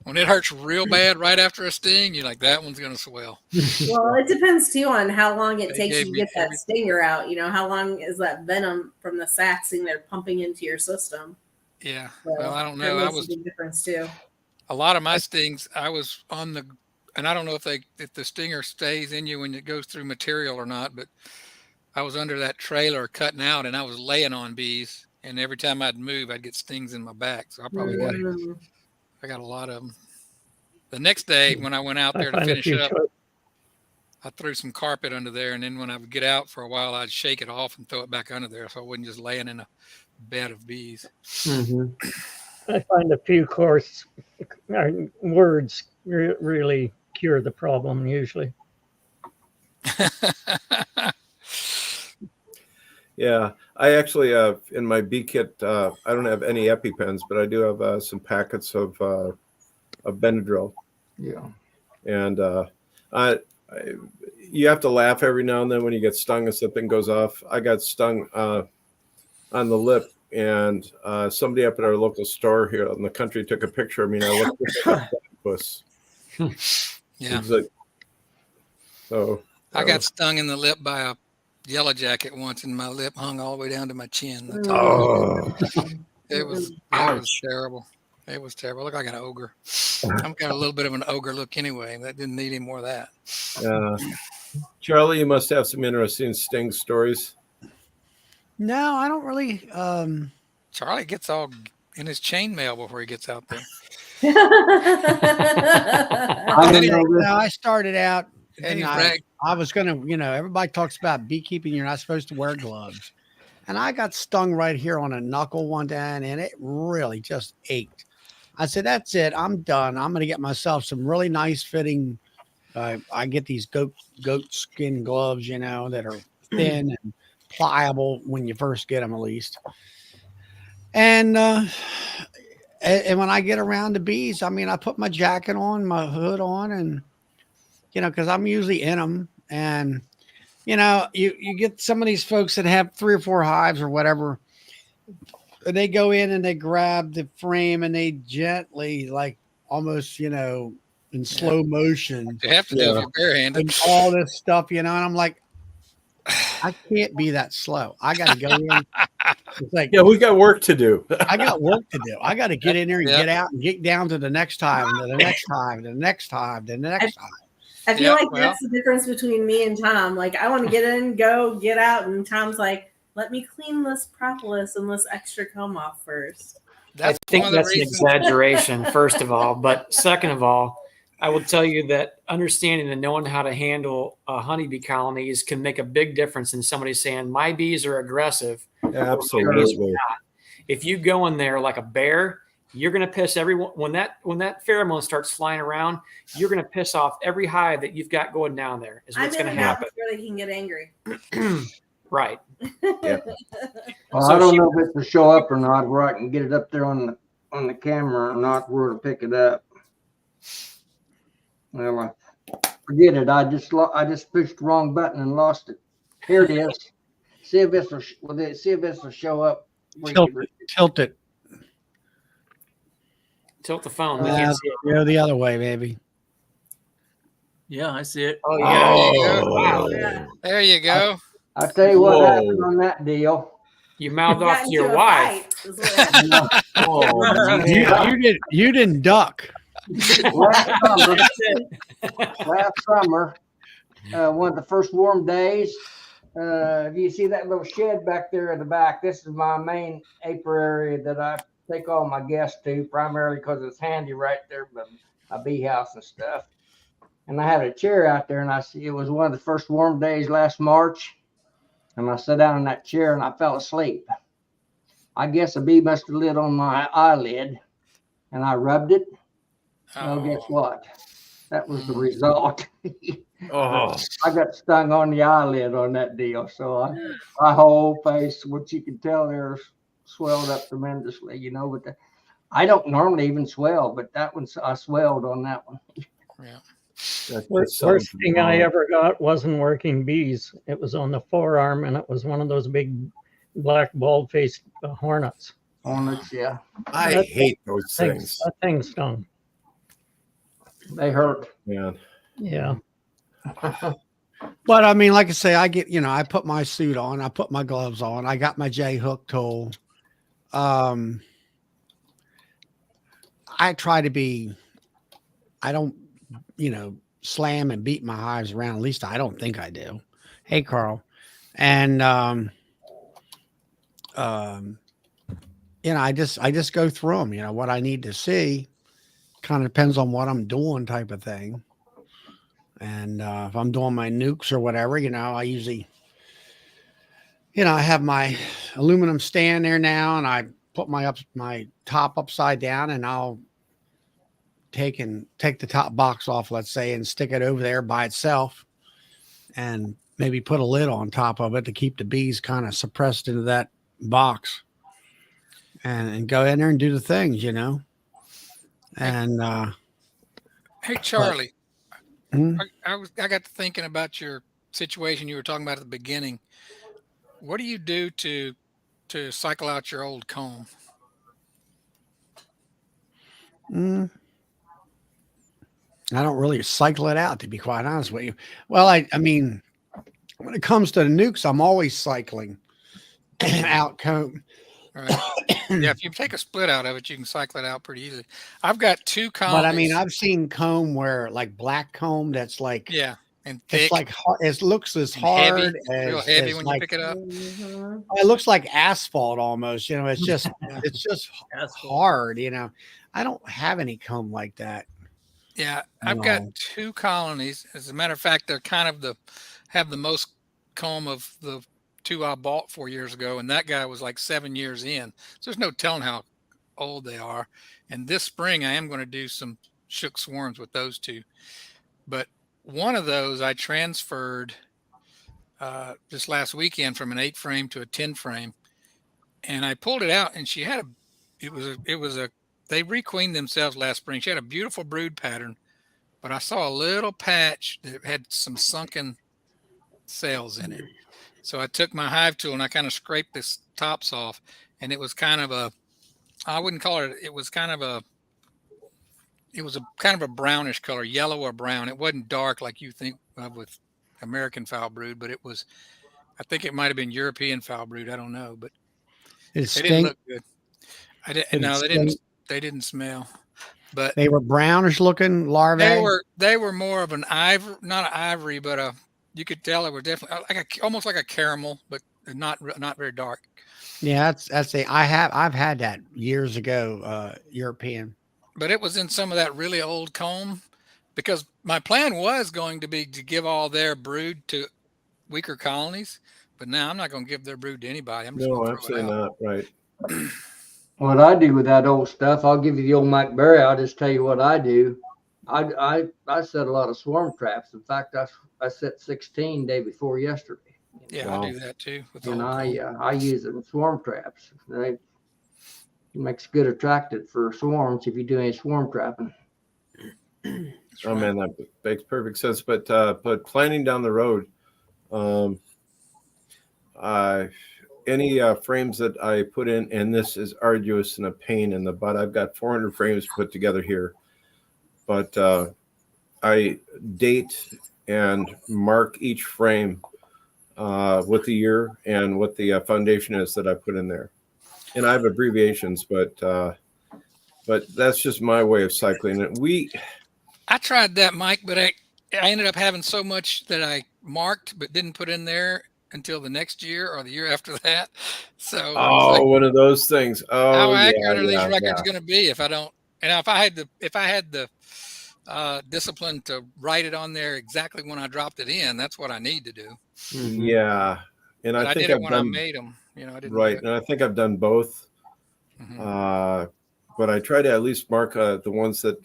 When it hurts real bad right after a sting, you're like, that one's going to swell. Well, it depends too on how long it takes you to get that stinger out. How long is that venom from the saxing they're pumping into your system? Yeah. So well, I don't know. That makes a big difference too. A lot of my stings, I was on and I don't know if the stinger stays in you when it goes through material or not, but I was under that trailer cutting out, and I was laying on bees, and every time I'd move, I'd get stings in my back. So I probably got a lot of them. The next day when I went out there to finish up, I threw some carpet under there, and then when I would get out for a while, I'd shake it off and throw it back under there so I wasn't just laying in a bed of bees. I find a few coarse words really cure the problem usually. Yeah, I actually have in my bee kit. I don't have any EpiPens, but I do have some packets of Benadryl. Yeah. And you have to laugh every now and then when you get stung and something goes off. I got stung on the lip, and somebody up at our local store here in the country took a picture of me, and I looked like a puss. Yeah. So I got stung in the lip by a yellow jacket once, and my lip hung all the way down to my chin. It was terrible. It was terrible. I looked like an ogre. I've got a little bit of an ogre look anyway. That didn't need any more of that. Charlie, you must have some interesting sting stories. No, I don't really. Charlie gets all in his chainmail before he gets out there. I started out and I was going to, everybody talks about beekeeping. You're not supposed to wear gloves. And I got stung right here on a knuckle one day, and it really just ached. I said, that's it. I'm done. I'm going to get myself some really nice fitting. I get these goat skin gloves, that are thin and pliable when you first get them, at least. And when I get around the bees, I put my jacket on, my hood on, and, because I'm usually in them. And, you get some of these folks that have 3 or 4 hives or whatever. They go in and they grab the frame and they gently, like almost, in slow motion. You have to do it if you're barehanded. And all this stuff, and I'm like, I can't be that slow. I got to go in. It's like, we got work to do. I got work to do. I got to get in there and get out and get down to the next hive, and to the next hive, to the next hive, to the next hive. I feel like that's the difference between me and Tom. Like, I want to get in, go, get out, and Tom's like, let me clean this propolis and this extra comb off first. I think that's an exaggeration, first of all. But second of all, I will tell you that understanding and knowing how to handle honeybee colonies can make a big difference in somebody saying, my bees are aggressive. Absolutely. If you go in there like a bear, you're going to piss everyone. When that pheromone starts flying around, you're going to piss off every hive that you've got going down there. Is what's going to happen. Before they can get angry. Right. Well, I don't know if it's to show up or not, where I can get it up there on the camera, or not where to pick it up. Well, forget it. I just pushed the wrong button and lost it. Here it is. See if this will show up. Tilt it. Tilt the phone. We can't see it. Go the other way, maybe. Yeah, I see it. Oh, yeah. Wow. There you go. I'll tell you what happened on that deal. You mouthed off to your wife. You didn't duck. Last summer, one of the first warm days, do you see that little shed back there in the back? This is my main apiary that I take all my guests to, primarily because it's handy right there by my bee house and stuff. And I had a chair out there, and it was one of the first warm days last March, and I sat down in that chair and I fell asleep. I guess a bee must have lit on my eyelid, and I rubbed it. Well, guess what? That was the result. I got stung on the eyelid on that deal. So my whole face, what you can tell there, swelled up tremendously, but I don't normally even swell, but that one, I swelled on that one. Yeah. Worst thing I ever got wasn't working bees. It was on the forearm, and it was one of those big black bald-faced hornets. Hornets, yeah. I hate those things. That thing stung. They hurt. Yeah. Yeah. But like I say, I get, I put my suit on, I put my gloves on, I got my J hook tool. I try to be, I don't, slam and beat my hives around. At least I don't think I do. Hey, Carl. And, I just go through them, what I need to see. Kind of depends on what I'm doing, type of thing. And if I'm doing my nukes or whatever, I usually, I have my aluminum stand there now, and I put my top upside down, and I'll take the top box off, let's say, and stick it over there by itself, and maybe put a lid on top of it to keep the bees kind of suppressed into that box, and go in there and do the things, you know. And Hey, Charlie, hmm? I got to thinking about your situation you were talking about at the beginning. What do you do to cycle out your old comb? I don't really cycle it out, to be quite honest with you. Well, I mean, when it comes to the nukes, I'm always cycling out comb. Right. Yeah, if you take a split out of it, you can cycle it out pretty easily. I've got 2 But I mean, colonies. I've seen comb where like black comb that's like Yeah, and it's thick like it looks as and heavy, hard real heavy as when you like pick it up. Mhm. it looks like asphalt almost. You know, it's just That's cool. hard. You know, I don't have any comb like that. Yeah, I've got No. 2 colonies. As a matter of fact, they're kind of have the most comb of the 2 I bought 4 years ago, and that guy was like 7 years in. So there's no telling how old they are. And this spring, I am going to do some shook swarms with those 2. But one of those I transferred just last weekend from an 8 frame to a 10 frame, and I pulled it out, and she had they requeened themselves last spring. She had a beautiful brood pattern, but I saw a little patch that had some sunken cells in it. So I took my hive tool and I kind of scraped this tops off, and it was kind of I wouldn't call it, it was kind of a brownish color, yellow or brown. It wasn't dark like you think of with American foul brood, but I think it might have been European foul brood. I don't know, but It they didn't stink. look good. Did it No, stink? they didn't smell, but They were brownish looking larvae. they were more of an ivory, not an ivory, but you could tell it were definitely almost like a caramel, but not very dark. Yeah, I've had that years ago, European. But it was in some of that really old comb, because my plan was going to be to give all their brood to weaker colonies, but now I'm not going to give their brood to anybody. I'm just No, going to throw it absolutely out. not. Right. What I do with that old stuff, I'll give you the old McBurry. I'll just tell you what I do. I set a lot of swarm traps. In fact, I set 16 day before yesterday. Yeah, Wow. I do that too. With And old comb. I use them swarm traps. It makes good attractant for swarms if you do any swarm trapping. That's Oh right. man, that makes perfect sense. But planning down the road, any frames that I put in, and this is arduous and a pain in the butt. I've got 400 frames put together here, but I date and mark each frame with the year and what the foundation is that I put in there. And I have abbreviations, but that's just my way of cycling it. I tried that, Mike, but I ended up having so much that I marked but didn't put in there until the next year or the year after that. So one of those things. Oh, how yeah, accurate are these yeah, records yeah. going to be if I don't? And if I had the discipline to write it on there exactly when I dropped it in, that's what I need to do. Mm-hmm. Yeah, and But I think did it I've when done I made them. You know, I didn't. right, and I think I've done both. Mhm. But I try to at least mark the ones that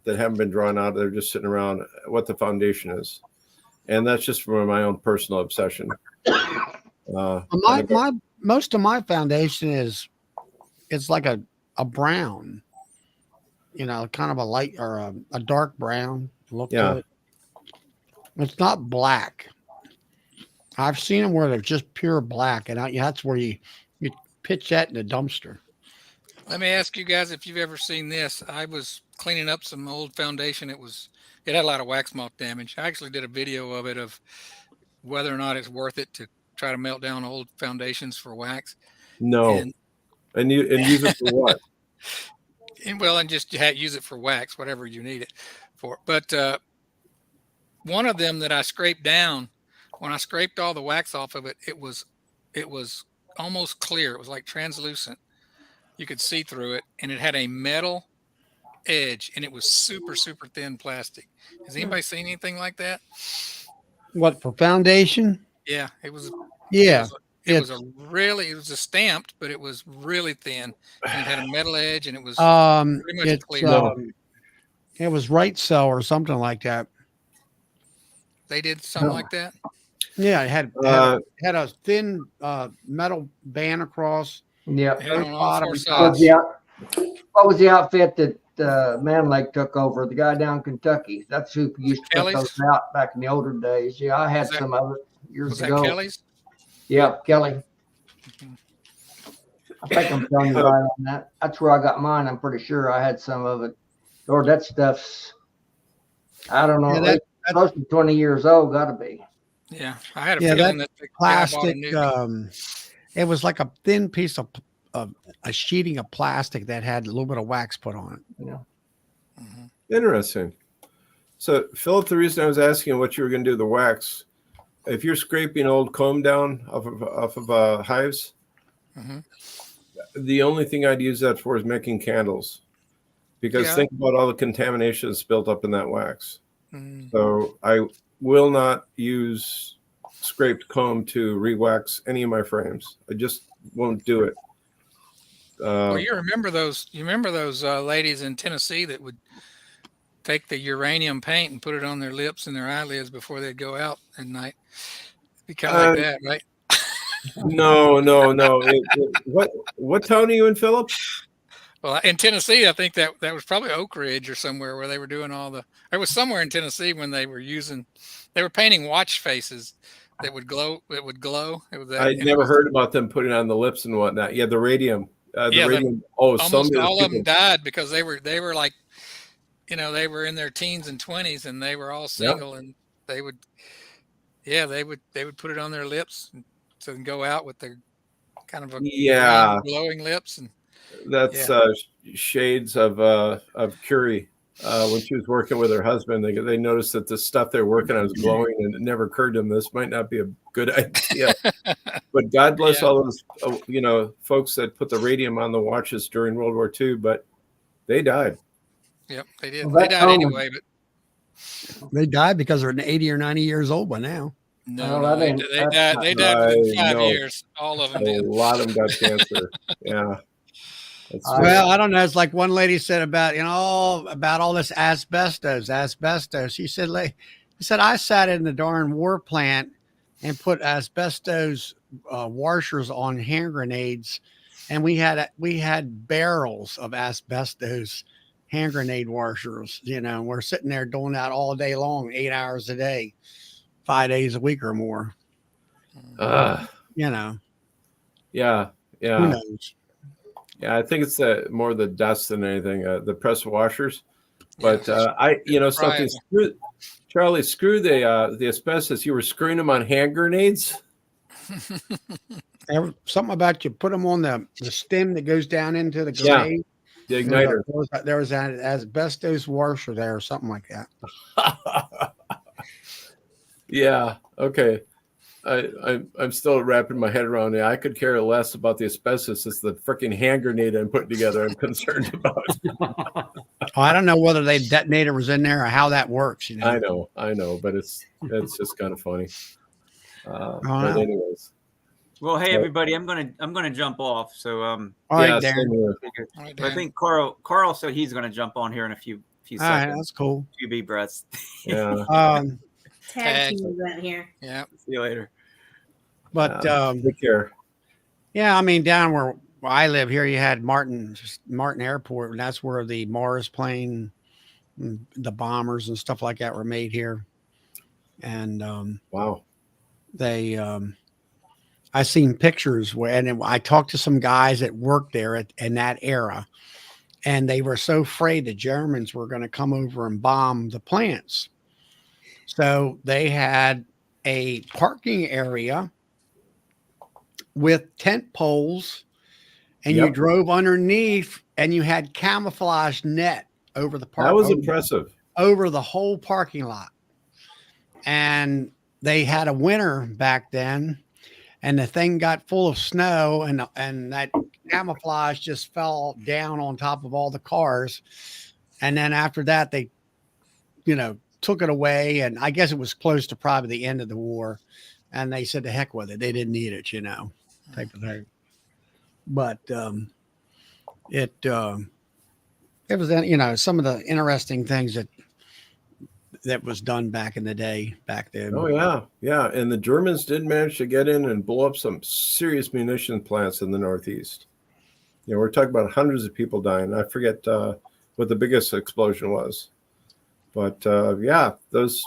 that haven't been drawn out. They're just sitting around. What the foundation is, and that's just for my own personal obsession. My most of my foundation it's like a brown, kind of a light or a dark brown look to it. It's not black. I've seen them where they're just pure black, and that's where you pitch that in the dumpster. Let me ask you guys if you've ever seen this. I was cleaning up some old foundation. It had a lot of wax moth damage. I actually did a video of it, of whether or not it's worth it to try to melt down old foundations for wax. No, and use it for what? And just use it for wax, whatever you need it for. But one of them that I scraped down, when I scraped all the wax off of it, it was almost clear. It was like translucent. You could see through it, and it had a metal edge, and it was super, super thin plastic. Has anybody seen anything like that? What, for foundation? Yeah, it was. Yeah, it was a stamped, but it was really thin, and it had a metal edge, and it was pretty much clear. It was Right Cell or something like that. They did something like that. Yeah, it had a thin metal band across Yep. And both on all bottom four and What was top. sides. what was the outfit that Man Lake took over? The guy down in Kentucky. That's who used to put Kelly's? those out back in the older days. Yeah, I had Was that- some of it years Was that ago. Kelly's? Yeah, Kelly. Mhm. I think I'm telling you right on that. That's where I got mine. I'm pretty sure I had some of it. Lord, that stuff's, I don't know, Yeah, it's close to 20 years old. Got to be. Yeah, I had a Yeah, feeling that the guy bought a plastic. new. It was like a thin piece of a sheeting of plastic that had a little bit of wax put on it. Yeah. Mhm. Interesting. So, Philip, the reason I was asking what you were going to do with the wax, if you're scraping old comb down off of hives, Mhm. the only thing I'd use that for is making candles. Because Yeah. think about all the contamination that's built up in that wax. Mhm. So I will not use scraped comb to re-wax any of my frames. I just won't do it. Well, you remember those ladies in Tennessee that would take the uranium paint and put it on their lips and their eyelids before they'd go out at night. Be kind of like that, right? No. What town are you in, Philip? Well, in Tennessee, I think that was probably Oak Ridge or somewhere where they were doing all the. It was somewhere in Tennessee when they were painting watch faces that would glow. It would glow. It was that. I never heard about them putting on the lips and whatnot. Yeah, the radium. Radium. Some almost of all the of them people. died because they were like, they were in their teens and 20s and they were all single and they would put it on their lips to go out with their kind of a green, glowing lips and. That's shades of Curie. When she was working with her husband, they noticed that the stuff they're working on was glowing, and it never occurred to them this might not be a good idea. But God bless all those folks that put the radium on the watches during World War II, but they died. Yep, they did. Well, they died anyway, but they died because they're 80 or 90 years old by now. No, they died. They died within 5 years. All of them did. A lot of them got cancer. Yeah. Well, I don't know. It's like one lady said about all this asbestos. She said, I sat in the darn war plant and put asbestos washers on hand grenades, and we had barrels of asbestos hand grenade washers. We're sitting there doing that all day long, 8 hours a day, 5 days a week or more. Yeah. Who knows? Yeah, I think it's more the dust than anything, the press washers. But Charlie, screw the asbestos. You were screwing them on hand grenades. Something about you put them on the stem that goes down into the grenade. The igniter. There was an asbestos washer there or something like that. Yeah. Okay. I'm still wrapping my head around it. I could care less about the asbestos. It's the freaking hand grenade I'm putting together I'm concerned about. I don't know whether the detonator was in there or how that works. I know, but it's just kind of funny. But anyways. Well, hey everybody, I'm gonna jump off. So all right, Darren. I think Carl said he's gonna jump on here in a few seconds. All right, that's cool. Few deep breaths. Yeah. Tag team event here. Yeah. See you later. But take care. Yeah, I mean, down where I live here, you had Martin Airport, and that's where the Mars plane, the bombers and stuff like that were made here. And wow, they I seen pictures and I talked to some guys that worked there in that era, and they were so afraid the Germans were going to come over and bomb the plants. So they had a parking area with tent poles, and you drove underneath, and you had camouflage net over the park. That was impressive. Over the whole parking lot. And they had a winter back then, and the thing got full of snow, and that camouflage just fell down on top of all the cars. And then after that, they, took it away, and I guess it was close to probably the end of the war, and they said the heck with it. They didn't need it, type of thing. But it was, some of the interesting things that that was done back in the day, back then. Oh yeah, yeah. And the Germans did manage to get in and blow up some serious munition plants in the Northeast. You know, we're talking about hundreds of people dying. I forget what the biggest explosion was, but yeah, those.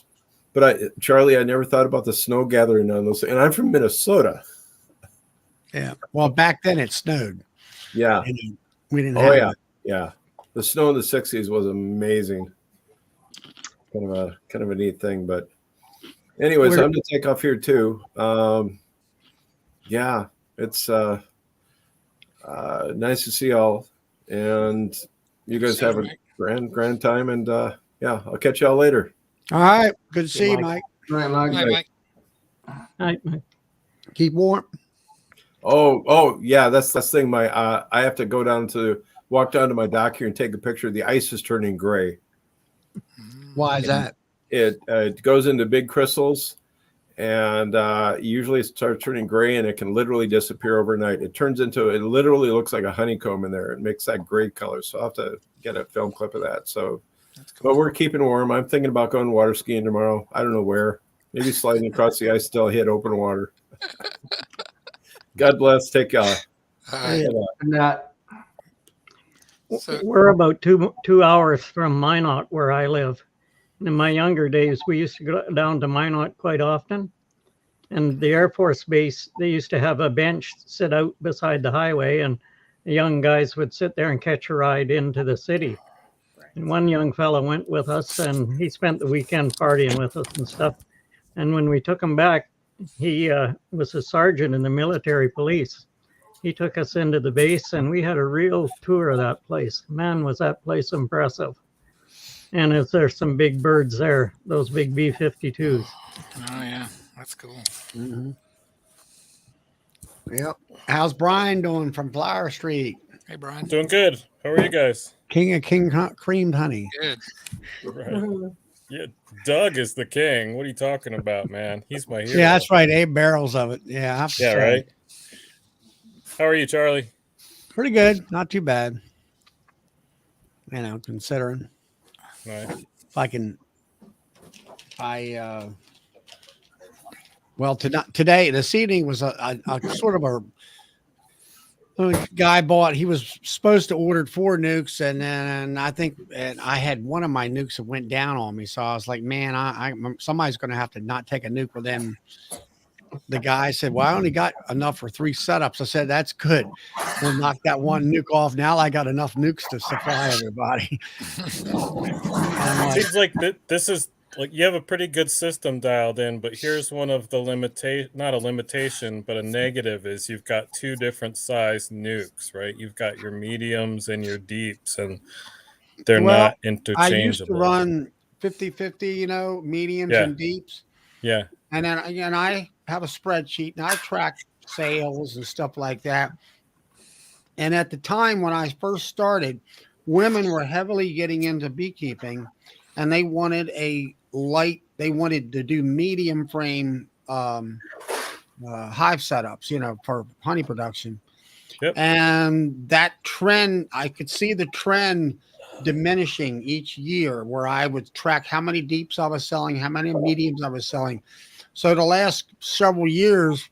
But Charlie, I never thought about the snow gathering on those. And I'm from Minnesota. Yeah. Well, back then it snowed. Yeah. And we didn't Oh have yeah, it. yeah. The snow in the '60s was amazing. Kind of a neat thing, but anyways, I'm gonna take off here too. Yeah, it's nice to see y'all, and you guys have a grand time, and yeah, I'll catch y'all later. All right. Good to see you, Mike. All right, Mike. Hi, Mike. All right, Mike. Keep warm. Oh yeah, that's the thing. I have to walk down to my dock here and take a picture. The ice is turning gray. Why is that? It goes into big crystals, and usually it starts turning gray, and it can literally disappear overnight. It literally looks like a honeycomb in there. It makes that gray color. So I'll have to get a film clip of that. So, but we're keeping warm. I'm thinking about going water skiing tomorrow. I don't know where. Maybe sliding across the ice till I hit open water. God bless. Take care. So, We're about 2 hours from Minot, where I live. In my younger days, we used to go down to Minot quite often. And the Air Force Base, they used to have a bench sit out beside the highway, and the young guys would sit there and catch a ride into the city. And one young fella went with us, and he spent the weekend partying with us and stuff. And when we took him back, he was a sergeant in the military police. He took us into the base, and we had a real tour of that place. Man, was that place impressive. And there's some big birds there, those big B-52s. oh yeah, that's cool. Mm-hmm. Yep. How's Brian doing from Flower Street? Hey, Brian. Doing good. How are you guys? King of creamed honey. Good. Right. Yeah, Doug is the king. What are you talking about, man? He's my hero. Yeah, that's right. 8 barrels of it. Yeah. I have to Yeah, say. right. How are you, Charlie? Pretty good. Not too bad. You know, considering Nice. if well, today, this evening was a sort of a guy he was supposed to order 4 nukes, and then I had one of my nukes that went down on me. So I was like, man, somebody's going to have to not take a nuke with them. The guy said, well, I only got enough for 3 setups. I said, that's good. We'll knock that one nuke off. Now I got enough nukes to supply everybody. Seems like this is like you have a pretty good system dialed in, but here's one of the not a limitation, but a negative is you've got 2 different size nukes, right? You've got your mediums and your deeps, and they're not interchangeable. I used to run 50-50, you know, mediums and deeps. Yeah. And then again, I have a spreadsheet and I track sales and stuff like that. And at the time when I first started, women were heavily getting into beekeeping, and they wanted they wanted to do medium frame hive setups, you know, for honey production. Yep. And that trend, I could see the trend diminishing each year, where I would track how many deeps I was selling, how many mediums I was selling. So the last several years,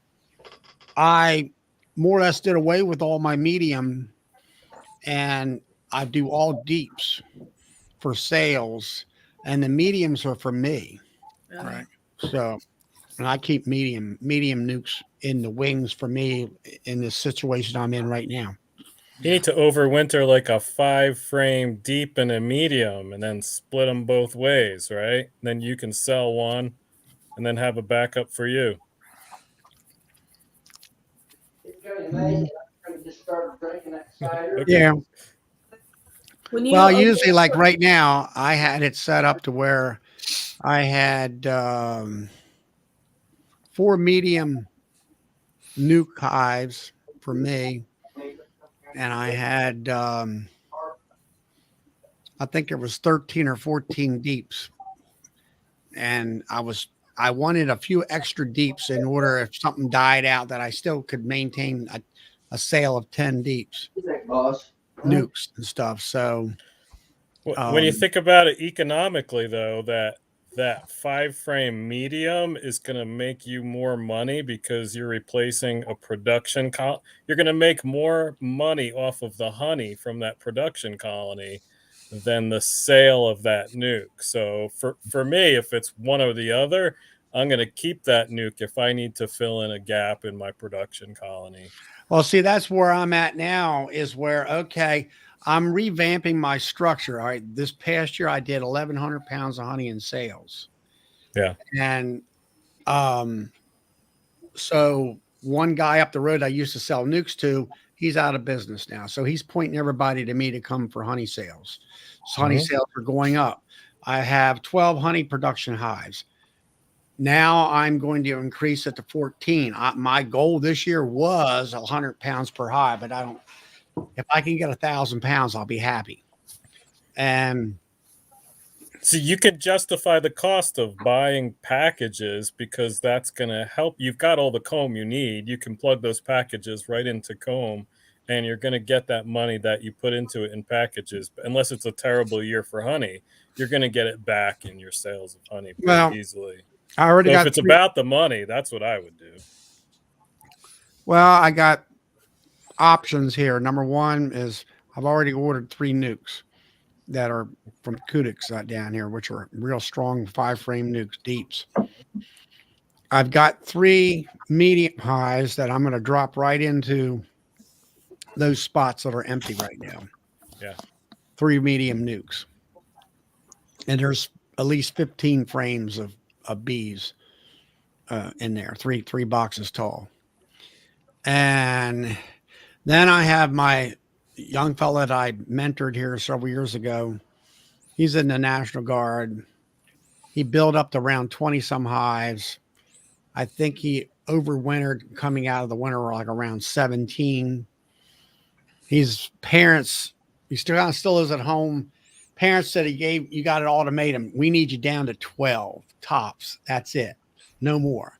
I more or less did away with all my medium, and I do all deeps for sales, and the mediums are for me. Right. So, and I keep medium nukes in the wings for me in this situation I'm in right now. You need to overwinter like a 5-frame deep and a medium, and then split them both ways, right? Then you can sell one, and then have a backup for you. I just started drinking that cider. Okay. Yeah. Well, usually like right now, I had it set up to where I had 4 medium nuke hives for me. And I had, I think there was 13 or 14 deeps. And I wanted a few extra deeps in order if something died out that I still could maintain a sale of 10 deeps. Boss. Nukes and stuff. So When you think about it economically, though, that that 5-frame medium is going to make you more money because you're replacing a production you're going to make more money off of the honey from that production colony than the sale of that nuke. So for me, if it's one or the other, I'm going to keep that nuke if I need to fill in a gap in my production colony. Well, see, that's where I'm at now, is where, okay, I'm revamping my structure. All right. This past year I did 1,100 pounds of honey in sales. Yeah. And so one guy up the road I used to sell nukes to, he's out of business now. So he's pointing everybody to me to come for honey sales. So honey sales are going up. I have 12 honey production hives. Now I'm going to increase it to 14. My goal this year was 100 pounds per hive, but if I can get 1,000 pounds, I'll be happy. And so you can justify the cost of buying packages because that's going to help. You've got all the comb you need. You can plug those packages right into comb, and you're going to get that money that you put into it in packages. Unless it's a terrible year for honey, you're going to get it back in your sales of honey pretty easily. I already got. If it's about the money, that's what I would do. Well, I got options here. Number one is I've already ordered 3 nukes that are from Kudix down here, which are real strong 5-frame nukes, deeps. I've got 3 medium hives that I'm going to drop right into those spots that are empty right now. Yeah. 3 medium nukes. And there's at least 15 frames of bees in there, three boxes tall. And then I have my young fella that I mentored here several years ago. He's in the National Guard. He built up to around 20 some hives. I think he overwintered coming out of the winter like around 17. His parents, he still lives at home. Parents said you got an ultimatum. We need you down to 12 tops. That's it. No more.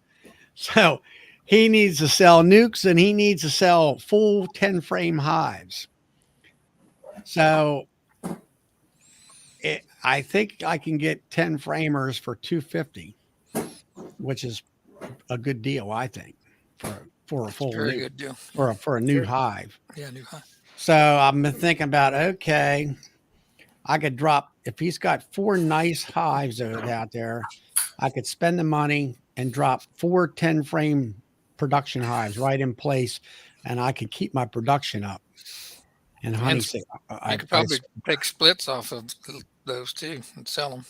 So he needs to sell nukes and he needs to sell full 10-frame hives. So I think I can get 10 framers for $250, which is a good deal, I think, for a full Very nuke, good deal. for a new hive. Yeah, new hive. So I've been thinking about, okay, I could drop, if he's got 4 nice hives out there, I could spend the money and drop 4 10-frame production hives right in place, and I could keep my production up. And honey, I could probably take splits off of those too and sell them.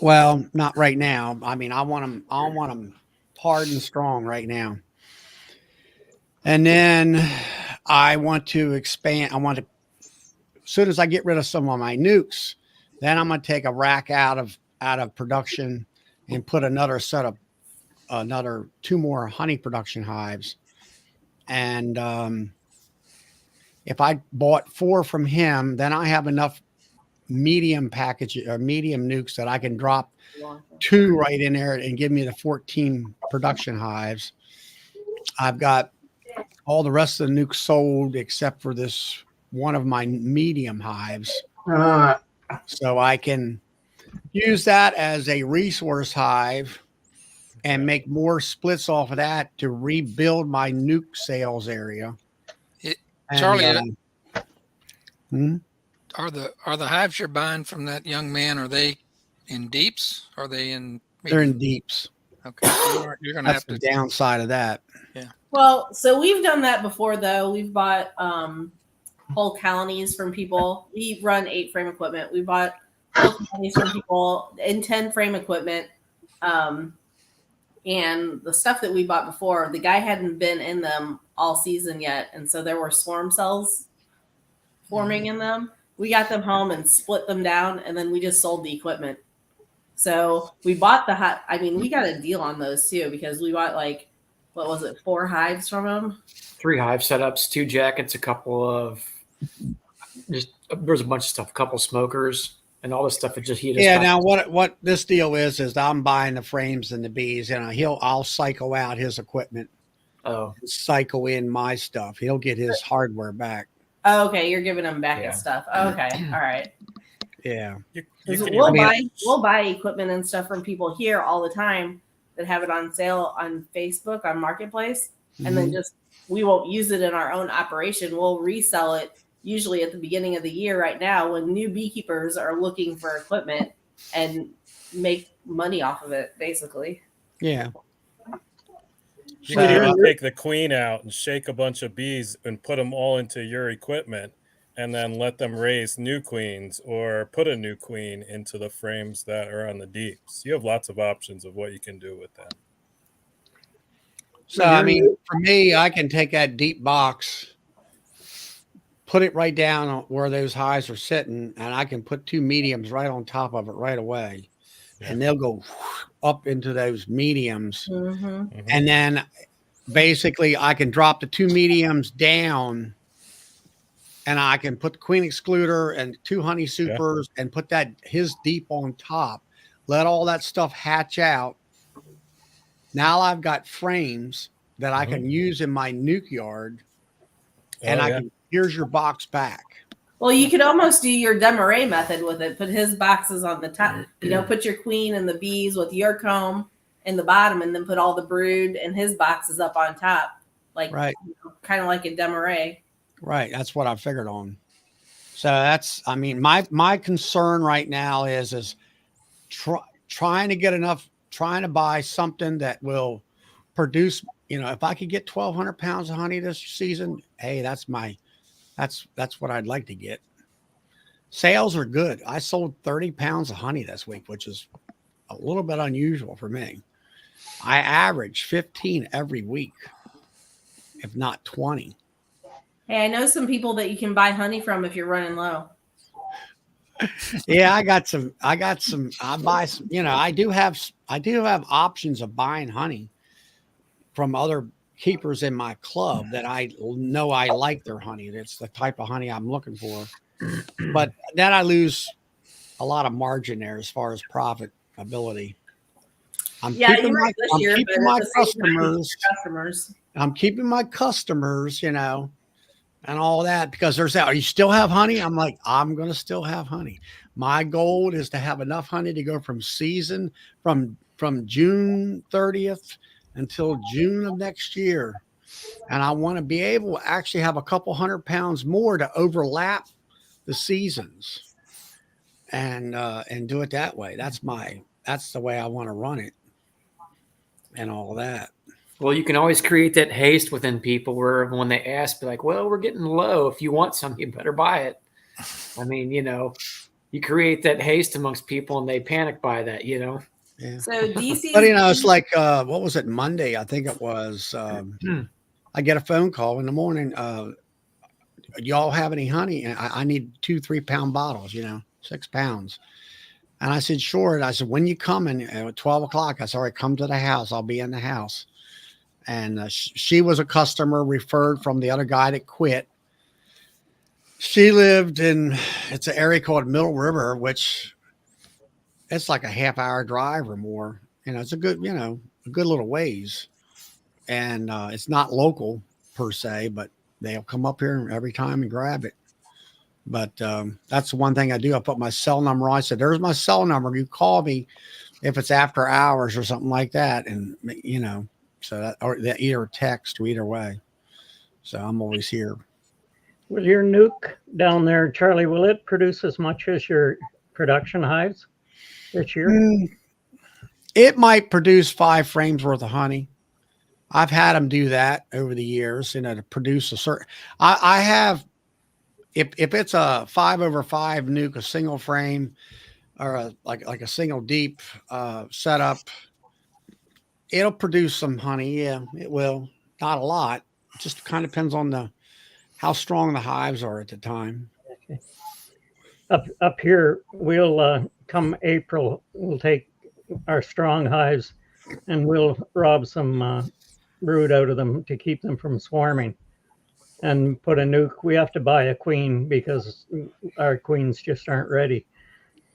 Well, not right now. I mean, I want them hard and strong right now. And then I want to expand. As soon as I get rid of some of my nukes, then I'm going to take a rack out of production and put another 2 more honey production hives. And if I bought 4 from him, then I have enough medium nukes that I can drop 2 right in there and give me the 14 production hives. I've got all the rest of the nukes sold except for this one of my medium hives. So I can use that as a resource hive and make more splits off of that to rebuild my nuke sales area. Charlie, are the hives you're buying from that young man, are they in deeps? Are they in? They're in deeps. Okay, so you're going to have to. That's the downside of that. Yeah. Well, so we've done that before, though. We've bought whole colonies from people. We run 8-frame equipment. We bought whole colonies from people in 10-frame equipment. And the stuff that we bought before, the guy hadn't been in them all season yet. And so there were swarm cells forming in them. We got them home and split them down, and then we just sold the equipment. So we bought we got a deal on those too, because we bought 4 hives from them? 3 hive setups, 2 jackets, a couple of there's a bunch of stuff, a couple smokers, and all this stuff that just heat us. Yeah. Now what this deal is I'm buying the frames and the bees, and I'll cycle out his equipment. Oh, cycle in my stuff. He'll get his hardware back. Oh, okay. You're giving him back his stuff. Oh, okay. All right. Yeah. You Because can we'll buy equipment and stuff from people here all the time that have it on sale on Facebook on Marketplace, and then just we won't use it in our own operation. We'll resell it usually at the beginning of the year. Right now, when new beekeepers are looking for equipment and make money off of it, basically. Yeah. You So- can even take the queen out and shake a bunch of bees and put them all into your equipment, and then let them raise new queens, or put a new queen into the frames that are on the deeps. You have lots of options of what you can do with that. So, I mean, for me, I can take that deep box, put it right down where those hives are sitting, and I can put 2 mediums right on top of it right away. Yeah. And they'll go up into those mediums. Mm-hmm. And then basically I can drop the 2 mediums down, and I can put the queen excluder and 2 honey supers and put his deep on top, let all that stuff hatch out. Now I've got frames that I can use in my nuke yard, and here's your box back. Well, you could almost do your Demaray method with it. Put his boxes on the top. Put your queen and the bees with your comb in the bottom, and then put all the brood and his boxes up on top, like kind of like a Demaray. Right. That's what I figured on. So that's, I mean, my concern right now is trying to buy something that will produce, if I could get 1,200 pounds of honey this season, hey, that's what I'd like to get. Sales are good. I sold 30 pounds of honey this week, which is a little bit unusual for me. I average 15 every week, if not 20. Hey, I know some people that you can buy honey from if you're running low. Yeah, I buy some, I do have options of buying honey from other keepers in my club that I know I like their honey. It's the type of honey I'm looking for. But then I lose a lot of margin there as far as profitability. I'm keeping my customers, and all that, because there's that. You still have honey? I'm like, I'm going to still have honey. My goal is to have enough honey to go from June 30th until June of next year. And I want to be able to actually have a couple 100 pounds more to overlap the seasons and do it that way. That's the way I want to run it and all that. Well, you can always create that haste within people where when they ask, be like, well, we're getting low. If you want some, you better buy it. I mean, you create that haste amongst people and they panic by that, Yeah. So DC, but it's like, what was it? Monday, I think it was. I get a phone call in the morning. Y'all have any honey? And I need 2-3 pound bottles, 6 pounds. And I said, sure. And I said, when you coming? At 12 o'clock, I said, all right, come to the house. I'll be in the house. And she was a customer referred from the other guy that quit. She lived it's an area called Middle River, which it's like a half-hour drive or more. It's a good little ways. And it's not local per se, but they'll come up here every time and grab it. But that's the one thing I do. I put my cell number on. I said, there's my cell number. You call me if it's after hours or something like that. And, so that, or that either text or either way. So I'm always here. Will your nuke down there, Charlie, will it produce as much as your production hives this year? It might produce 5 frames worth of honey. I've had them do that over the years, to produce a certain, I have, if it's a 5/5 nuke, a single frame or like a single deep setup, it'll produce some honey. Yeah, it will. Not a lot. It just kind of depends on how strong the hives are at the time. Okay. Up here, we'll come April, we'll take our strong hives and we'll rob some brood out of them to keep them from swarming and put a nuke. We have to buy a queen because our queens just aren't ready.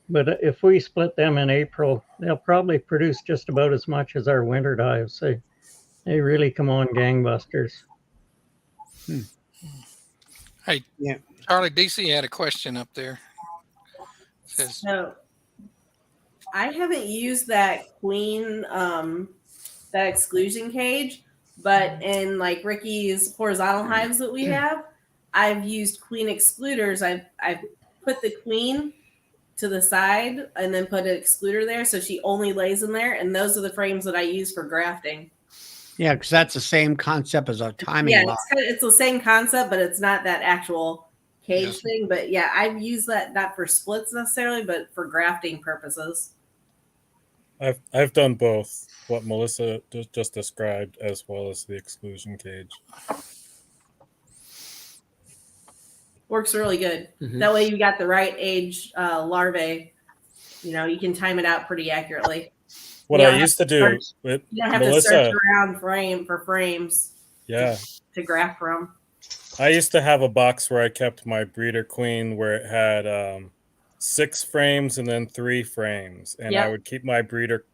But if we split them in April, they'll probably produce just about as much as our winter hives. They really come on gangbusters. Hey, yeah. Charlie, DC had a question up there. Says, No, I haven't used that queen, that exclusion cage, but in like Ricky's horizontal hives that we have, I've used queen excluders. I've put the queen to the side and then put an excluder there, so she only lays in there, and those are the frames that I use for grafting. Yeah, because that's the same concept as a timing Yeah, lock. it's the same concept, but it's not that actual cage Yes. thing. But yeah, I've used that not for splits necessarily, but for grafting purposes. I've done both, what Melissa just described, as well as the exclusion cage. Works really good. Mhm. That way you got the right age larvae. You know, you can time it out pretty accurately. What You I don't used to do search- with You don't have to Melissa, search around frame for frames yeah, to graft from. I used to have a box where I kept my breeder queen where it had 6 frames and then 3 frames, and I Yep. would keep my breeder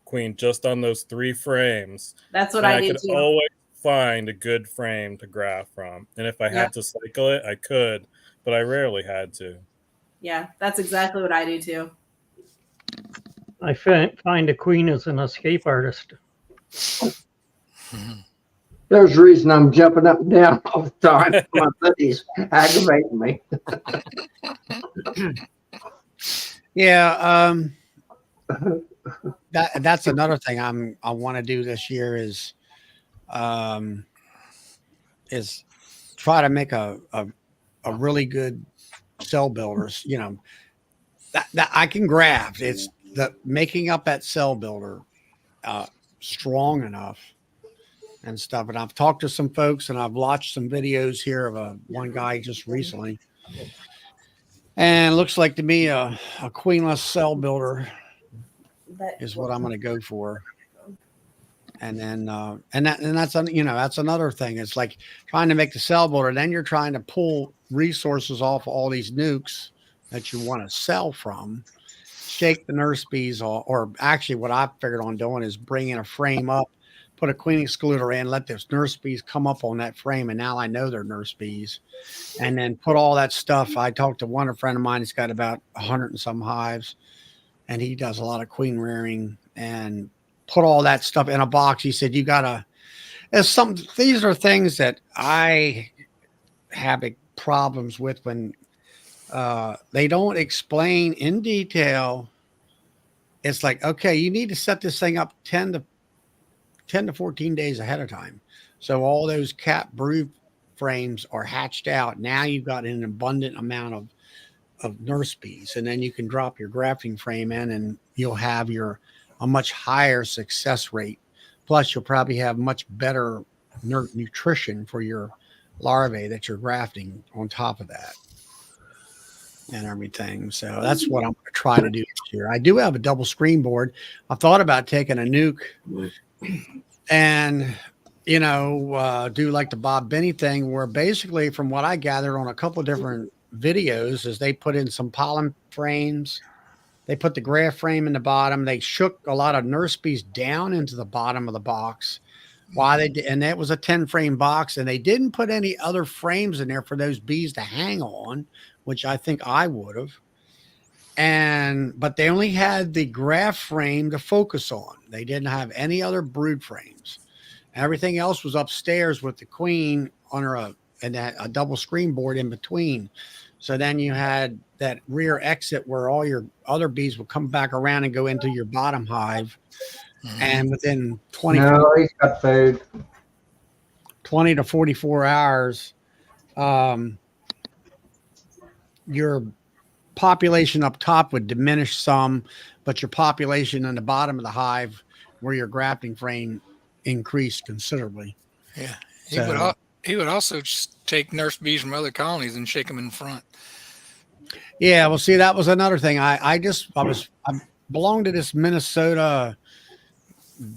queen just on those 3 frames. That's what And I do could too. always find a good frame to graft from, and if I Yep. had to cycle it, I could, but I rarely had to. Yeah, that's exactly what I do too. I find a queen is an escape artist. There's a reason I'm jumping up and down all the time. My buddies aggravating me. Yeah, that's another thing I want to do this year is try to make a really good cell builders. You know, that I can graft. It's the making up that cell builder strong enough and stuff. And I've talked to some folks and I've watched some videos here of one guy just recently. And it looks like to me a queenless cell builder is what I'm going to go for. And then that's another thing. It's like trying to make the cell builder. Then you're trying to pull resources off all these nukes that you want to sell from. Shake the nurse bees off, or actually, what I figured on doing is bringing a frame up, put a queen excluder in, let those nurse bees come up on that frame, and now I know they're nurse bees. And then put all that stuff. I talked to a friend of mine. He's got about 100 and some hives, and he does a lot of queen rearing. And put all that stuff in a box. He said, these are things that I have problems with when they don't explain in detail. It's like, okay, you need to set this thing up 10 to 14 days ahead of time. So all those cap brood frames are hatched out. Now you've got an abundant amount of nurse bees, and then you can drop your grafting frame in and you'll have a much higher success rate. Plus, you'll probably have much better nutrition for your larvae that you're grafting on top of that and everything. So that's what I'm going to try to do this year. I do have a double screen board. I thought about taking a nuke and, do like the Bob Benny thing, where basically from what I gathered on a couple of different videos is they put in some pollen frames. They put the graft frame in the bottom. They shook a lot of nurse bees down into the bottom of the box. And that was a 10 frame box, and they didn't put any other frames in there for those bees to hang on, which I think I would have. But they only had the graft frame to focus on. They didn't have any other brood frames. Everything else was upstairs with the queen on her and a double screen board in between. So then you had that rear exit where all your other bees would come back around and go into your bottom hive. And within 20 he's got food. 20 to 44 hours, your population up top would diminish some, but your population in the bottom of the hive where your grafting frame increased considerably. Yeah. So, He would also just take nurse bees from other colonies and shake them in front. yeah, well, see, that was another thing. I belonged to this Minnesota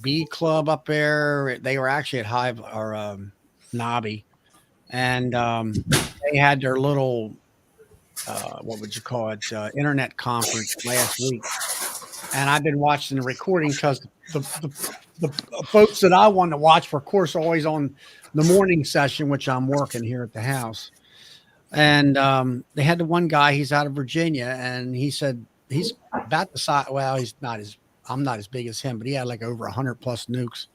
bee club up there. They were actually at Hive or Nobby, and they had their little what would you call it, internet conference last week. And I've been watching the recording because the folks that I wanted to watch were, of course, always on the morning session, which I'm working here at the house. And they had the one guy, he's out of Virginia, and he said, he's about the size. Well, I'm not as big as him, but he had like over 100 plus nukes,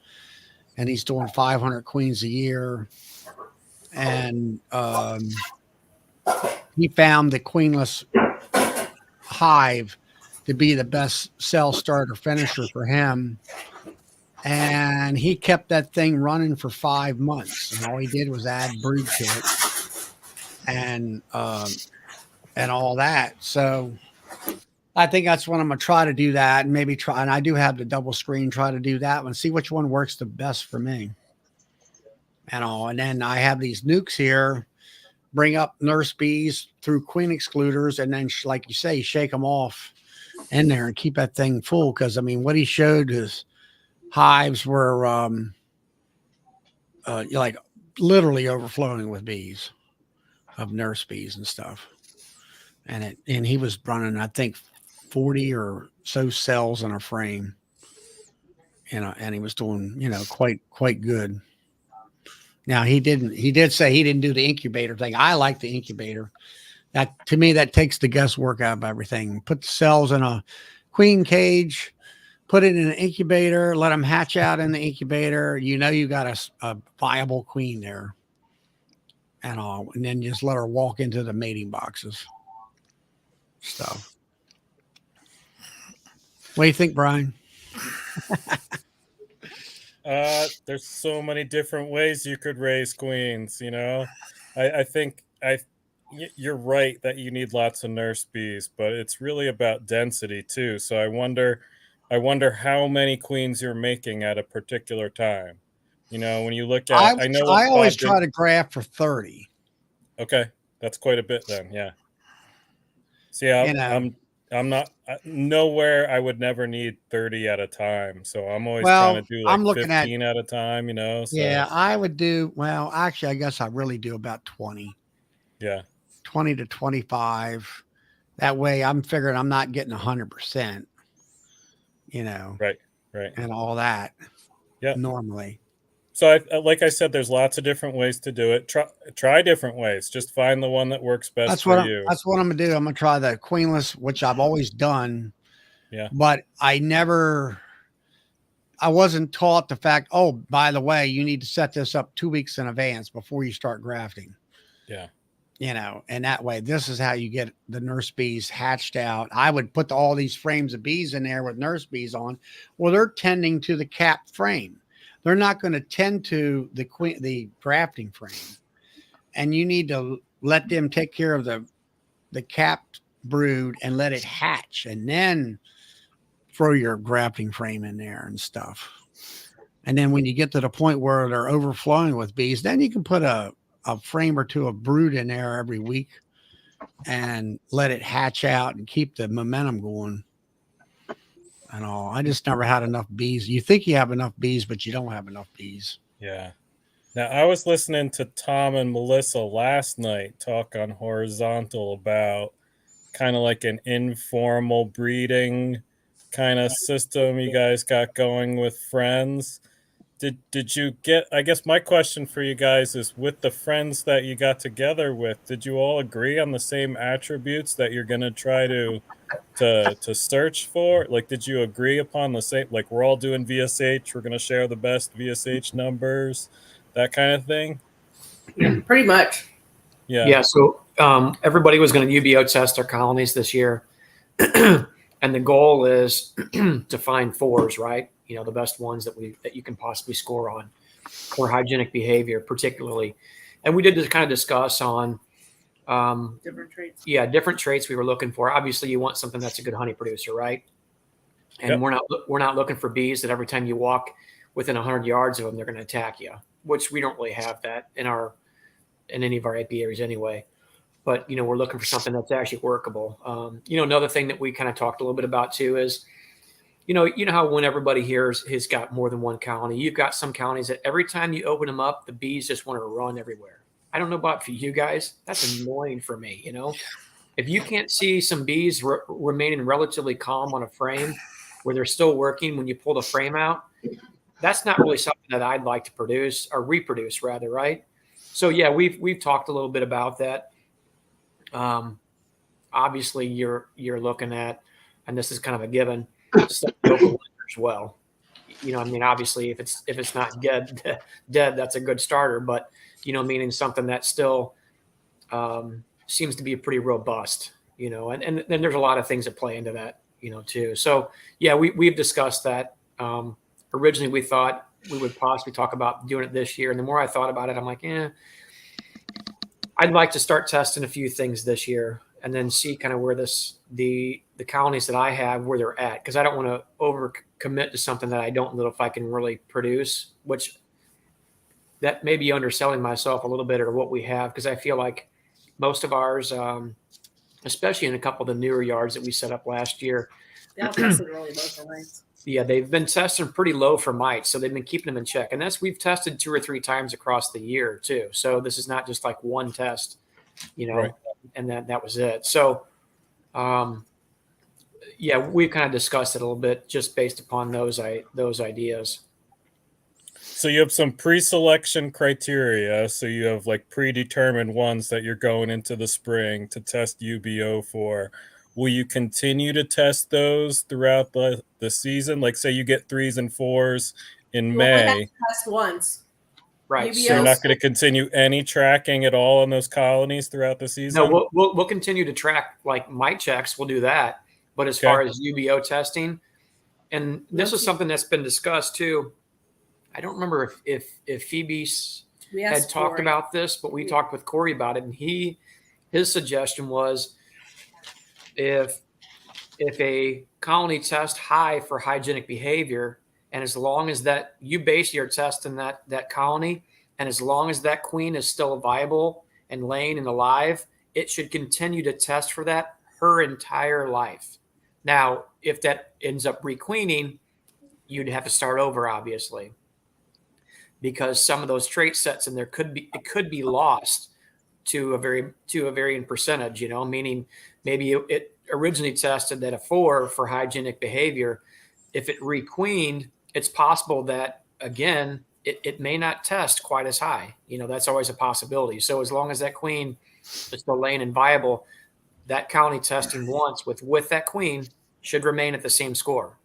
and he's doing 500 queens a year. And he found the queenless hive to be the best cell starter finisher for him. And he kept that thing running for 5 months, and all he did was add brood to it, and all that. So I think that's what I'm gonna try to do that, and maybe try. And I do have the double screen. Try to do that one. See which one works the best for me, and all. And then I have these nukes here. Bring up nurse bees through queen excluders, and then, like you say, shake them off in there and keep that thing full. Because I mean, what he showed is hives were like literally overflowing with bees, of nurse bees and stuff. And he was running, I think, 40 or so cells in a frame, and he was doing, quite good. Now he did say he didn't do the incubator thing. I like the incubator. That, to me, that takes the guesswork out of everything. Put the cells in a queen cage, put it in an incubator, let them hatch out in the incubator. You got a viable queen there, and all, and then just let her walk into the mating boxes. Stuff. What do you think, Brian? There's so many different ways you could raise queens. I think you're right that you need lots of nurse bees, but it's really about density too. So I wonder how many queens you're making at a particular time. When you look at, I always try to graft for 30. Okay, that's quite a bit then. Yeah. See, I'm not nowhere. I would never need 30 at a time, so I'm always trying to do like 15 at a time. So. Yeah, I would do well. Actually, I guess I really do about 20. Yeah, 20 to 25. That way, I'm figuring I'm not getting 100%. Right, and all that. Yeah, normally. So, like I said, there's lots of different ways to do it. Try different ways. Just find the one that works best for you. That's what I'm gonna do. I'm gonna try the queenless, which I've always done. Yeah. But I wasn't taught the fact, oh, by the way, you need to set this up 2 weeks in advance before you start grafting. Yeah. And that way, this is how you get the nurse bees hatched out. I would put all these frames of bees in there with nurse bees on. Well, they're tending to the capped frame. They're not going to tend to the grafting frame. And you need to let them take care of the capped brood and let it hatch, and then throw your grafting frame in there and stuff. And then when you get to the point where they're overflowing with bees, then you can put a frame or two of brood in there every week and let it hatch out and keep the momentum going and all. I just never had enough bees. You think you have enough bees, but you don't have enough bees. Yeah. Now, I was listening to Tom and Melissa last night talk on Horizontal about kind of like an informal breeding kind of system you guys got going with friends. Did you get, I guess my question for you guys is, with the friends that you got together with, did you all agree on the same attributes that you're going to try to search for? Like, did you agree upon the same, like, we're all doing VSH, we're going to share the best VSH numbers, that kind of thing? Yeah, pretty much. Yeah. Yeah. So everybody was going to UBO test their colonies this year. And the goal is to find fours, right? The best ones that you can possibly score on for hygienic behavior, particularly. And we did just kind of discuss on different traits. Yeah, different traits we were looking for. Obviously, you want something that's a good honey producer, right? And we're not looking for bees that every time you walk within 100 yards of them, they're going to attack you, which we don't really have that in any of our apiaries anyway. But we're looking for something that's actually workable. Another thing that we kind of talked a little bit about too is, you know how when everybody here has got more than one colony, you've got some colonies that every time you open them up, the bees just want to run everywhere. I don't know about for you guys. That's annoying for me. If you can't see some bees remaining relatively calm on a frame where they're still working when you pull the frame out, that's not really something that I'd like to produce or reproduce rather. Right. So yeah, we've talked a little bit about that. Obviously you're looking at and this is kind of a given, stay open winter as well. You know, I mean, obviously, if it's not dead, that's a good starter. But you know, meaning something that still seems to be pretty robust. You know, and then there's a lot of things that play into that. You know, too. So yeah, we've discussed that. Originally, we thought we would possibly talk about doing it this year, and the more I thought about it, I'm like, I'd like to start testing a few things this year, and then see kind of where the colonies that I have, where they're at, because I don't want to over commit to something that I don't know if I can really produce, which that may be underselling myself a little bit or what we have, because I feel like most of ours, especially in a couple of the newer yards that we set up last year, Yeah, tested really low for mites. Yeah, they've been testing pretty low for mites, so they've been keeping them in check. And we've tested 2 or 3 times across the year too. So this is not just like one test, you know, Right. and that was it. So, yeah, we've kind of discussed it a little bit just based upon those ideas. So you have some pre-selection criteria. So you have like predetermined ones that you're going into the spring to test UBO for. Will you continue to test those throughout the season? Like say you get 3s and 4s in You only have May. to test once. Right. So you're not going to continue any tracking at all on those colonies throughout the season? No, we'll continue to track like mite checks. We'll do that. But as far as UBO testing, and this is something that's been discussed too. I don't remember if Phoebe had talked about this, but we talked with Corey about it, and his suggestion was if a colony tests high for hygienic behavior, and as long as that you basically are testing that colony, and as long as that queen is still viable and laying and alive, it should continue to test for that her entire life. Now, if that ends up requeening, you'd have to start over, obviously, because some of those trait sets in there could be lost to a varying percentage. You know, meaning maybe it originally tested at a 4 for hygienic behavior. If it requeened, it's possible that again it may not test quite as high. You know, that's always a possibility. So as long as that queen is still laying and viable, that colony testing once with that queen should remain at the same score.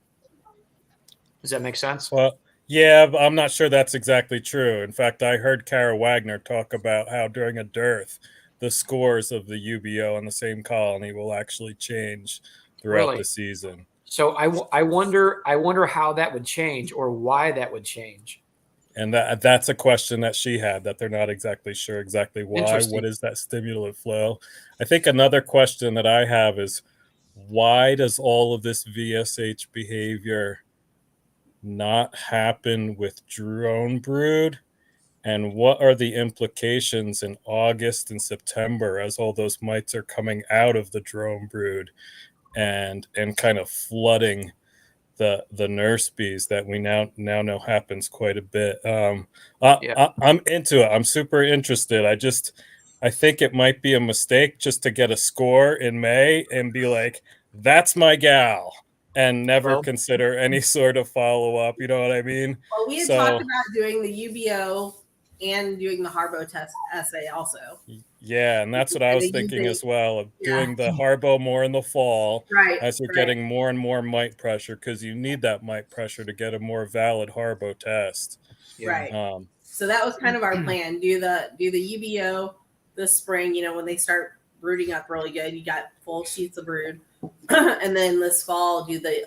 Does that make sense? Well, yeah, but I'm not sure that's exactly true. In fact, I heard Kara Wagner talk about how during a dearth, the scores of the UBO on the same colony will actually change throughout the season. So I wonder how that would change or why that would change. And that's a question that she had, that they're not exactly sure exactly why. What is that stimulant flow? I think another question that I have is, why does all of this VSH behavior not happen with drone brood? And what are the implications in August and September as all those mites are coming out of the drone brood and kind of flooding the nurse bees that we now know happens quite a bit. I'm into it. I'm super interested. I think it might be a mistake just to get a score in May and be like, that's my gal, and never consider any sort of follow-up. You know what I mean? Well, we had talked about doing the UBO and doing the Harbo test assay also. Yeah, and that's what I was thinking as well, of doing the Harbo more in the fall, as you're getting more and more mite pressure, because you need that mite pressure to get a more valid Harbo test. Right. So that was kind of our plan. Do the UBO this spring, you know, when they start brooding up really good, you got full sheets of brood. And then this fall do the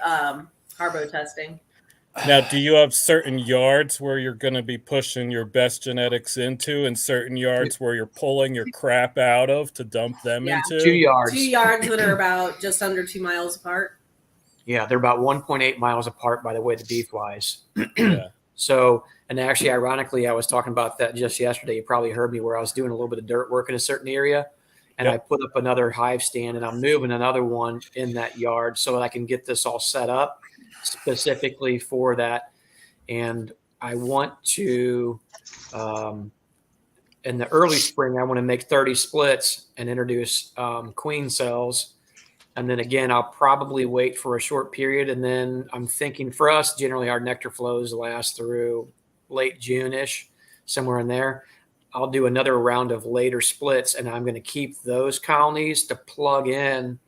Harbo testing. Now, do you have certain yards where you're going to be pushing your best genetics into, and certain yards where you're pulling your crap out of to dump them into? 2 yards. 2 yards that are about just under 2 miles apart. Yeah, they're about 1.8 miles apart by the way the bee flies. Yeah. So, and actually, ironically, I was talking about that just yesterday. You probably heard me where I was doing a little bit of dirt work in a certain area, and I put up another hive stand, and I'm moving another one in that yard so that I can get this all set up specifically for that. And I want to, in the early spring, I want to make 30 splits and introduce queen cells. And then again, I'll probably wait for a short period. And then I'm thinking for us, generally our nectar flows last through late June-ish, somewhere in there. I'll do another round of later splits, and I'm going to keep those colonies to plug in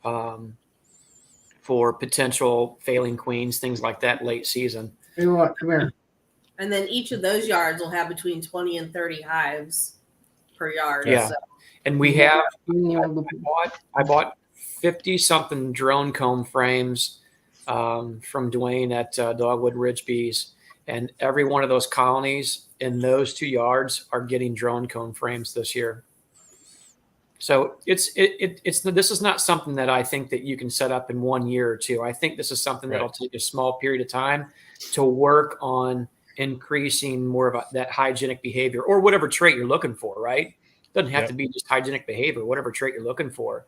for for potential failing queens, things like that late season. Hey, what? Come here. And then each of those yards will have between 20 and 30 hives per yard. Yeah. So. And we have, I bought 50 something drone comb frames from Dwayne at Dogwood Ridge Bees. And every one of those colonies in those 2 yards are getting drone comb frames this year. So it's this is not something that I think that you can set up in 1 year or 2. I think this is something that'll take a small period of time to work on increasing more of that hygienic behavior or whatever trait you're looking for, right? It doesn't have to be just hygienic behavior, whatever trait you're looking for.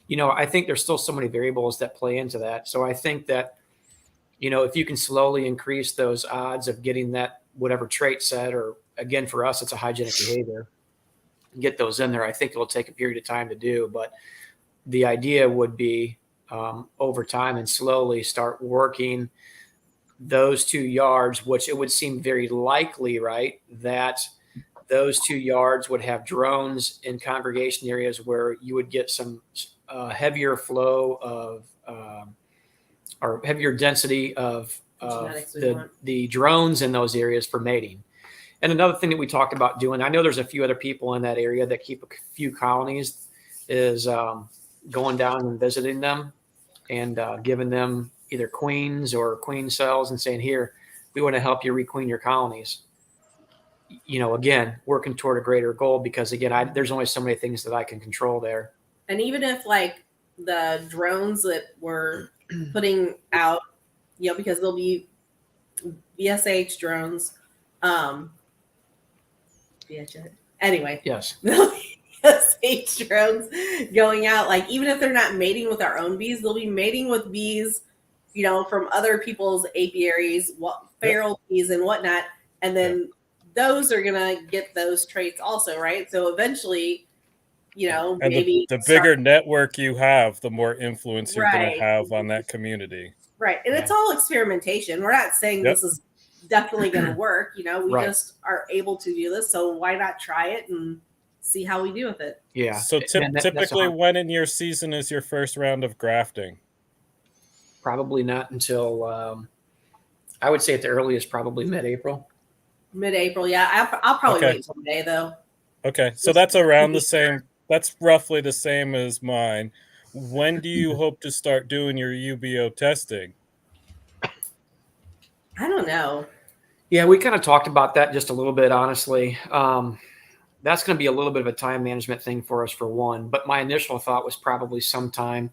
You know, I think there's still so many variables that play into that. So I think that, you know, if you can slowly increase those odds of getting that whatever trait set, or again, for us, it's a hygienic behavior, get those in there, I think it'll take a period of time to do. But the idea would be over time and slowly start working those 2 yards, which it would seem very likely, right, that those 2 yards would have drones in congregation areas where you would get some heavier flow of or heavier density of the drones in those areas for mating. And another thing that we talked about doing, I know there's a few other people in that area that keep a few colonies, is going down and visiting them and giving them either queens or queen cells and saying, here, we want to help you requeen your colonies. You know, again, working toward a greater goal, because again, there's only so many things that I can control there. And even if like the drones that we're putting out, you know, because there'll be VSH drones, anyway, yes, VSH drones going out, like even if they're not mating with our own bees, they'll be mating with bees, you know, from other people's apiaries, feral bees and whatnot. And then those are going to get those traits also, right? So eventually, you know, and maybe the bigger network you have, the more influence you're going Right. to have on that community. Right. And it's all experimentation. We're not saying this is definitely going to work. You know, we just are able to do this. So why not try it and see how we do with it? Yeah. So typically, when in your season is your first round of grafting? Probably not until, I would say at the earliest, probably mid-April. Mid-April, yeah. I'll probably wait until May, though. Okay, so that's around the same. That's roughly the same as mine. When do you hope to start doing your UBO testing? I don't know. Yeah, we kind of talked about that just a little bit, honestly. That's going to be a little bit of a time management thing for us, for one. But my initial thought was probably sometime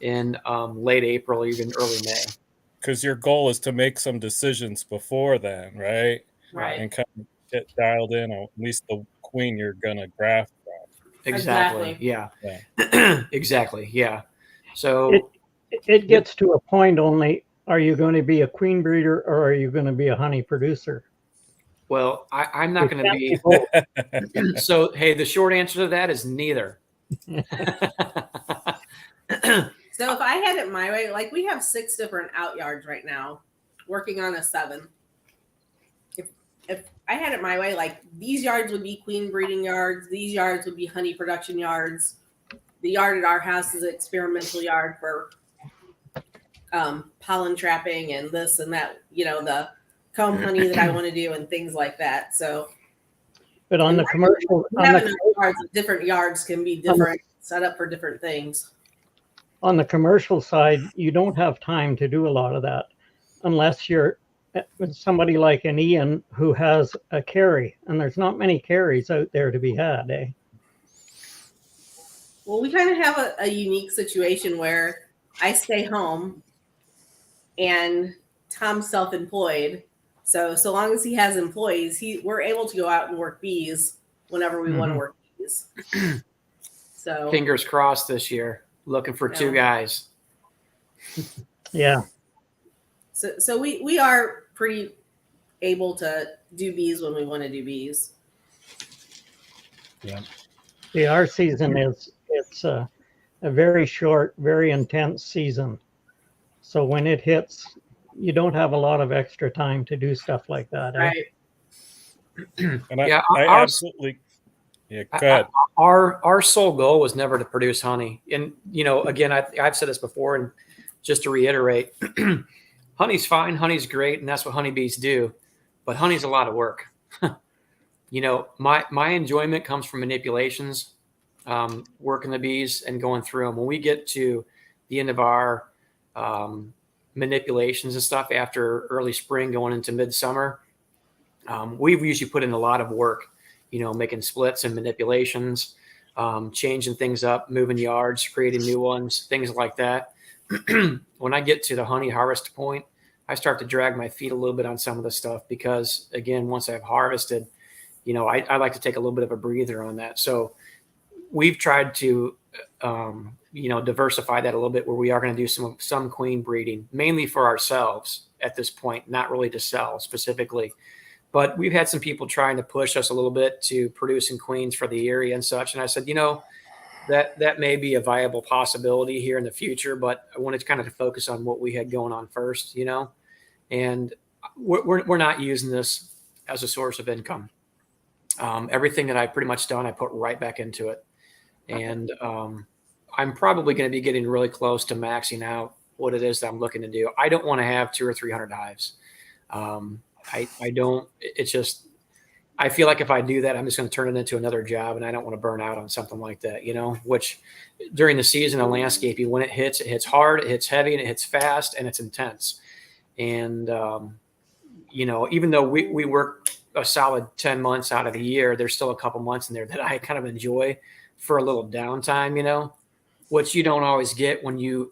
in late April, even early May. Because your goal is to make some decisions before then, right? Right. And kind of get dialed in on at least the queen you're going to graft from. Exactly. Yeah. Exactly. Yeah. So it gets to a point only. Are you going to be a queen breeder or are you going to be a honey producer? Well, I'm not going to be. So, hey, the short answer to that is neither. So if I had it my way, like we have 6 different out yards right now, working on a 7. If I had it my way, like these yards would be queen breeding yards, these yards would be honey production yards. The yard at our house is an experimental yard for pollen trapping and this and that, you know, the comb honey that I want to do and things like that. So, but on the commercial, different yards can be different, set up for different things. On the commercial side, you don't have time to do a lot of that unless you're somebody like an Ian who has a carry, and there's not many carries out there to be had, eh? Well, we kind of have a unique situation where I stay home and Tom's self-employed. So long as he has employees, we're able to go out and work bees whenever we want to work bees. So fingers crossed this year, looking for 2 guys. Yeah. So we are pretty able to do bees when we want to do bees. Yeah. See, our season it's a very short, very intense season. So when it hits, you don't have a lot of extra time to do stuff like that. Right. And I absolutely. Yeah, go ahead. Our sole goal was never to produce honey. And, you know, again, I've said this before, and just to reiterate, honey's fine, honey's great, and that's what honeybees do. But honey's a lot of work. You know, my enjoyment comes from manipulations, working the bees and going through them. When we get to the end of our manipulations and stuff after early spring going into midsummer, we've usually put in a lot of work, you know, making splits and manipulations, changing things up, moving yards, creating new ones, things like that. When I get to the honey harvest point, I start to drag my feet a little bit on some of the stuff because, again, once I've harvested, you know, I like to take a little bit of a breather on that. So we've tried to, you know, diversify that a little bit where we are going to do some queen breeding, mainly for ourselves at this point, not really to sell specifically. But we've had some people trying to push us a little bit to producing queens for the area and such. And I said, you know, that may be a viable possibility here in the future, but I wanted to kind of focus on what we had going on first, you know, and we're not using this as a source of income. Everything that I've pretty much done, I put right back into it. And I'm probably going to be getting really close to maxing out what it is that I'm looking to do. I don't want to have 200 or 300 hives. I don't, it's just, I feel like if I do that, I'm just going to turn it into another job, and I don't want to burn out on something like that, you know, which during the season of landscaping, when it hits hard, it hits heavy, and it hits fast, and it's intense. And, you know, even though we work a solid 10 months out of the year, there's still a couple months in there that I kind of enjoy for a little downtime, you know, which you don't always get when you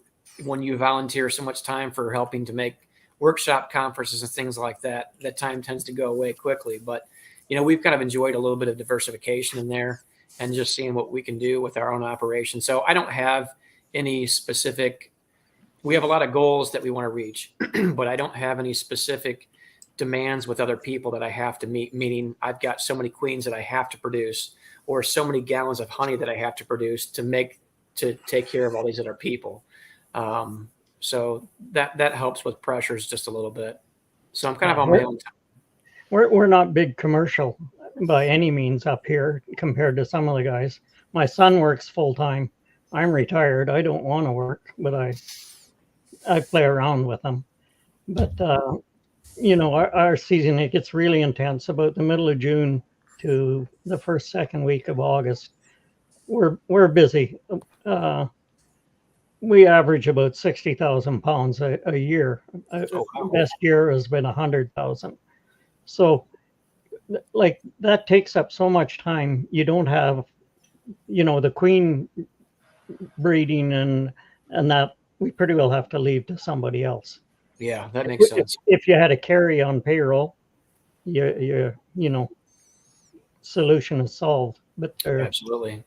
volunteer so much time for helping to make workshop conferences and things like that. That time tends to go away quickly. But, you know, we've kind of enjoyed a little bit of diversification in there and just seeing what we can do with our own operation. So I don't have any specific, we have a lot of goals that we want to reach, but I don't have any specific demands with other people that I have to meet, meaning I've got so many queens that I have to produce or so many gallons of honey that I have to produce to take care of all these other people. So that helps with pressures just a little bit. So I'm kind of on my own time. We're not big commercial by any means up here compared to some of the guys. My son works full time. I'm retired. I don't want to work, but I play around with them. But you know, our season, it gets really intense about the middle of June to the second week of August. We're busy. We average about 60,000 pounds a year. Best year has been 100,000. So like that takes up so much time. You don't have, you know, the queen breeding and that we pretty well have to leave to somebody else. Yeah, that makes sense. If you had a carry on payroll, you know, solution is solved. But absolutely.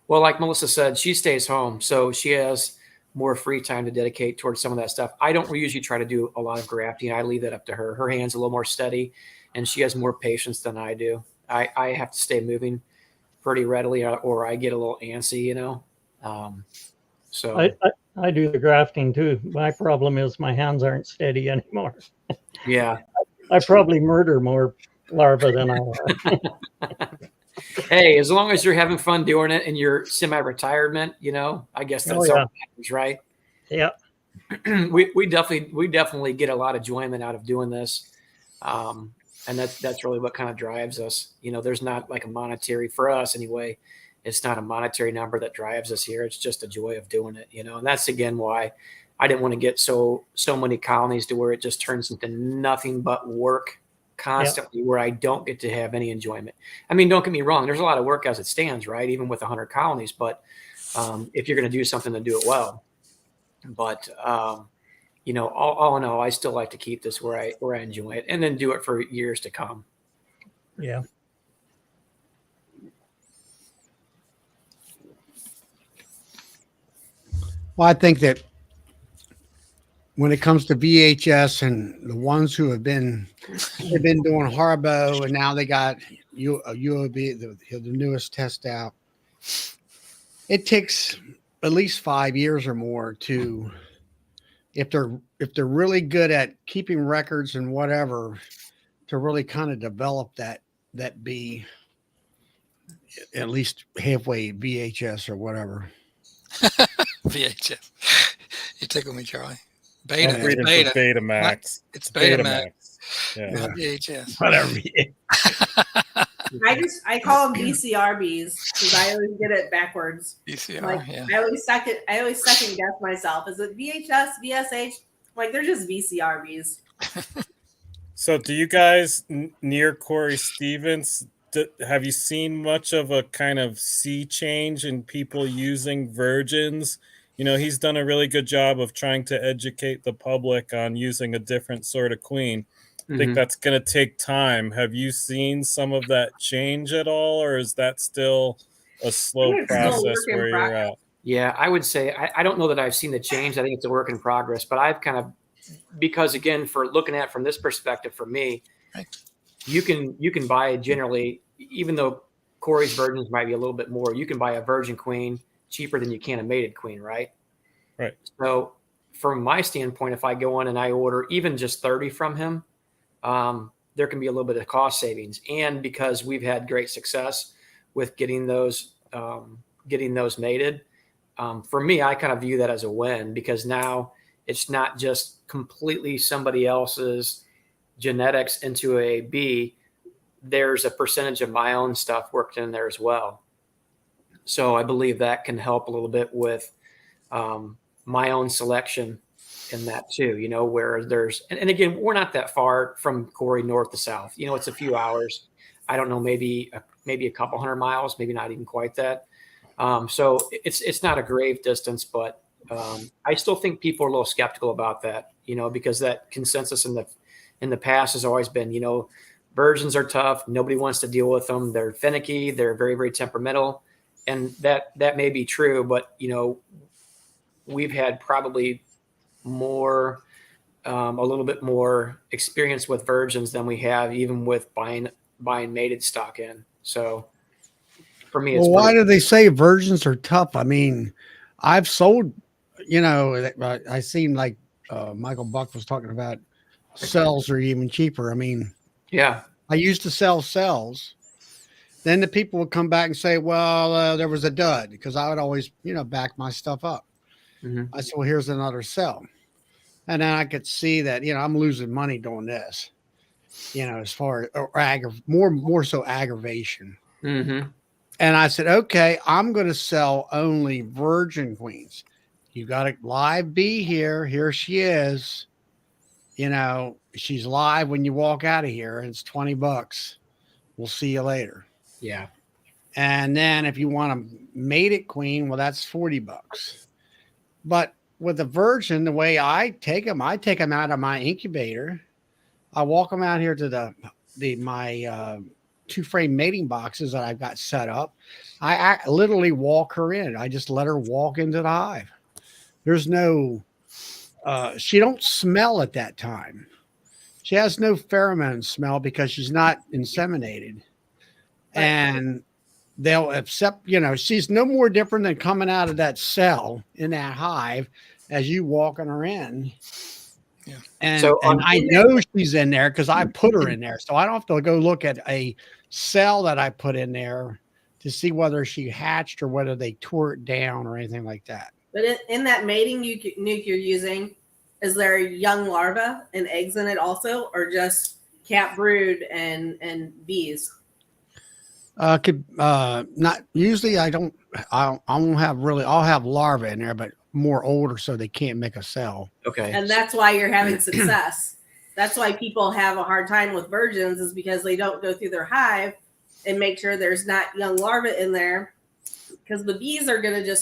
Well, like Melissa said, she stays home, so she has more free time to dedicate towards some of that stuff. I don't usually try to do a lot of grafting. I leave that up to her. Her hand's a little more steady, and she has more patience than I do. I have to stay moving pretty readily, or I get a little antsy, you know. So I do the grafting too. My problem is my hands aren't steady anymore. Yeah. I probably murder more larvae than I are. Hey, as long as you're having fun doing it and you're semi-retirement, you know, I guess that's all that matters, right? Yeah. we definitely get a lot of enjoyment out of doing this. And that's really what kind of drives us. You know, there's not like a monetary, for us anyway, it's not a monetary number that drives us here. It's just a joy of doing it, you know, and that's again why I didn't want to get so many colonies to where it just turns into nothing but work constantly, where I don't get to have any enjoyment. I mean, don't get me wrong, there's a lot of work as it stands, right? Even with 100 colonies, but if you're going to do something, to do it well. But you know, all in all, I still like to keep this where I enjoy it, and then do it for years to come. Yeah. Well, I think that when it comes to VHS and the ones who they've been doing Harbo, and now they got UOB, the newest test out. It takes at least 5 years or more to, if they're really good at keeping records and whatever, to really kind of develop that bee, at least halfway VHS or whatever. VHS. You tickle me, Charlie. Beta. I'm It's breeding beta. for Betamax. It's Betamax. Yeah. Not VHS. Whatever. I call them VCRBs because I always get it backwards. VCR, Like, yeah. I always second guess myself. Is it VHS, VSH? Like, they're just VCRBs. So, do you guys near Corey Stevens? Have you seen much of a kind of sea change in people using virgins? You know, he's done a really good job of trying to educate the public on using a different sort of queen. I think that's going to take time. Have you seen some of that change at all, or is that still a slow process where you're at? Yeah, I would say I don't know that I've seen the change. I think it's a work in progress, but I've kind of, because again, for looking at it from this perspective, for me, you can buy generally, even though Corey's virgins might be a little bit more, you can buy a virgin queen cheaper than you can a mated queen, right? Right. So from my standpoint, if I go in and I order even just 30 from him, there can be a little bit of cost savings. And because we've had great success with getting those mated, for me, I kind of view that as a win, because now it's not just completely somebody else's genetics into a bee. There's a percentage of my own stuff worked in there as well. So I believe that can help a little bit with my own selection in that too, you know, where there's, and again, we're not that far from Corey north to south, you know, it's a few hours. I don't know, maybe a couple 100 miles, maybe not even quite that. So it's not a grave distance, but I still think people are a little skeptical about that, you know, because that consensus in the past has always been, you know, virgins are tough. Nobody wants to deal with them. They're finicky. They're very, very temperamental. And that may be true, but you know, we've had probably more, a little bit more experience with virgins than we have even with buying mated stock in. So for me, it's why do they say virgins are tough? I mean, I've sold, you know, I seen like Michael Buck was talking about cells are even cheaper. I mean, yeah, I used to sell cells. Then the people would come back and say, well, there was a dud, because I would always, you know, back my stuff up. I said, well, here's another cell. And then I could see that, you know, I'm losing money doing this, you know, as far as more so aggravation. And I said, okay, I'm going to sell only virgin queens. You got a live bee here. Here she is. You know, she's live when you walk out of here, and it's $20. We'll see you later. Yeah. And then if you want a mated queen, well, that's $40. But with a virgin, the way I take them out of my incubator. I walk them out here to my 2-frame mating boxes that I've got set up. I literally walk her in. I just let her walk into the hive. There's no, she don't smell at that time. She has no pheromone smell because she's not inseminated. And they'll accept, you know, she's no more different than coming out of that cell in that hive as you walking her in. Yeah. And, so and I know she's in there because I put her in there. So I don't have to go look at a cell that I put in there to see whether she hatched or whether they tore it down or anything like that. But in that mating nuke you're using, is there young larvae and eggs in it also, or just cat brood and bees? Not usually. I won't have really. I'll have larvae in there, but more older, so they can't make a cell. Okay. And that's why you're having success. That's why people have a hard time with virgins, is because they don't go through their hive and make sure there's not young larvae in there, because the bees are going to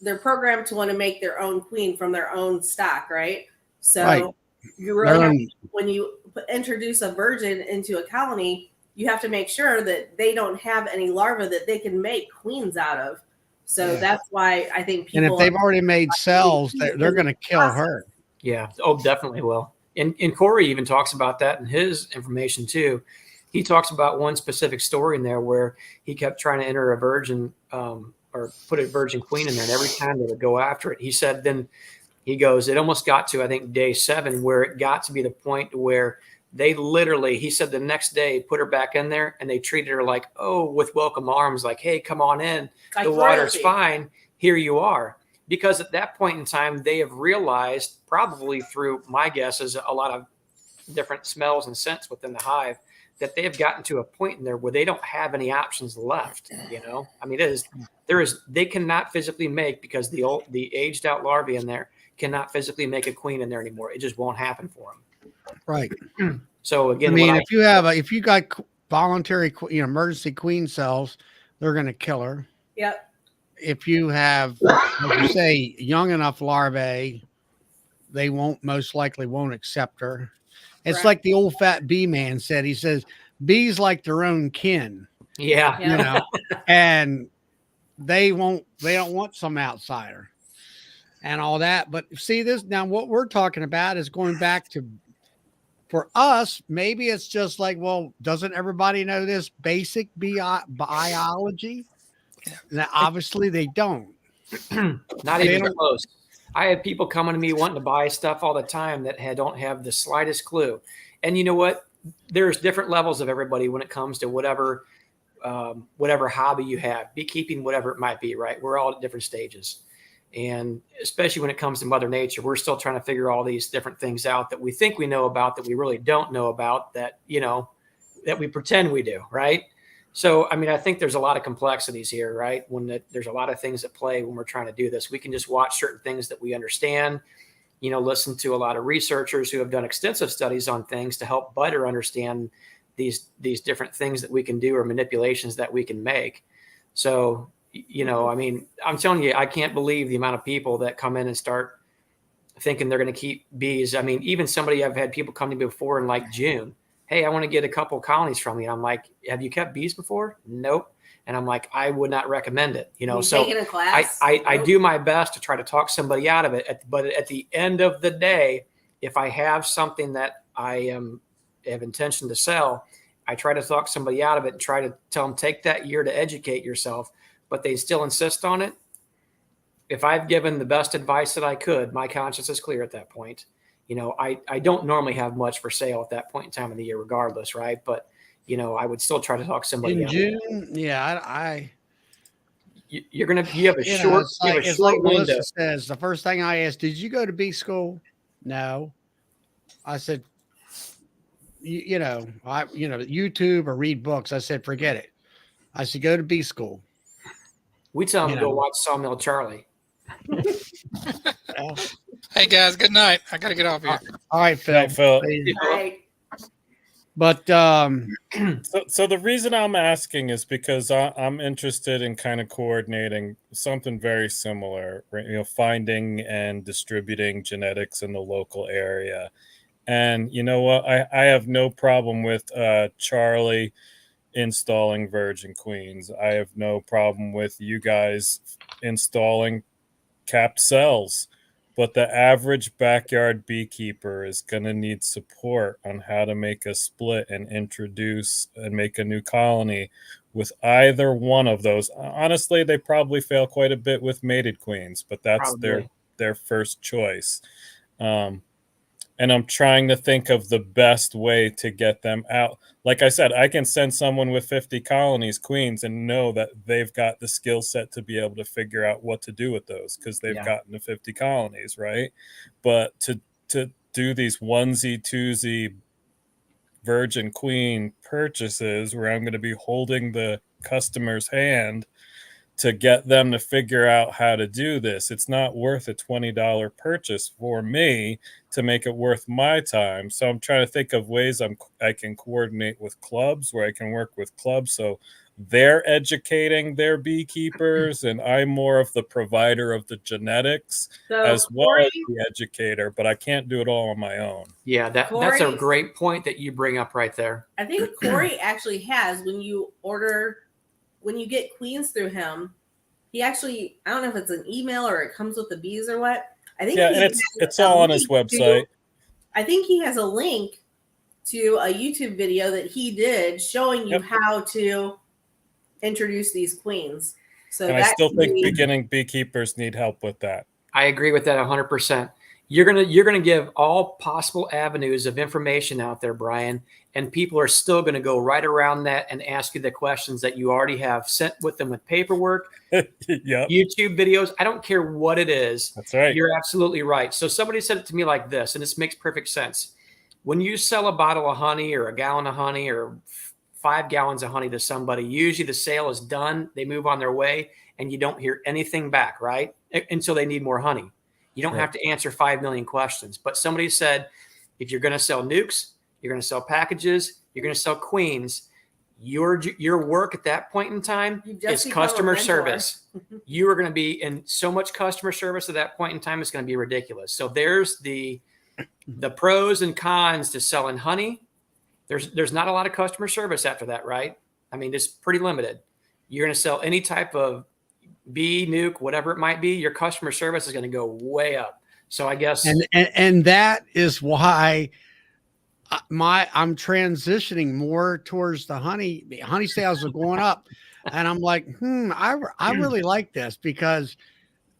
they're programmed to want to make their own queen from their own stock, right? So you really when you introduce a virgin into a colony, you have to make sure that they don't have any larvae that they can make queens out of. So that's why I think people. And if they've already made cells, they're going to kill her. Yeah. Oh, definitely will. And Corey even talks about that in his information too. He talks about one specific story in there where he kept trying to enter a virgin or put a virgin queen in there, and every time they would go after it, he said, then he goes, it almost got to, I think, day 7, where it got to be the point where they literally, he said, the next day put her back in there and they treated her like, oh, with welcome arms, like, hey, come on in. Like the water's fine. Here you are. because at that point in time, they have realized, probably through my guess is a lot of different smells and scents within the hive, that they have gotten to a point in there where they don't have any options left. I mean, they cannot physically make, because the aged out larvae in there cannot physically make a queen in there anymore. It just won't happen for them. Right. So again, I mean, if you got voluntary, emergency queen cells, they're going to kill her. Yep. If you have, like you say, young enough larvae, they most likely won't accept her. It's Right. like the old fat bee man said. He says, bees like their own kin. Yeah. And they don't want some outsider and all that. But see this now, what we're talking about is going back to, for us, maybe it's just like, well, doesn't everybody know this basic biology? Now, obviously they don't. Not even close. I have people coming to me wanting to buy stuff all the time that don't have the slightest clue. And you know what? There's different levels of everybody when it comes to whatever hobby you have, beekeeping, whatever it might be, right? We're all at different stages. And especially when it comes to Mother Nature, we're still trying to figure all these different things out that we think we know about, that we really don't know about, that we pretend we do, right? So, I mean, I think there's a lot of complexities here, right? There's a lot of things at play when we're trying to do this. We can just watch certain things that we understand, listen to a lot of researchers who have done extensive studies on things to help better understand these different things that we can do or manipulations that we can make. So, I mean, I'm telling you, I can't believe the amount of people that come in and start thinking they're going to keep bees. I mean, even I've had people come to me before in like June. Hey, I want to get a couple colonies from you. I'm like, have you kept bees before? Nope. And I'm like, I would not recommend it. So taking a class? I do my best to try to talk somebody out of it. But at the end of the day, if I have something that I have intention to sell, I try to talk somebody out of it and try to tell them, take that year to educate yourself, but they still insist on it. If I've given the best advice that I could, my conscience is clear at that point. I don't normally have much for sale at that point in time of the year, regardless, right? But I would still try to talk somebody in out. June. Yeah, you have a short window. Melissa says the first thing I asked, did you go to bee school? No. I said, YouTube or read books. I said, forget it. I said, go to bee school. We tell them to go watch Sawmill Charlie. Hey guys, good night. I gotta get off here. All right, Phil. Right, Phil. All right. But so the reason I'm asking is because I'm interested in kind of coordinating something very similar, finding and distributing genetics in the local area. And you know what? I have no problem with Charlie installing virgin queens. I have no problem with you guys installing capped cells. But the average backyard beekeeper is going to need support on how to make a split and introduce and make a new colony with either one of those. Honestly, they probably fail quite a bit with mated queens, but that's their first choice. And I'm trying to think of the best way to get them out. Like I said, I can send someone with 50 colonies, queens, and know that they've got the skill set to be able to figure out what to do with those because they've gotten to 50 colonies, right? But to do these onesie, twosie virgin queen purchases where I'm going to be holding the customer's hand to get them to figure out how to do this, it's not worth a $20 purchase for me to make it worth my time. So I'm trying to think of ways I can coordinate with clubs where I can work with clubs so they're educating their beekeepers and I'm more of the provider of the genetics as well as the educator, but I can't do it all on my own. Yeah, that's a great point that you bring up right there. I think Corey actually has, when you get queens through him, he actually, I don't know if it's an email or it comes with the bees or what. I think and it's all on his website. I think he has a link to a YouTube video that he did showing you how to introduce these queens. So and I still think beginning beekeepers need help with that. I agree with that 100%. You're gonna give all possible avenues of information out there, Brian, And people are still going to go right around that and ask you the questions that you already have sent with them with paperwork, YouTube videos. I don't care what it is. That's right. You're absolutely right. So somebody said it to me like this, and this makes perfect sense. When you sell a bottle of honey or a gallon of honey or 5 gallons of honey to somebody, usually the sale is done. They move on their way and you don't hear anything back, right? Until they need more honey. You don't have to answer 5 million questions. But somebody said, if you're going to sell nukes, you're going to sell packages, you're going to sell queens, your work at that point in time is customer service. You are going to be in so much customer service at that point in time, it's going to be ridiculous. So there's the pros and cons to selling honey. There's not a lot of customer service after that, right? I mean, it's pretty limited. You're going to sell any type of bee, nuke, whatever it might be, your customer service is going to go way up. So I guess, and that is why I'm transitioning more towards the honey. Honey sales are going up, and I'm like, I really like this, because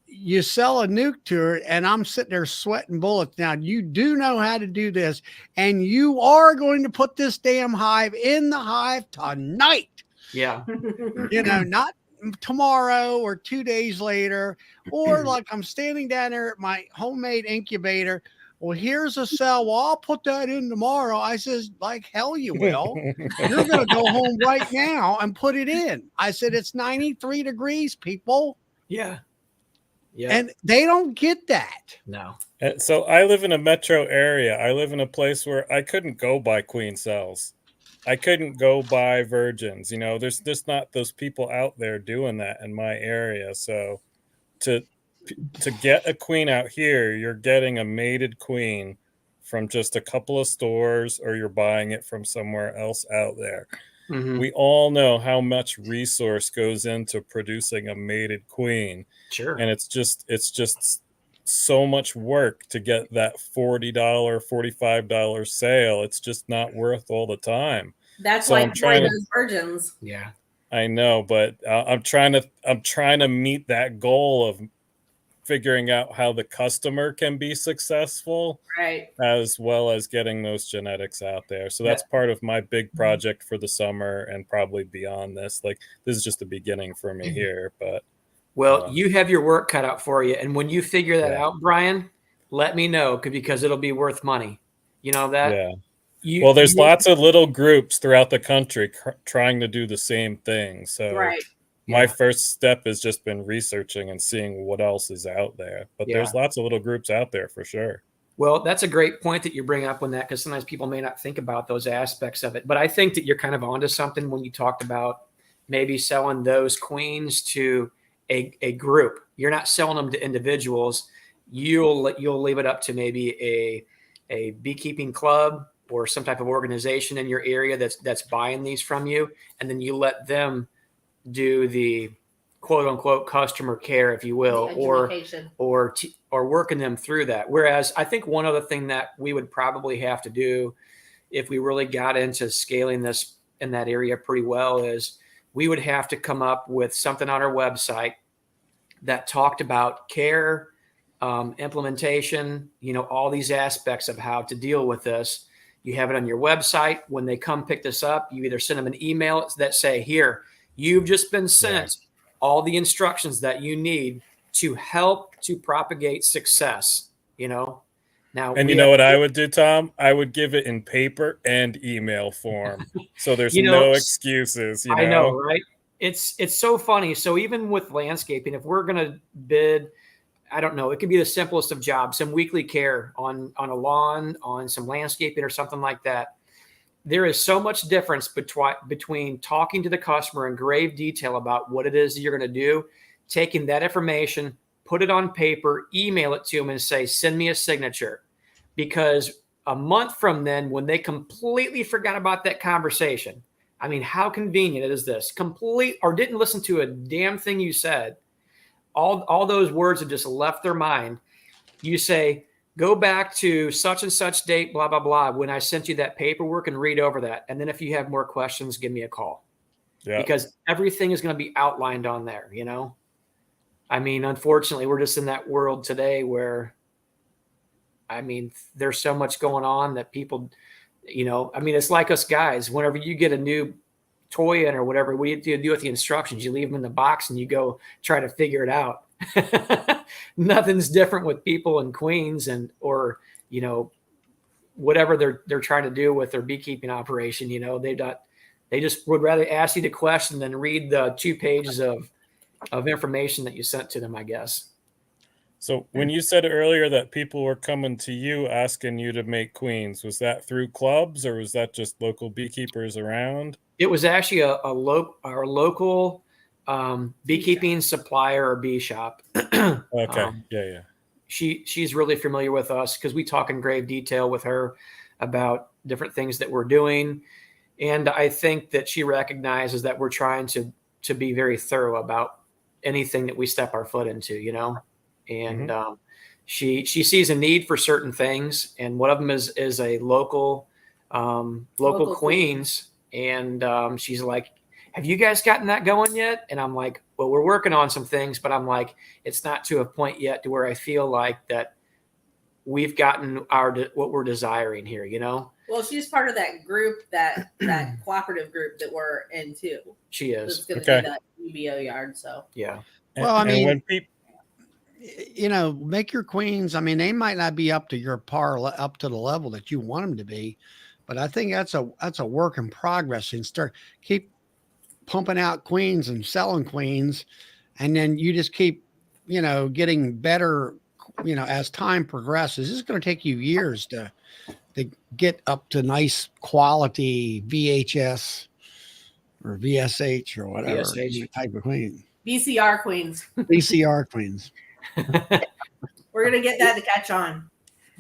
you sell a nuke to her and I'm sitting there sweating bullets. Now, you do know how to do this, and you are going to put this damn hive in the hive tonight. Yeah. Not tomorrow or 2 days later, or like I'm standing down there at my homemade incubator. Well, here's a cell. Well, I'll put that in tomorrow. I says, like hell you will. You're going to go home right now and put it in. I said, it's 93 degrees, people. Yeah. Yeah. And they don't get that. No. So I live in a metro area. I live in a place where I couldn't go buy queen cells. I couldn't go buy virgins. There's just not those people out there doing that in my area. So to get a queen out here, you're getting a mated queen from just a couple of stores, or you're buying it from somewhere else out there. Mm-hmm. We all know how much resource goes into producing a mated queen. Sure. And it's just so much work to get that $40, $45 sale. It's just not worth all the time. That's why I'm trying those virgins. Yeah, I know, but I'm trying to meet that goal of figuring out how the customer can be successful, right, as well as getting those genetics out there. So that's part of my big project for the summer, and probably beyond this. Like, this is just the beginning for me here, but you have your work cut out for you. And when you figure that out, Brian, let me know, because it'll be worth money. You know that? Yeah. There's lots of little groups throughout the country trying to do the same thing. So my first step has just been researching and seeing what else is out there. But there's lots of little groups out there for sure. Well, that's a great point that you bring up on that, because sometimes people may not think about those aspects of it. But I think that you're kind of onto something when you talked about maybe selling those queens to a group. You're not selling them to individuals. You'll leave it up to maybe a beekeeping club or some type of organization in your area that's buying these from you, and then you let them do the quote unquote customer care, if you will, or working them through that. Whereas I think one other thing that we would probably have to do if we really got into scaling this in that area pretty well is we would have to come up with something on our website that talked about care, implementation, all these aspects of how to deal with this. You have it on your website. When they come pick this up, you either send them an email that say, here, you've just been sent all the instructions that you need to help to propagate success, Now, and you know what I would do, Tom? I would give it in paper and email form. So there's no excuses. I know, right? It's so funny. So even with landscaping, if we're going to bid, I don't know, it could be the simplest of jobs, some weekly care on a lawn, on some landscaping or something like that. There is so much difference between talking to the customer in grave detail about what it is that you're going to do, taking that information, put it on paper, email it to them and say, send me a signature. Because a month from then, when they completely forgot about that conversation, I mean, how convenient is this? Or didn't listen to a damn thing you said. All those words have just left their mind. You say, go back to such and such date, blah, blah, blah, when I sent you that paperwork, and read over that. And then if you have more questions, give me a call. Yeah. Because everything is going to be outlined on there, I mean, unfortunately, we're just in that world today where, I mean, there's so much going on that people, You know, I mean, it's like us guys. Whenever you get a new toy in or whatever, what do you do with the instructions? You leave them in the box and you go try to figure it out. Nothing's different with people and queens and or you know whatever they're trying to do with their beekeeping operation. You know, they just would rather ask you the question than read the 2 pages of information that you sent to them, I guess. So when you said earlier that people were coming to you asking you to make queens, was that through clubs or was that just local beekeepers around? It was actually our local beekeeping supplier or bee shop. Okay. Yeah. She's really familiar with us because we talk in grave detail with her about different things that we're doing. And I think that she recognizes that we're trying to be very thorough about anything that we step our foot into, you know? And she sees a need for certain things. And one of them is a local queens. And she's like, have you guys gotten that going yet? And I'm like, well, we're working on some things, but I'm like, it's not to a point yet to where I feel like that we've gotten what we're desiring here, you know? Well, she's part of that group, that cooperative group that we're in too. She is. It's going to be that UBO yard. So yeah. Well, I mean, when people, you know, make your queens. I mean, they might not be up to your up to the level that you want them to be, but I think that's a work in progress. And keep pumping out queens and selling queens, and then you just keep, you know, getting better. You know, as time progresses, it's going to take you years to get up to nice quality VHS or VSH or whatever type of queen. BCR queens. BCR queens. We're going to get that to catch on.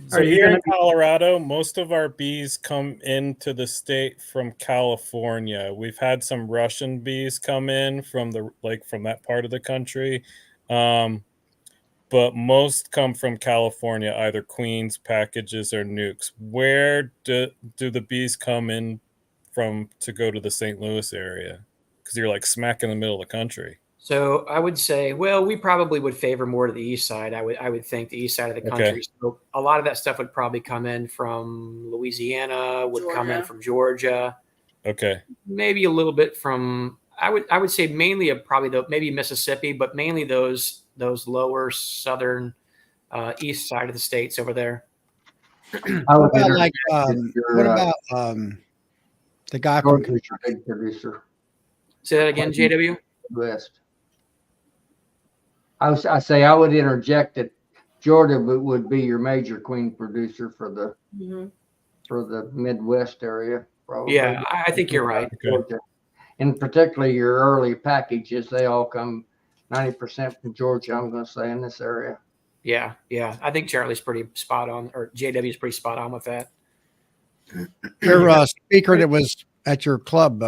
So here in Colorado, most of our bees come into the state from California. We've had some Russian bees come in from that part of the country. But most come from California, either queens, packages, or nukes. Where do the bees come in from to go to the St. Louis area? Because you're like smack in the middle of the country. So I would say, well, we probably would favor more to the east side. I would think the east side of the country. Okay. So a lot of that stuff would probably come in from Louisiana, come in from Georgia. Okay. Maybe a little bit from I would say mainly maybe Mississippi, but mainly those lower southern east side of the states over there. What about the guy from big producer? Say that again, JW. West. I would interject that Georgia would be your major queen producer for the Midwest area. Probably. Yeah, I think you're right. Georgia. And particularly your early packages, they all come 90% from Georgia, I'm going to say, in this area. Yeah. I think Charlie's pretty spot on, or JW's pretty spot on with that. Your speaker that was at your club,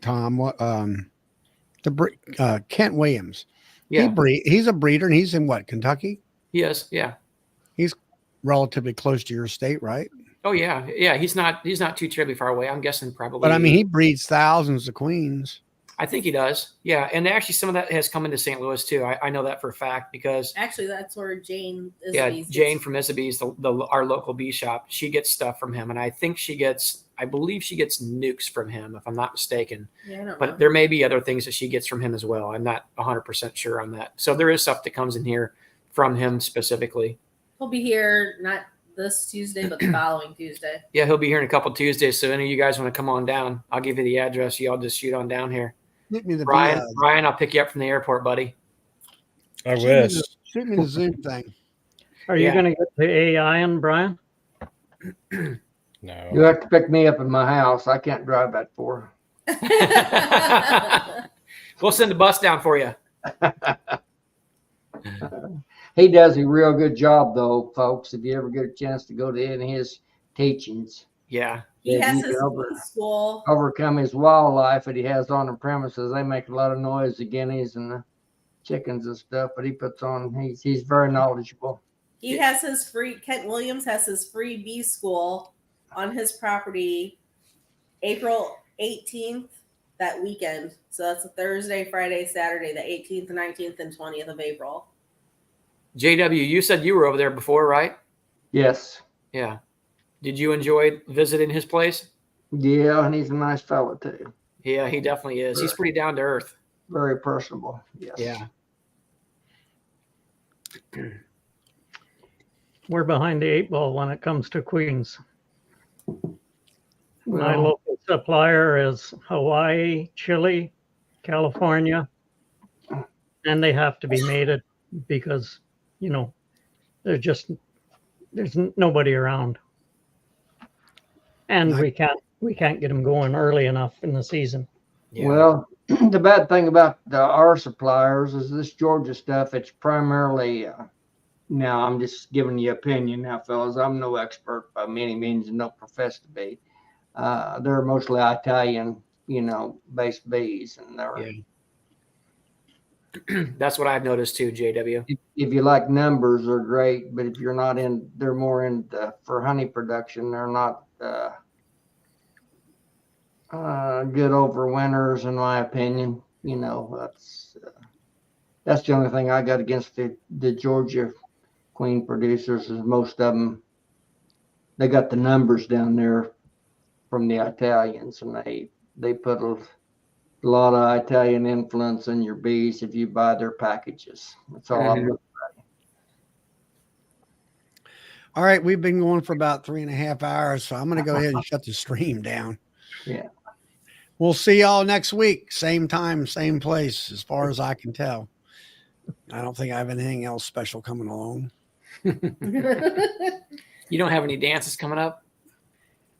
Tom, Kent Williams. Yeah. He's a breeder, and he's in what, Kentucky? Yes. Yeah. He's relatively close to your state, right? Oh yeah. He's not too terribly far away. I'm guessing probably. But I mean, he breeds thousands of queens. I think he does. Yeah, and actually, some of that has come into St. Louis too. I know that for a fact because actually, that's where Jane. Jane from Isabee's, our local bee shop. She gets stuff from him, and I believe she gets nukes from him, if I'm not mistaken. Yeah, I don't but know. There may be other things that she gets from him as well. I'm not 100% sure on that. So there is stuff that comes in here from him specifically. He'll be here not this Tuesday, but the following Tuesday. Yeah, he'll be here in a couple Tuesdays. So any of you guys want to come on down, I'll give you the address. Y'all just shoot on down here. Brian, I'll pick you up from the airport, buddy. I wish. Shoot me the Zoom thing. Are you going to get the AI in, Brian? No. You have to pick me up in my house. I can't drive that far. We'll send the bus down for you. He does a real good job, though, folks. If you ever get a chance to go to any of his teachings, yeah, he has his school. Overcome his wildlife that he has on the premises. They make a lot of noise, the guineas and the chickens and stuff. But he puts on. He's very knowledgeable. He has his free. Kent Williams has his free bee school on his property, April 18th. That weekend. So that's a Thursday, Friday, Saturday, the 18th, 19th, and 20th of April. JW, you said you were over there before, right? Yes. Yeah. Did you enjoy visiting his place? Yeah, and he's a nice fella too. Yeah, he definitely is. He's pretty down to earth. Very personable. Yes. Yeah. We're behind the 8 ball when it comes to queens. My Well, local supplier is Hawaii, Chile, California, and they have to be mated because, you know, there's nobody around. And we can't get them going early enough in the season. Yeah. well, the bad thing about our suppliers is this Georgia stuff. It's primarily. Now, I'm just giving you opinion now, fellas. I'm no expert by any means and don't profess to be. They're mostly Italian, based bees. And they're, That's what I've noticed too, JW. if you like numbers, they're great. But if you're not in, they're more in for honey production. They're not good over winters, in my opinion. That's the only thing I got against the Georgia queen producers is most of them, they got the numbers down there from the Italians, and they put a lot of Italian influence in your bees if you buy their packages. That's all I'm looking at. All right, we've been going for about 3.5 hours, so I'm going to go ahead and shut the stream down. Yeah. We'll see y'all next week. Same time, same place, as far as I can tell. I don't think I have anything else special coming along. You don't have any dances coming up?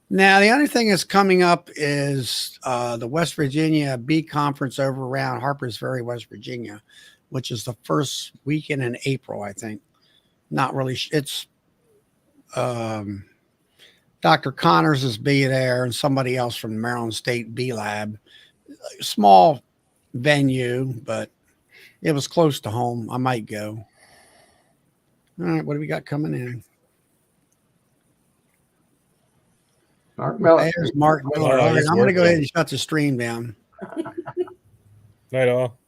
Now, the only thing that's coming up is the West Virginia Bee Conference over around Harpers Ferry, West Virginia, which is the first weekend in April, I think. Not really. It's Dr. Connors is be there and somebody else from the Maryland State Bee Lab. Small venue, but it was close to home. I might go. All right, what do we got coming in? Mark Miller. There's Mark Miller. All right, I'm going to go ahead and shut the stream down. Night all.